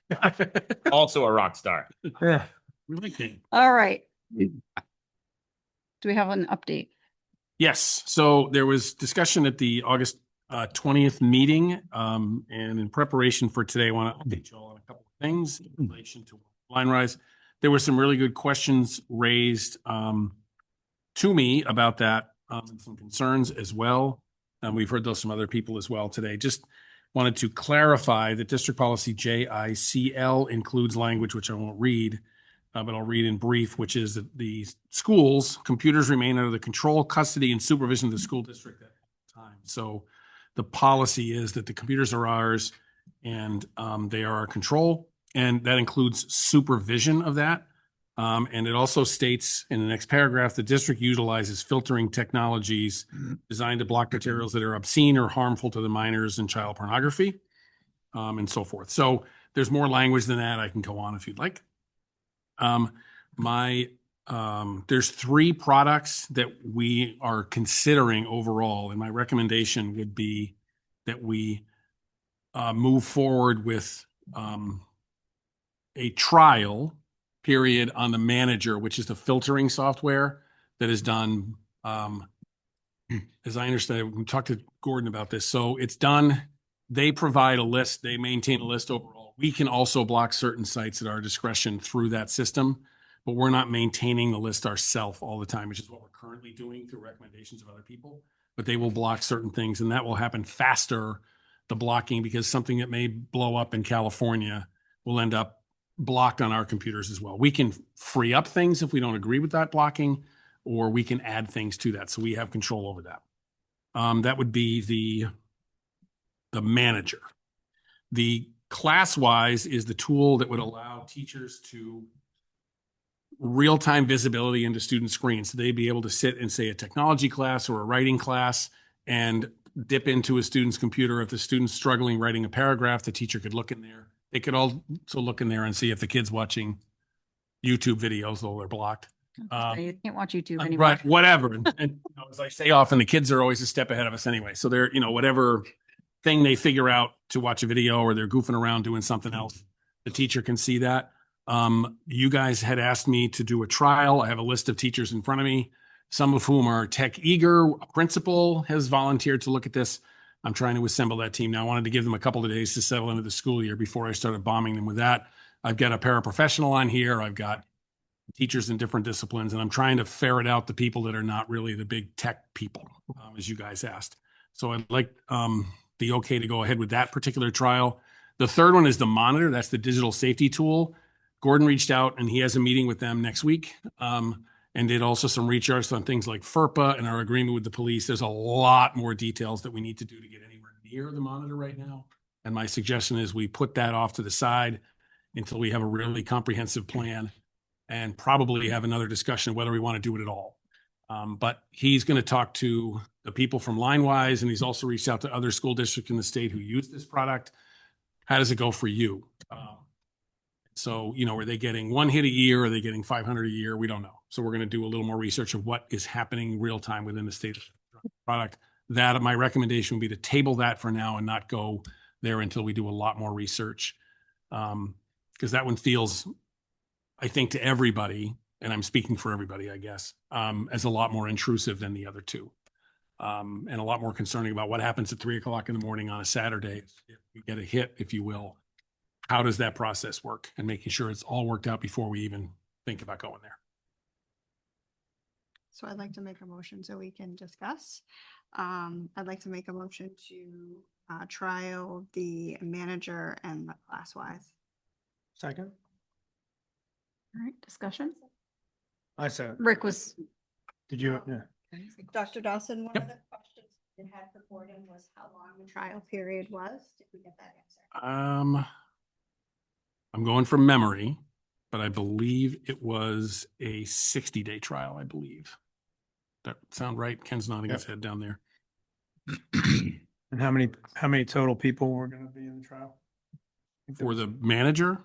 Also a rock star. Yeah. We like Dan. All right. Do we have an update? Yes. So there was discussion at the August 20th meeting. And in preparation for today, I want to update you all on a couple of things in relation to line rise. There were some really good questions raised to me about that and some concerns as well. We've heard those from other people as well today. Just wanted to clarify that district policy JICL includes language, which I won't read, but I'll read in brief, which is that the schools, computers remain under the control, custody, and supervision of the school district at all times. So the policy is that the computers are ours and they are our control, and that includes supervision of that. And it also states in the next paragraph, the district utilizes filtering technologies designed to block materials that are obscene or harmful to the minors and child pornography, and so forth. So there's more language than that. I can go on if you'd like. There's 3 products that we are considering overall, and my recommendation would be that we move forward with a trial period on the manager, which is the filtering software that is done. As I understand it, we talked to Gordon about this. So it's done. They provide a list. They maintain a list overall. We can also block certain sites at our discretion through that system, but we're not maintaining the list ourselves all the time, which is what we're currently doing through recommendations of other people. But they will block certain things, and that will happen faster, the blocking, because something that may blow up in California will end up blocked on our computers as well. We can free up things if we don't agree with that blocking, or we can add things to that. So we have control over that. That would be the manager. The ClassWise is the tool that would allow teachers to real-time visibility into student screens. So they'd be able to sit in, say, a technology class or a writing class and dip into a student's computer. If the student's struggling writing a paragraph, the teacher could look in there. They could also look in there and see if the kid's watching YouTube videos, though they're blocked. You can't watch YouTube anymore. Right, whatever. And you know, as I say often, the kids are always a step ahead of us anyway. So they're, you know, whatever thing they figure out to watch a video, or they're goofing around doing something else, the teacher can see that. You guys had asked me to do a trial. I have a list of teachers in front of me, some of whom are tech eager. A principal has volunteered to look at this. I'm trying to assemble that team now. I wanted to give them a couple of days to settle into the school year before I started bombing them with that. I've got a paraprofessional on here. I've got teachers in different disciplines, and I'm trying to ferret out the people that are not really the big tech people, as you guys asked. So I'd like the okay to go ahead with that particular trial. The third one is the monitor. That's the digital safety tool. Gordon reached out and he has a meeting with them next week. And did also some research on things like FERPA and our agreement with the police. There's a lot more details that we need to do to get anywhere near the monitor right now. And my suggestion is we put that off to the side until we have a really comprehensive plan and probably have another discussion of whether we want to do it at all. But he's going to talk to the people from LineWise, and he's also reached out to other school districts in the state who use this product. How does it go for you? So, are they getting one hit a year? Are they getting 500 a year? We don't know. So we're going to do a little more research of what is happening real time within the state product. That my recommendation would be to table that for now and not go there until we do a lot more research. Because that one feels, I think, to everybody, and I'm speaking for everybody, I guess, as a lot more intrusive than the other two. And a lot more concerning about what happens at 3:00 in the morning on a Saturday. If you get a hit, if you will. How does that process work, and making sure it's all worked out before we even think about going there. So I'd like to make a motion so we can discuss. I'd like to make a motion to trial the manager and the class-wise. Second. All right, discussion. I said. Rick was. Did you? Yeah. Dr. Dawson, one of the questions you had for Gordon was how long the trial period was. Did we get that answer? I'm going from memory, but I believe it was a 60-day trial, I believe. That sound right? Ken's nodding his head down there. And how many total people were going to be in the trial? For the manager?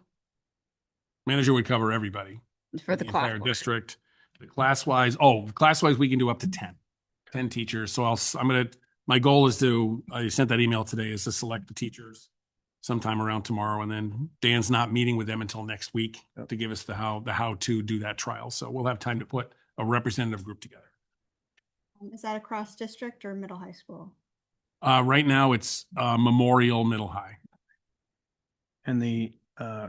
Manager would cover everybody. For the entire class. district. The class-wise, we can do up to 10 teachers. So my goal is I sent that email today, is to select the teachers sometime around tomorrow. And then Dan's not meeting with them until next week to give us the how to do that trial. So we'll have time to put a representative group together. Is that across district or middle high school? Right now it's Memorial Middle High. And the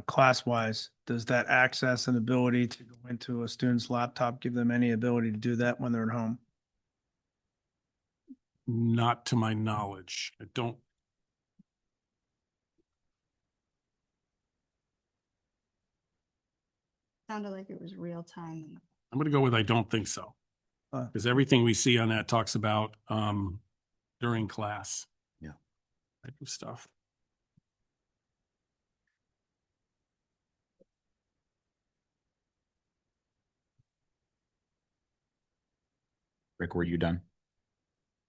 class-wise, does that access and ability to go into a student's laptop give them any ability to do that when they're at home? Not to my knowledge. I don't. Sounded like it was real time. I'm going to go with I don't think so. Because everything we see on that talks about during class. Yeah. Type of stuff. Rick, were you done?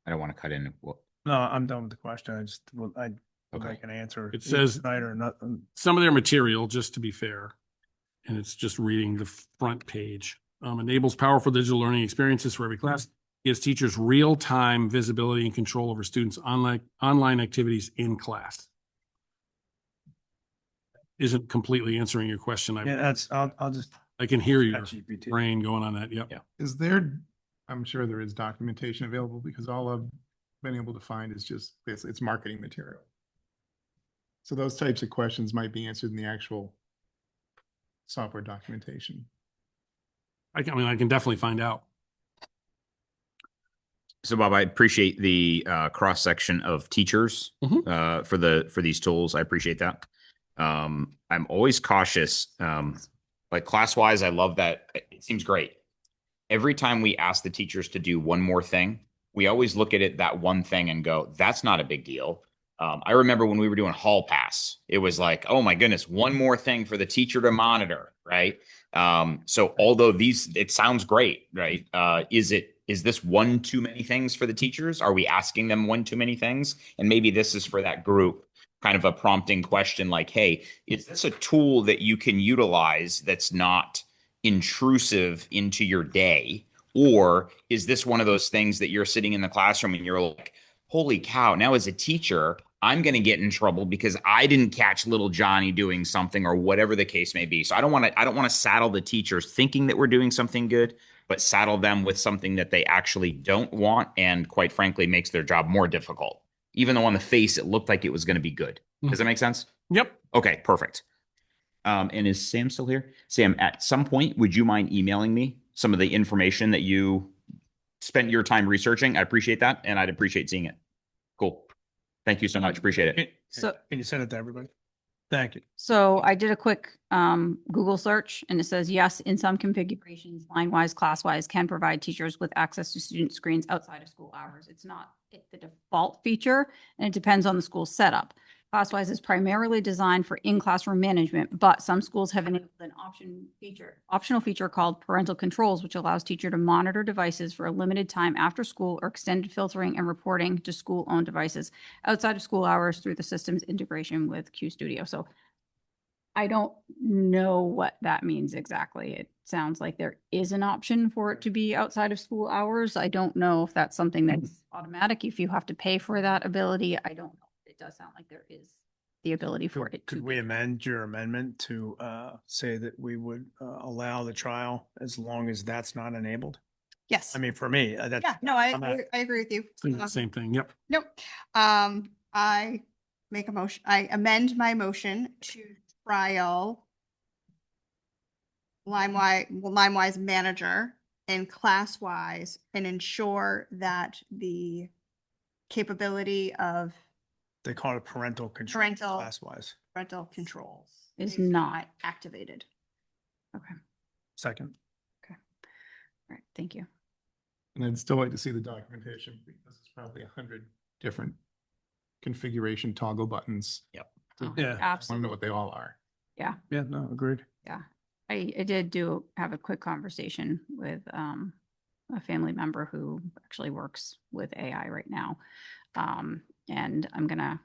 I don't want to cut in. No, I'm done with the question. I Okay. like an answer. It says tonight or not. some of their material, just to be fair, and it's just reading the front page, enables powerful digital learning experiences for every class, gives teachers real-time visibility and control over students' online activities in class. Isn't completely answering your question. Yeah, I'll just. I can hear your ChatGPT. brain going on that. Yep. Yeah. Is there, I'm sure there is documentation available, because all I've been able to find is just it's marketing material. So those types of questions might be answered in the actual software documentation. I can definitely find out. So Bob, I appreciate the cross section of teachers for these tools. I appreciate that. I'm always cautious. Like class-wise, I love that. It seems great. Every time we ask the teachers to do one more thing, we always look at it, that one thing, and go, that's not a big deal. I remember when we were doing Hall Pass, it was like, oh my goodness, one more thing for the teacher to monitor, right? So although it sounds great, right? Is this one too many things for the teachers? Are we asking them one too many things? And maybe this is for that group, kind of a prompting question like, hey, is this a tool that you can utilize that's not intrusive into your day? Or is this one of those things that you're sitting in the classroom and you're like, holy cow, now as a teacher, I'm going to get in trouble because I didn't catch little Johnny doing something, or whatever the case may be. So I don't want to saddle the teachers thinking that we're doing something good, but saddle them with something that they actually don't want, and quite frankly makes their job more difficult, even though on the face it looked like it was going to be good. Does that make sense? Yep. Okay, perfect. And is Sam still here? Sam, at some point, would you mind emailing me some of the information that you spent your time researching? I appreciate that, and I'd appreciate seeing it. Cool. Thank you so much. Appreciate it. So can you send it to everybody? Thank you. So I did a quick Google search and it says, yes, in some configurations, line-wise, class-wise can provide teachers with access to student screens outside of school hours. It's not the default feature and it depends on the school setup. Class-wise is primarily designed for in-classroom management, but some schools have enabled an optional feature called parental controls, which allows teacher to monitor devices for a limited time after school or extended filtering and reporting to school-owned devices outside of school hours through the system's integration with Q Studio. So I don't know what that means exactly. It sounds like there is an option for it to be outside of school hours. I don't know if that's something that's automatic, if you have to pay for that ability. I don't know. It does sound like there is the ability for it to Could we amend your amendment to say that we would allow the trial as long as that's not enabled? Yes. I mean, for me, that's. Yeah, no, I'm not- I agree with you. Same thing. Yep. Nope. I make a motion, I amend my motion to trial LimeWise manager and class-wise and ensure that the capability of They call it parental control. Parental- Class-wise. parental controls is not activated. Okay. Second. All right. Thank you. And I'd still like to see the documentation because it's probably 100 different configuration toggle buttons. Yep. Yeah. I want to know what they all are. Yeah. Yeah, no, agreed. Yeah. I did have a quick conversation with a family member who actually works with AI right now. And I'm gonna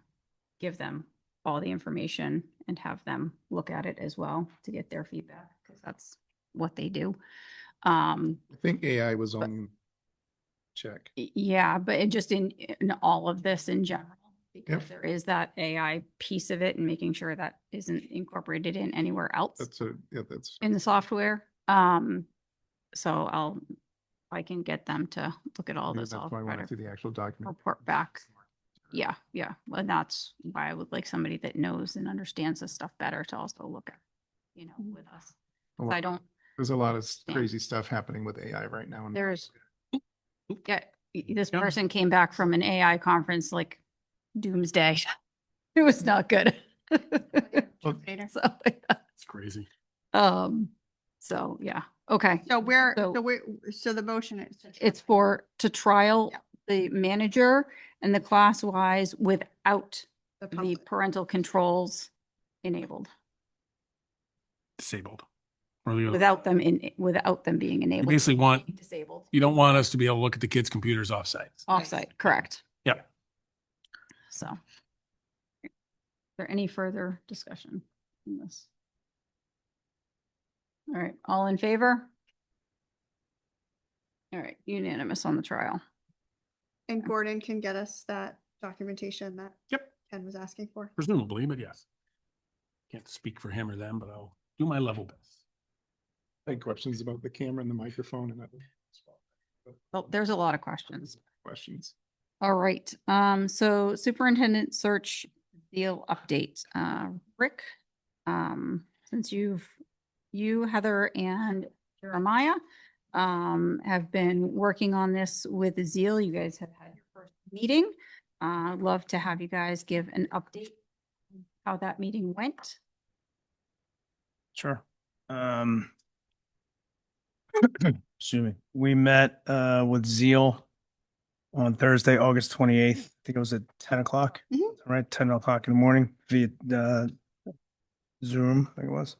give them all the information and have them look at it as well to get their feedback, because that's what they do. I think AI was on check. Yeah, but it just in all of this in general, because Yep. there is that AI piece of it and making sure that isn't incorporated in anywhere else That's in the software. So I can get them to look at all maybe this. that's I'll why I try want to to see the actual document. report back. Yeah, yeah. Well, that's why I would like somebody that knows and understands this stuff better to also look at, with us. 'Cause I don't, There's a lot of crazy stuff happening with AI right now. And there's, yeah, this person came back from an AI conference like doomsday. It was not good. So, It's crazy. so yeah, okay. So the motion is. It's to trial the manager and the class wise without the parental controls enabled, Disabled. Or the- without them being You enabled. basically want, Disabled. you don't want us to be able to look at the kids' computers offsite. Offsite, correct. Yep. So. Is there any further discussion on this? All right, all in favor? All right, unanimous on the trial. And Gordon can get us that documentation that Yep. Ken was asking for. Presumably, but yes. Can't speak for him or them, but I'll do my level best. I had questions about the camera and the microphone and other Well, there's a lot of questions. questions. All right, so superintendent search deal update. Rick, since you, Heather, and Jeremiah have been working on this with Zeal. You guys have had your first meeting. I'd love to have you guys give an update on how that meeting went. Sure. Excuse me. We met with Zeal on Thursday, August 28th. I think it was at 10 o'clock. All right, 10 o'clock in the morning via Zoom, I think it was.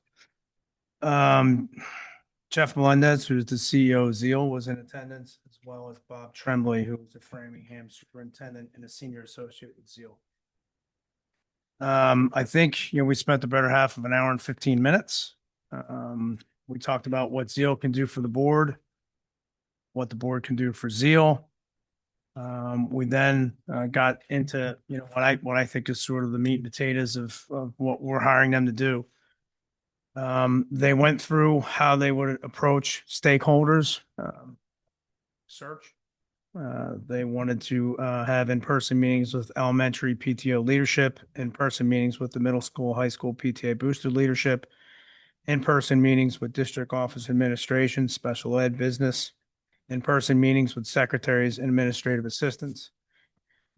Jeff Melendez, who's the CEO of Zeal, was in attendance, as well as Bob Tremblay, who was the Framingham superintendent and a senior associate with Zeal. I think, we spent the better half of an hour and 15 minutes. We talked about what Zeal can do for the board, what the board can do for Zeal. We then got into, what I think is sort of the meat and potatoes of what we're hiring them to do. They went through how they would approach stakeholders, search. They wanted to have in-person meetings with elementary PTO leadership, in-person meetings with the middle school, high school PTA boosted leadership, in-person meetings with district office administration, special ed business, in-person meetings with secretaries and administrative assistants,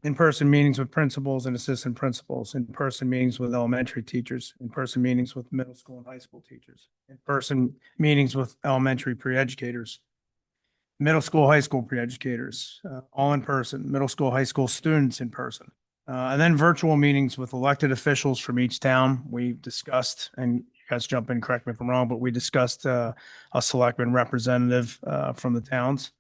in-person meetings with principals and assistant principals, in-person meetings with elementary teachers, in-person meetings with middle school and high school teachers, in-person meetings with elementary pre-educators, middle school, high school pre-educators, all in person, middle school, high school students in person. And then virtual meetings with elected officials from each town. We discussed, and you guys jump in, correct me if I'm wrong, but we discussed a selectman representative from the towns.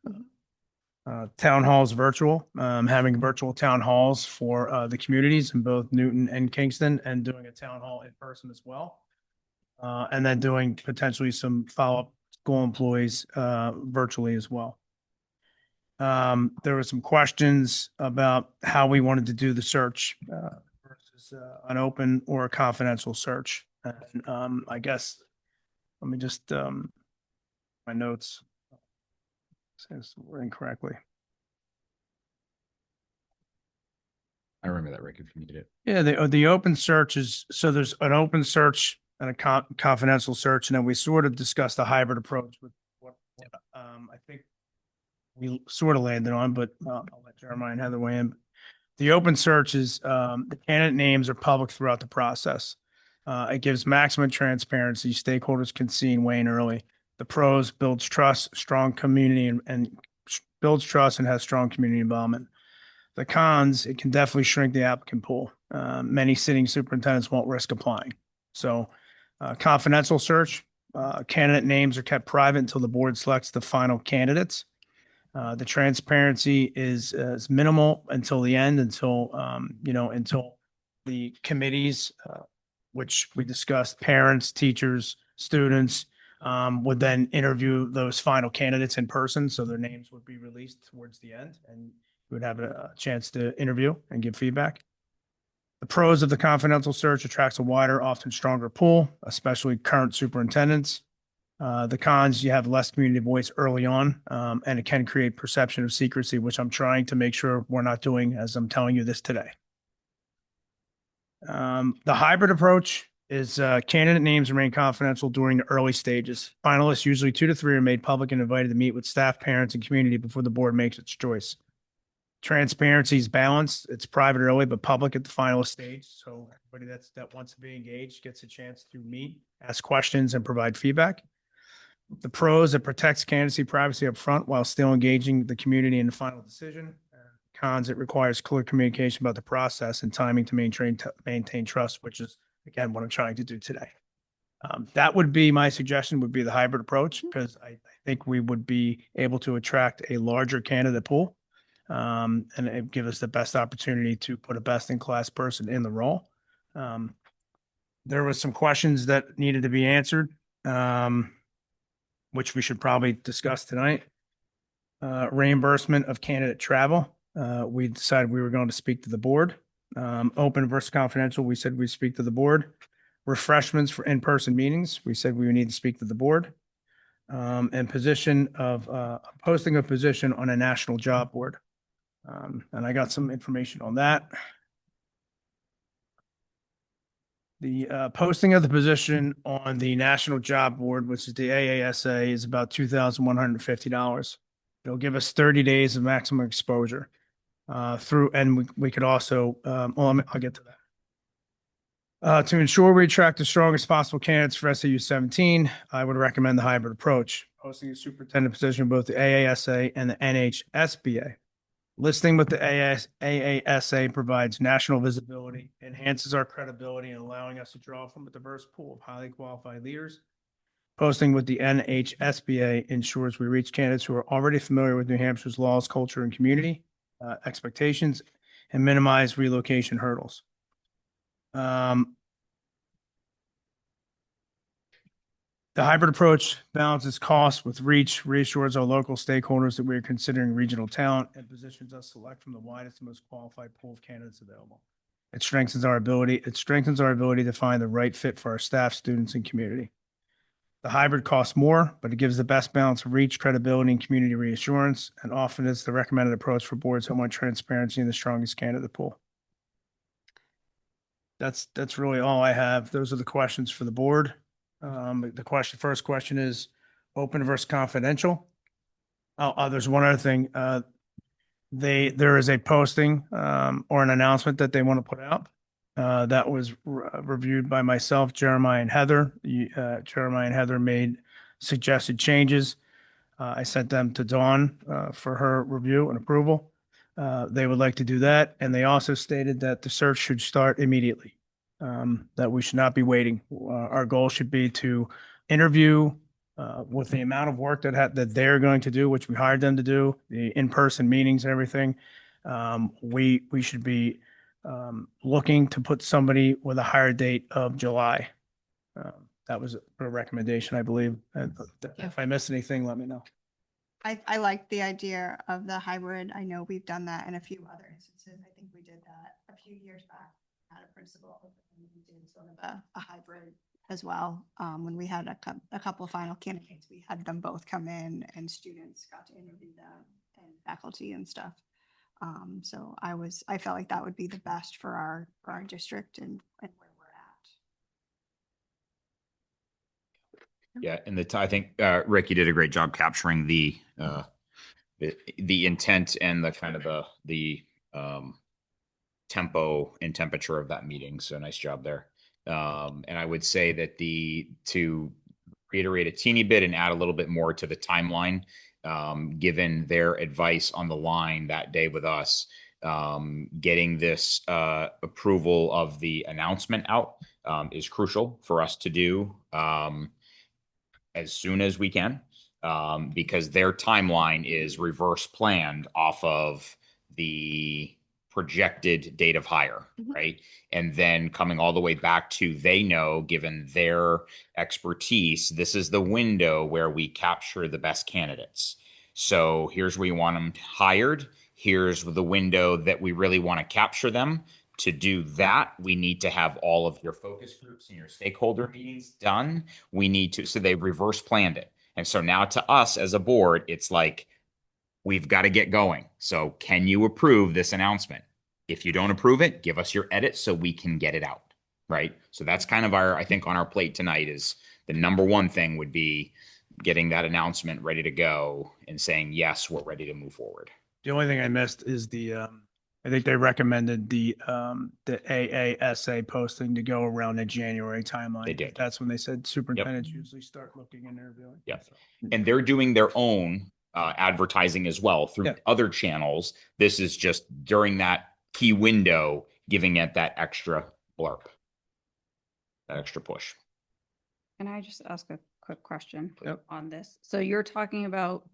Town halls virtual, having virtual town halls for the communities in both Newton and Kingston, and doing a town hall in person as well. And then doing potentially some follow-up school employees virtually as well. There were some questions about how we wanted to do the search versus an open or a confidential search. And I guess, let me just, my notes says we're incorrectly. I remember that, Rick, if you needed it. Yeah, the open search is, so there's an open search and a confidential search, and then we sort of discussed a hybrid approach with what I think we sort of landed on, but I'll let Jeremiah and Heather weigh in. The open search is the candidate names are public throughout the process. It gives maximum transparency. Stakeholders can see and weigh in early. The pros builds trust, strong community, and builds trust and has strong community involvement. The cons, it can definitely shrink the applicant pool. Many sitting superintendents won't risk applying. So confidential search, candidate names are kept private until the board selects the final candidates. The transparency is minimal until the end, until until the committees, which we discussed, parents, teachers, students, would then interview those final candidates in person. So their names would be released towards the end, and we would have a chance to interview and give feedback. The pros of the confidential search attracts a wider, often stronger pool, especially current superintendents. The cons, you have less community voice early on, and it can create perception of secrecy, which I'm trying to make sure we're not doing as I'm telling you this today. The hybrid approach is candidate names remain confidential during the early stages. Finalists, usually 2 to 3, are made public and invited to meet with staff, parents, and community before the board makes its choice. Transparency is balanced. It's private early, but public at the final stage. So everybody that wants to be engaged gets a chance to meet, ask questions, and provide feedback. The pros, it protects candidacy privacy up front while still engaging the community in the final decision. Cons, it requires clear communication about the process and timing to maintain trust, which is, again, what I'm trying to do today. That would be my suggestion, would be the hybrid approach, because I think we would be able to attract a larger candidate pool, and it give us the best opportunity to put a best-in-class person in the role. There was some questions that needed to be answered, which we should probably discuss tonight. Reimbursement of candidate travel. We decided we were going to speak to the board. Open versus confidential, we said we'd speak to the board. Refreshments for in-person meetings, we said we would need to speak to the board. And position of posting a position on a national job board. And I got some information on that. The posting of the position on the National Job Board, which is the AASA, is about $2,150. It'll give us 30 days of maximum exposure and we could also, I'll get to that. To ensure we attract the strongest possible candidates for SAU 17, I would recommend the hybrid approach, posting a superintendent position in both the AASA and the NHSBA. Listing with the AASA provides national visibility, enhances our credibility, and allowing us to draw from a diverse pool of highly qualified leaders. Posting with the NHSBA ensures we reach candidates who are already familiar with New Hampshire's laws, culture, and community expectations, and minimize relocation hurdles. The hybrid approach balances costs with reach, reassures our local stakeholders that we are considering regional talent, and positions us to select from the widest and most qualified pool of candidates available. It strengthens our ability to find the right fit for our staff, students, and community. The hybrid costs more, but it gives the best balance of reach, credibility, and community reassurance, and often is the recommended approach for boards who want transparency in the strongest candidate pool. That's really all I have. Those are the questions for the board. First question is open versus confidential. There's one other thing. there is a posting or an announcement that they want to put out. That was reviewed by myself, Jeremiah and Heather. Jeremiah and Heather made suggested changes. I sent them to Dawn for her review and approval. They would like to do that. And they also stated that the search should start immediately, that we should not be waiting. Our goal should be to interview with the amount of work that they're going to do, which we hired them to do, the in-person meetings and everything. We should be looking to put somebody with a hire date of July. That was a recommendation, I believe. If I missed anything, let me know. I like the idea of the hybrid. I know we've done that in a few other instances. I think we did that a few years back at a principal. We did sort of a hybrid as well. When we had a couple of final candidates, we had them both come in and students got to interview them and faculty and stuff. So I felt like that would be the best for our district and where we're at. Yeah, and I think Rick, you did a great job capturing the intent and the kind of the tempo and temperature of that meeting. So nice job there. And I would say that to reiterate a teeny bit and add a little bit more to the timeline, given their advice on the line that day with us, getting this approval of the announcement out is crucial for us to do as soon as we can, because their timeline is reverse planned off of the projected date of hire, right? And then coming all the way back to, they know, given their expertise, this is the window where we capture the best candidates. So here's where you want them hired. Here's the window that we really want to capture them. To do that, we need to have all of your focus groups and your stakeholder meetings done. So they've reverse planned it. And so now to us as a board, it's like, we've got to get going. So can you approve this announcement? If you don't approve it, give us your edit so we can get it out, right? So that's kind of I think on our plate tonight is the number one thing would be getting that announcement ready to go and saying, yes, we're ready to move forward. The only thing I missed is I think they recommended the AASA posting to go around the January timeline. They did. That's when they said superintendents usually start looking and interviewing. Yep. And they're doing their own advertising as well through other channels. This is just during that key window, giving it that extra blurb, that extra push. Can I just ask a quick question on this? So you're talking about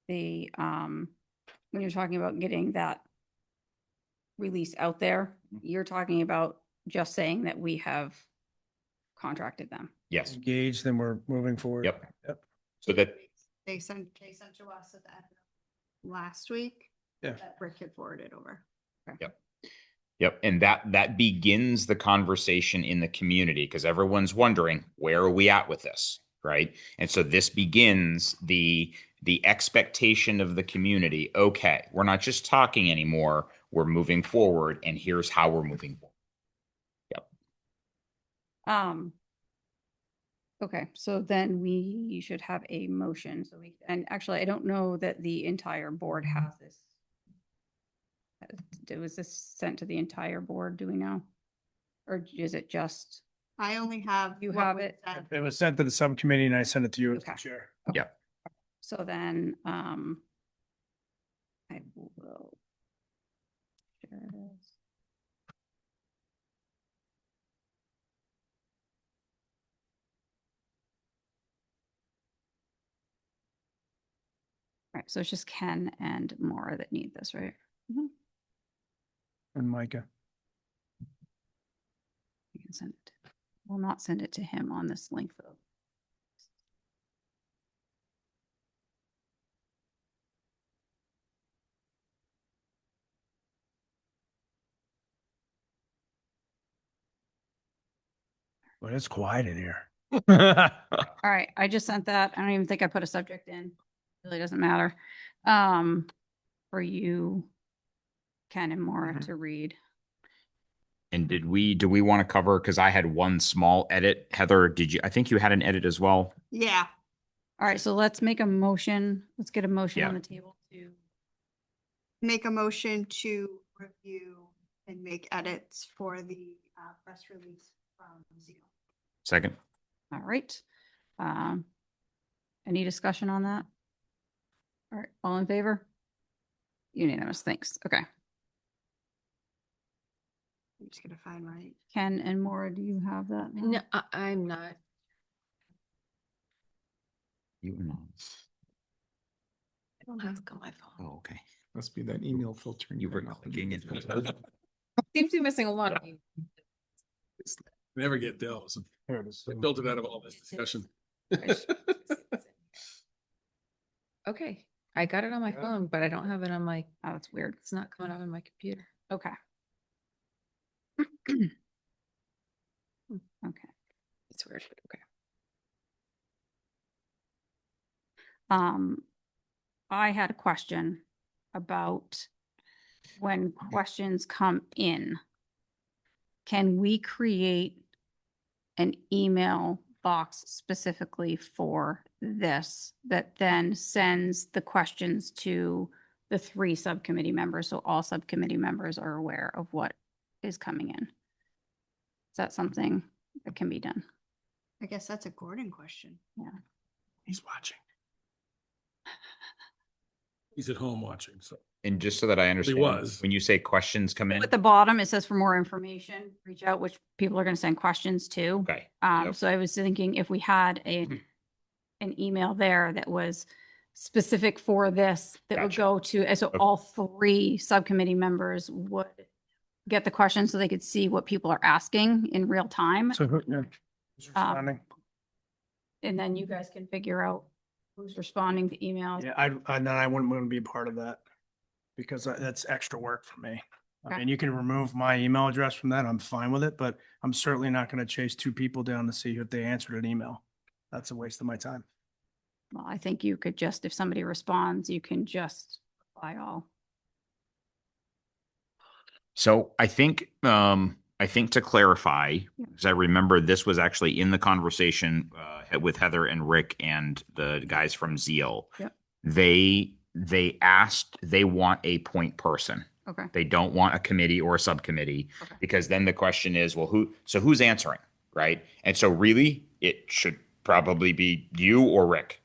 the, when you're talking about getting that release out there, you're talking about just saying that we have contracted them. Yes. Engaged, then we're moving forward. Yep. So that They sent to us at the end of last week. Yeah. That Rick had forwarded over. Yep. And that begins the conversation in the community, because everyone's wondering, where are we at with this? Right. And so this begins the expectation of the community. Okay, we're not just talking anymore. We're moving forward, and here's how we're moving forward. Yep. Okay, so then we should have a motion. And actually, I don't know that the entire board has this. Was this sent to the entire board? Do we know? Or is it just? I only have. You what have was it? sent. It was sent to the subcommittee and I sent it to you as the chair. Yep. So then, I will. Share this. All right, so it's just Ken and Maura that need this, right? And Micah. You can send it. We'll not send it to him on this link though. But it's quiet in here. All right, I just sent that. I don't even think I put a subject in. Really doesn't matter. For you, Ken and Maura to read. And do we want to cover, because I had one small edit. Heather, I think you had an edit as well? Yeah. All right, so let's make a motion. Let's get a motion on the table to make a motion to review and make edits for the press release from Zeal. Second. All right. Any discussion on that? All right, all in favor? Unanimous, thanks. Okay. I'm just gonna find my. Ken and Maura, do you have that? now? No, I'm not. You and I don't have to go on my phone. Oh, okay. Must be that email filtering. You were clicking it. Seems to be missing a lot of you. Never get those. Here it is. I built it out of all this discussion. Okay, I got it on my phone, but I don't have it on my, Oh, that's weird. it's not coming out on my computer. Okay. Okay. It's weird, but okay. I had a question about when questions come in. Can we create an email box specifically for this that then sends the questions to the 3 subcommittee members, so all subcommittee members are aware of what is coming in? Is that something that can be done? I guess that's a Gordon question. Yeah. He's watching. He's at home watching, so. And just so that I understand, was. when you say questions come in, At the bottom, it says for more information, reach out, which people are going to send questions to. okay. So I was thinking if we had an email there that was specific for this, that would Gotcha. go to, so all 3 subcommittee members would get the questions so they could see what people are asking in real time. So who's responding? And then you guys can figure out who's responding to emails. Yeah, I wouldn't want to be a part of that because that's extra work for me. I Okay. mean, you can remove my email address from that. I'm fine with it, but I'm certainly not going to chase 2 people down to see if they answered an email. That's a waste of my time. Well, I think you could just, if somebody responds, you can just reply all. So I think to clarify, because I remember this was actually in the conversation with Heather and Rick and the guys from Zeal. Yep. They asked, they want a point person. Okay. They don't want a committee or a subcommittee, because then the question is, well, who's answering, right? And so really it should probably be you or Rick.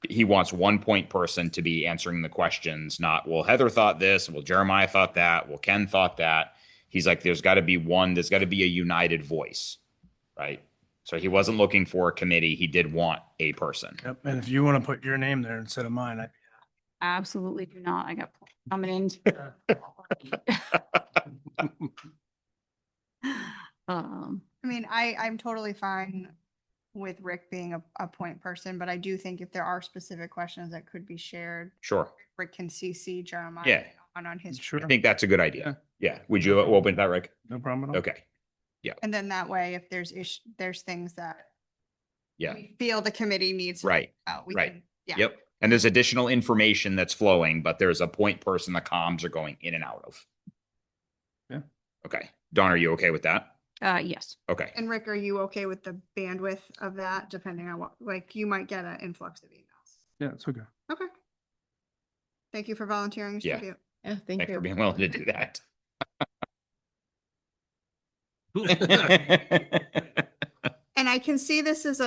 He wants one point person to be answering the questions, not, well, Heather thought this, well, Jeremiah thought that, well, Ken thought that. He's like, there's got to be a united voice, right? So he wasn't looking for a committee. He did want a person. Yep. And if you want to put your name there instead of mine, Absolutely do not. I got coming in. I mean, I'm totally fine with Rick being a point person, but I do think if there are specific questions that could be shared. Sure. Rick can CC Jeremiah. Yeah. On his. I think that's a good idea. Yeah. Would you open that, Rick? No problem at all. Okay. Yeah. And then that way, if there's things that Yeah. we feel the committee needs. to Right. talk about, we Right. can- Yeah. Yep. And there's additional information that's flowing, but there's a point person the comms are going in and out of. Yeah. Okay. Dawn, are you okay with that? Yes. Okay. And Rick, are you okay with the bandwidth of that, depending on what, like, you might get an influx of emails? Yeah, it's okay. Okay. Thank you for volunteering. Mr. Yeah. Butte. Yeah, Thanks for being willing to do that. And I can see this is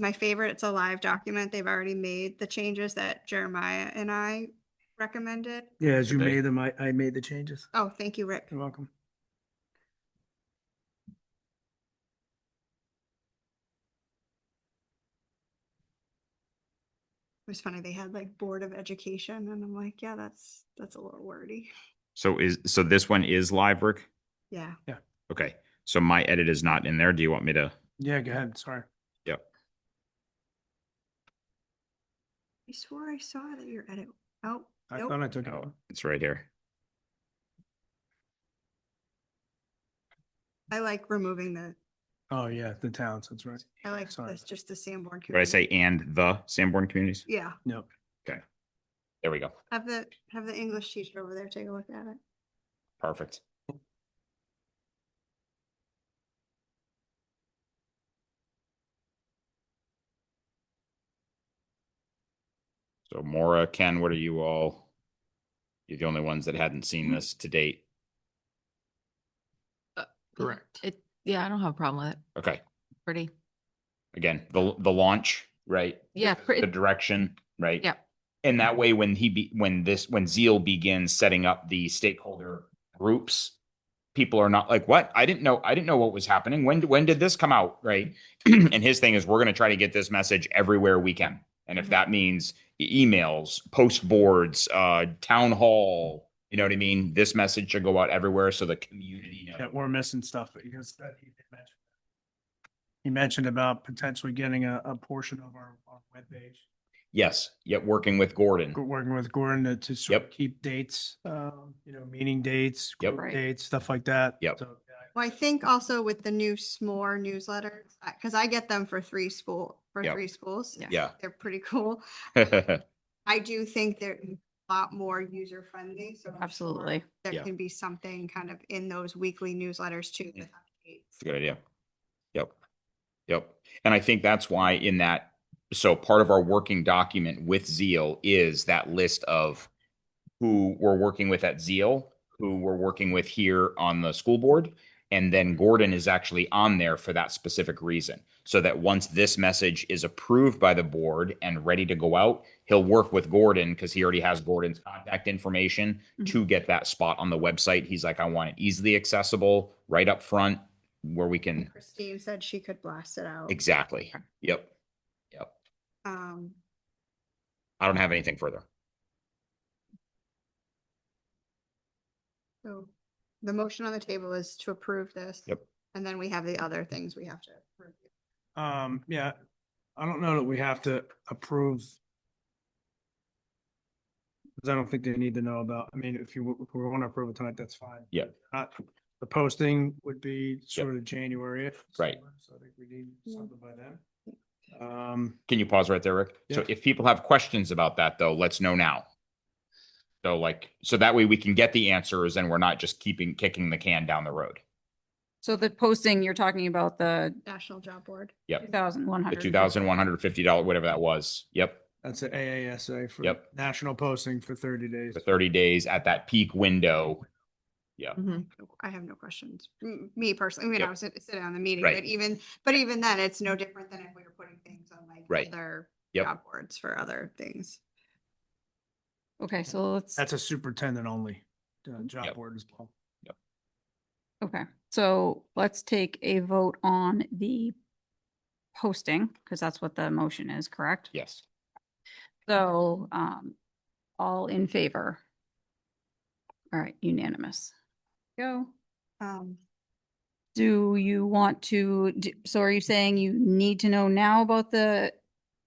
my favorite. It's a live document. They've already made the changes that Jeremiah and I recommended. Yeah, as you Okay. made them, I made the changes. Oh, thank you, Rick. You're welcome. It was funny. They had like Board of Education and I'm like, yeah, that's a little wordy. So this one is live, Rick? Yeah. Yeah. Okay. So my edit is not in there. Do you want me to? Yeah, go ahead. Sorry. Yep. I swore I saw that your edit. Oh, I nope. thought I took it. Oh, it's right here. I like removing the, Oh, yeah, the towns. That's right. I like Sorry. this, just the Sanborn. What did I say? And the Sanborn communities? Yeah. No. Okay. There we go. Have the English teacher over there take a look at it. Perfect. So Maura, Ken, what are you all? You're the only ones that hadn't seen this to date. Correct. Yeah, I don't have a problem with it. Okay. Pretty. Again, the launch, right? Yeah, The direction, right? Yeah. And that way, when when Zeal begins setting up the stakeholder groups, people are not like, what? I didn't know what was happening. When did this come out? Right. And his thing is, we're going to try to get this message everywhere we can. And if that means emails, post boards, town hall, you know what I mean? This message should go out everywhere so the community knows. Yeah, we're missing stuff because he mentioned about potentially getting a portion of our webpage. Yes. Yep. Working with Gordon. Working with Gordon to sort of keep dates, meeting dates, group dates, stuff like that. Yep. So, Well, I think also with the new SMORE newsletters, because I get them for three schools. Yeah. They're pretty cool. I do think they're a lot more user friendly. So Absolutely. there Yeah. can be something kind of in those weekly newsletters too. With updates. It's a good idea. Yep. Yep. And I think that's why in that, so part of our working document with Zeal is that list of who we're working with at Zeal, who we're working with here on the school board. And then Gordon is actually on there for that specific reason. So that once this message is approved by the board and ready to go out, he'll work with Gordon because he already has Gordon's contact information to get that spot on the website. He's like, I want it easily accessible, right up front where we can. Christine said she could blast it out. Exactly. Yep. Yep. I don't have anything further. So the motion on the table is to approve this. Yep. And then we have the other things we have to approve. Yeah, I don't know that we have to approve. Because I don't think they need to know about, I mean, if we want to approve it tonight, that's fine. Yeah. The posting would be sort of January. Right. So I think we need something by then. Can you pause right there, Rick? Yeah. So if people have questions about that though, let's know now. So that way we can get the answers and we're not just kicking the can down the road. So the posting, you're talking about the National Job Board. Yep. $2,100. The $2,150, whatever that was. Yep. That's an AASA for Yep. national posting for 30 days. For 30 days at that peak window. Yeah. I have no questions. Me personally, I mean, I was sitting on the meeting, Right. but even then, it's no different than if we were putting things on like Right. other Yep. job boards for other things. Okay, so let's, That's a superintendent only job board as well. okay, so let's take a vote on the posting, because that's what the motion is, correct? Yes. So, all in favor? All right, unanimous. Go. Do you want to, so are you saying you need to know now about the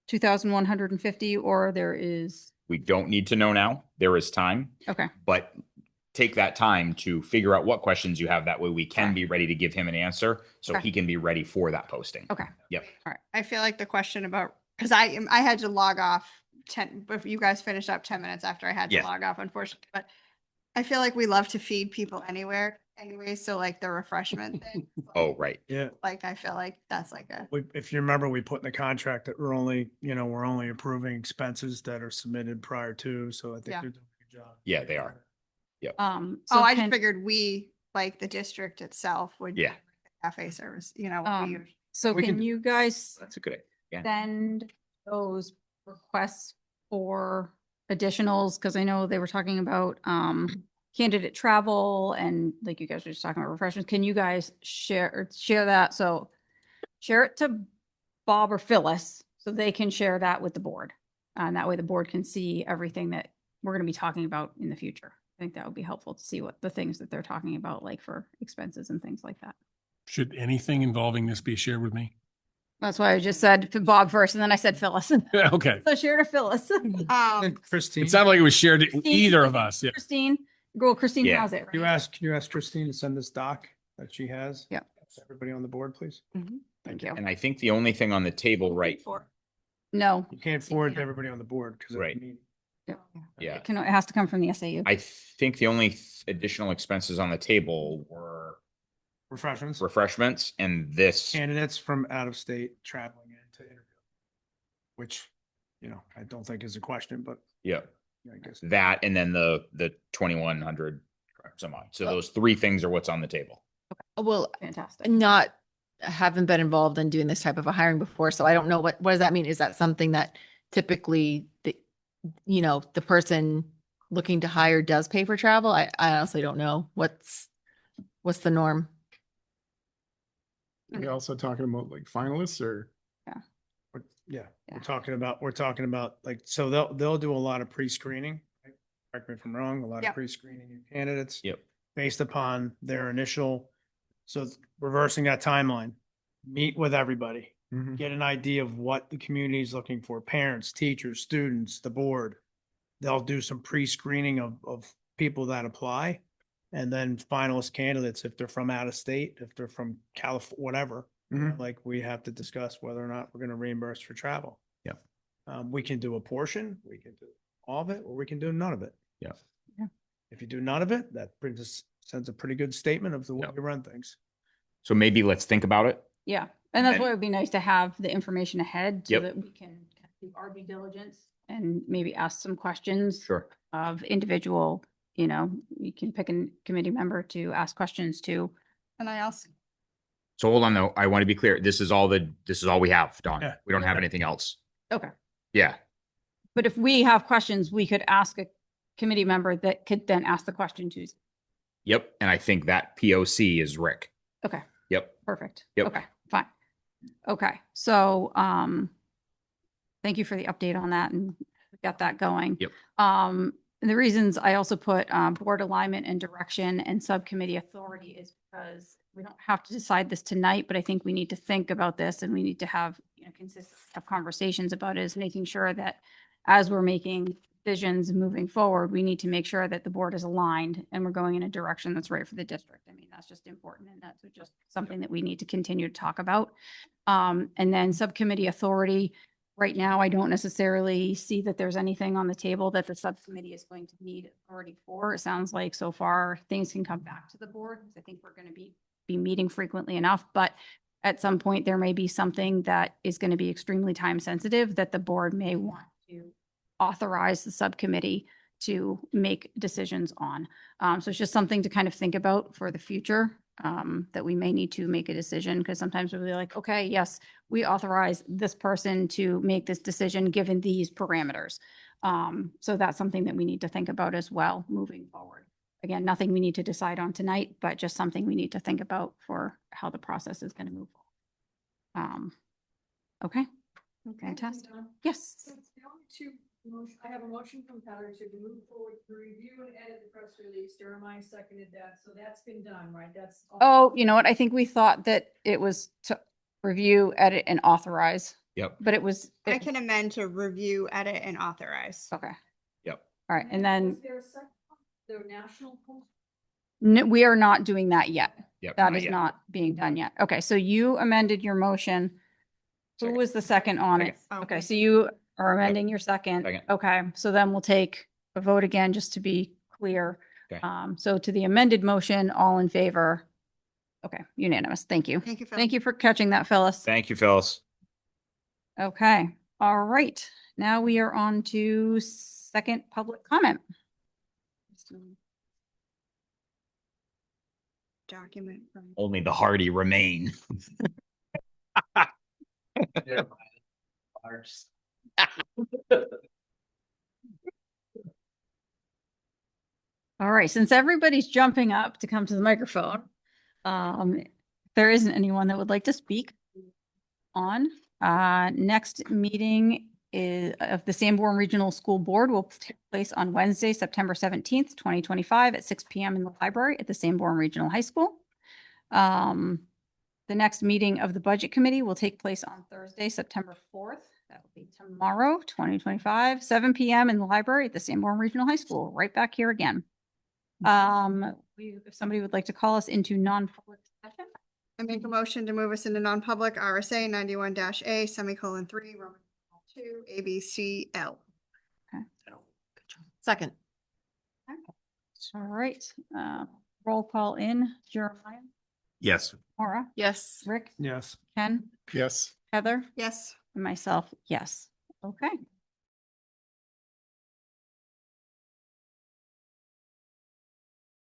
2,150 or there is? We don't need to know now. There is time. Okay. But take that time to figure out what questions you have. That way we can be ready to give him an answer so Okay. he can be ready for that posting. Okay. Yep. All right. I feel like the question about, because I had to log off 10, but you guys finished up 10 minutes after I had to Yeah. log off, unfortunately, but I feel like we love to feed people anyway. So like the refreshment thing, Oh, right. Yeah. like I feel like that's like a, If you remember, we put in the contract that we're only approving expenses that are submitted prior to, so I think Yeah. they're doing a good job. Yeah, they are. Yep. oh, I just figured we, like the district itself would. Yeah. do Cafe service, what we usually- So We can can- you guys That's a good idea. Yeah. send those requests for additionals? Because I know they were talking about candidate travel and like you guys were just talking about refreshments. Can you guys share that? So share it to Bob or Phyllis so they can share that with the board. And that way the board can see everything that we're going to be talking about in the future. I think that would be helpful to see what the things that they're talking about, like for expenses and things like that. Should anything involving this be shared with me? That's why I just said Bob first and then I said Phyllis. Okay. So share to Phyllis. Christine. It sounded like it was shared to either of us. Yeah. Christine has it. Can you ask Christine to send this doc that she has? Yeah. Everybody on the board, please. Thank you. And I think the only thing on the table, right? No. You can't forward to everybody on the board because Right. Yeah. Yeah. It has to come from the SAU. I think the only additional expenses on the table were refreshments and this. Candidates from out of state traveling in to interview, which, I don't think is a question, but Yeah. I guess. That and then the 2,100 some odd. So those three things are what's on the table. Well, Fantastic. haven't been involved in doing this type of a hiring before, so I don't know what does that mean? Is that something that typically the person looking to hire does pay for travel? I honestly don't know. What's the norm? Are we also talking about like finalists or? Yeah, we're talking about like, so they'll do a lot of pre-screening. Right? Correct me if I'm wrong, a lot Yep. of pre-screening of candidates. Yep. Based upon their initial, so reversing that timeline, meet with everybody, get an idea of what the community is looking for, parents, teachers, students, the board. They'll do some pre-screening of people that apply. And then finalist candidates, if they're from out of state, if they're from California, whatever, like we have to discuss whether or not we're going to reimburse for travel. Yeah. We can do a portion, we can do all of it, or we can do none of it. Yeah. If you do none of it, that sends a pretty good statement of the way you run things. So maybe let's think about it. Yeah. And that's And- why it would be nice to have the information ahead so Yep. that we can do our due diligence and maybe ask some questions Sure. of individual, you can pick a committee member to ask questions to. And I also, So hold on though. I want to be clear. This is all we have, Dawn. Yeah. We don't have anything else. Okay. Yeah. But if we have questions, we could ask a committee member that could then ask the question to. Yep. And I think that POC is Rick. Okay. Yep. Perfect. Yep. Okay, fine. Okay, so, thank you for the update on that and we got that going. Yep. And the reasons I also put, board alignment and direction and subcommittee authority is because we don't have to decide this tonight, but I think we need to think about this and we need to have, consistent conversations about it, is making sure that as we're making decisions moving forward, we need to make sure that the board is aligned and we're going in a direction that's right for the district. I mean, that's just important and that's just something that we need to continue to talk about. And then subcommittee authority, right now, I don't necessarily see that there's anything on the table that the subcommittee is going to need authority for. It sounds like so far things can come back to the board. I think we're going to be meeting frequently enough, but at some point there may be something that is going to be extremely time sensitive that the board may want to authorize the subcommittee to make decisions on. So it's just something to kind of think about for the future, that we may need to make a decision, because sometimes we'll be like, okay, yes, we authorize this person to make this decision given these parameters. So that's something that we need to think about as well moving forward. Again, nothing we need to decide on tonight, but just something we need to think about for how the process is going to move forward. Okay. Fantastic. Yes. I have a motion from Heather to move forward to review and edit the press release. Jeremiah seconded that, so that's been done, right? That's. Oh, you know what? I think we thought that it was to review, edit, and authorize. Yep. But it was. I can amend to review, edit, and authorize. Okay. Yep. All right, and then Was there a second, the national post? we are not doing that yet. Yep, That not is yet. not being done yet. Okay, so you amended your motion. Who was the second on it? Second. Okay, so you are amending your second. Second. Okay, so then we'll take a vote again, just to be clear. Okay. So to the amended motion, all in favor? Okay, unanimous. Thank you. Thank you, Phil. Thank you for catching that, Phyllis. Thank you, Phyllis. Okay, all right. Now we are on to second public comment. Document from. Only the hardy remain. All right, since everybody's jumping up to come to the microphone, there isn't anyone that would like to speak on. Next meeting is of the Sanborn Regional School Board will take place on Wednesday, September 17th, 2025 at 6 p.m. in the library at the Sanborn Regional High School. The next meeting of the Budget Committee will take place on Thursday, September 4th. That will be tomorrow, 2025, 7 p.m. in the library at the Sanborn Regional High School, right back here again. If somebody would like to call us into non-public session. I make a motion to move us into non-public RSA 91-A semicolon 3 Roman 2 ABCL. Second. All right, roll call in. Jeremiah, Yes. Maura, Yes. Rick, Yes. Ken, Yes. Heather, Yes. and myself, yes. Okay.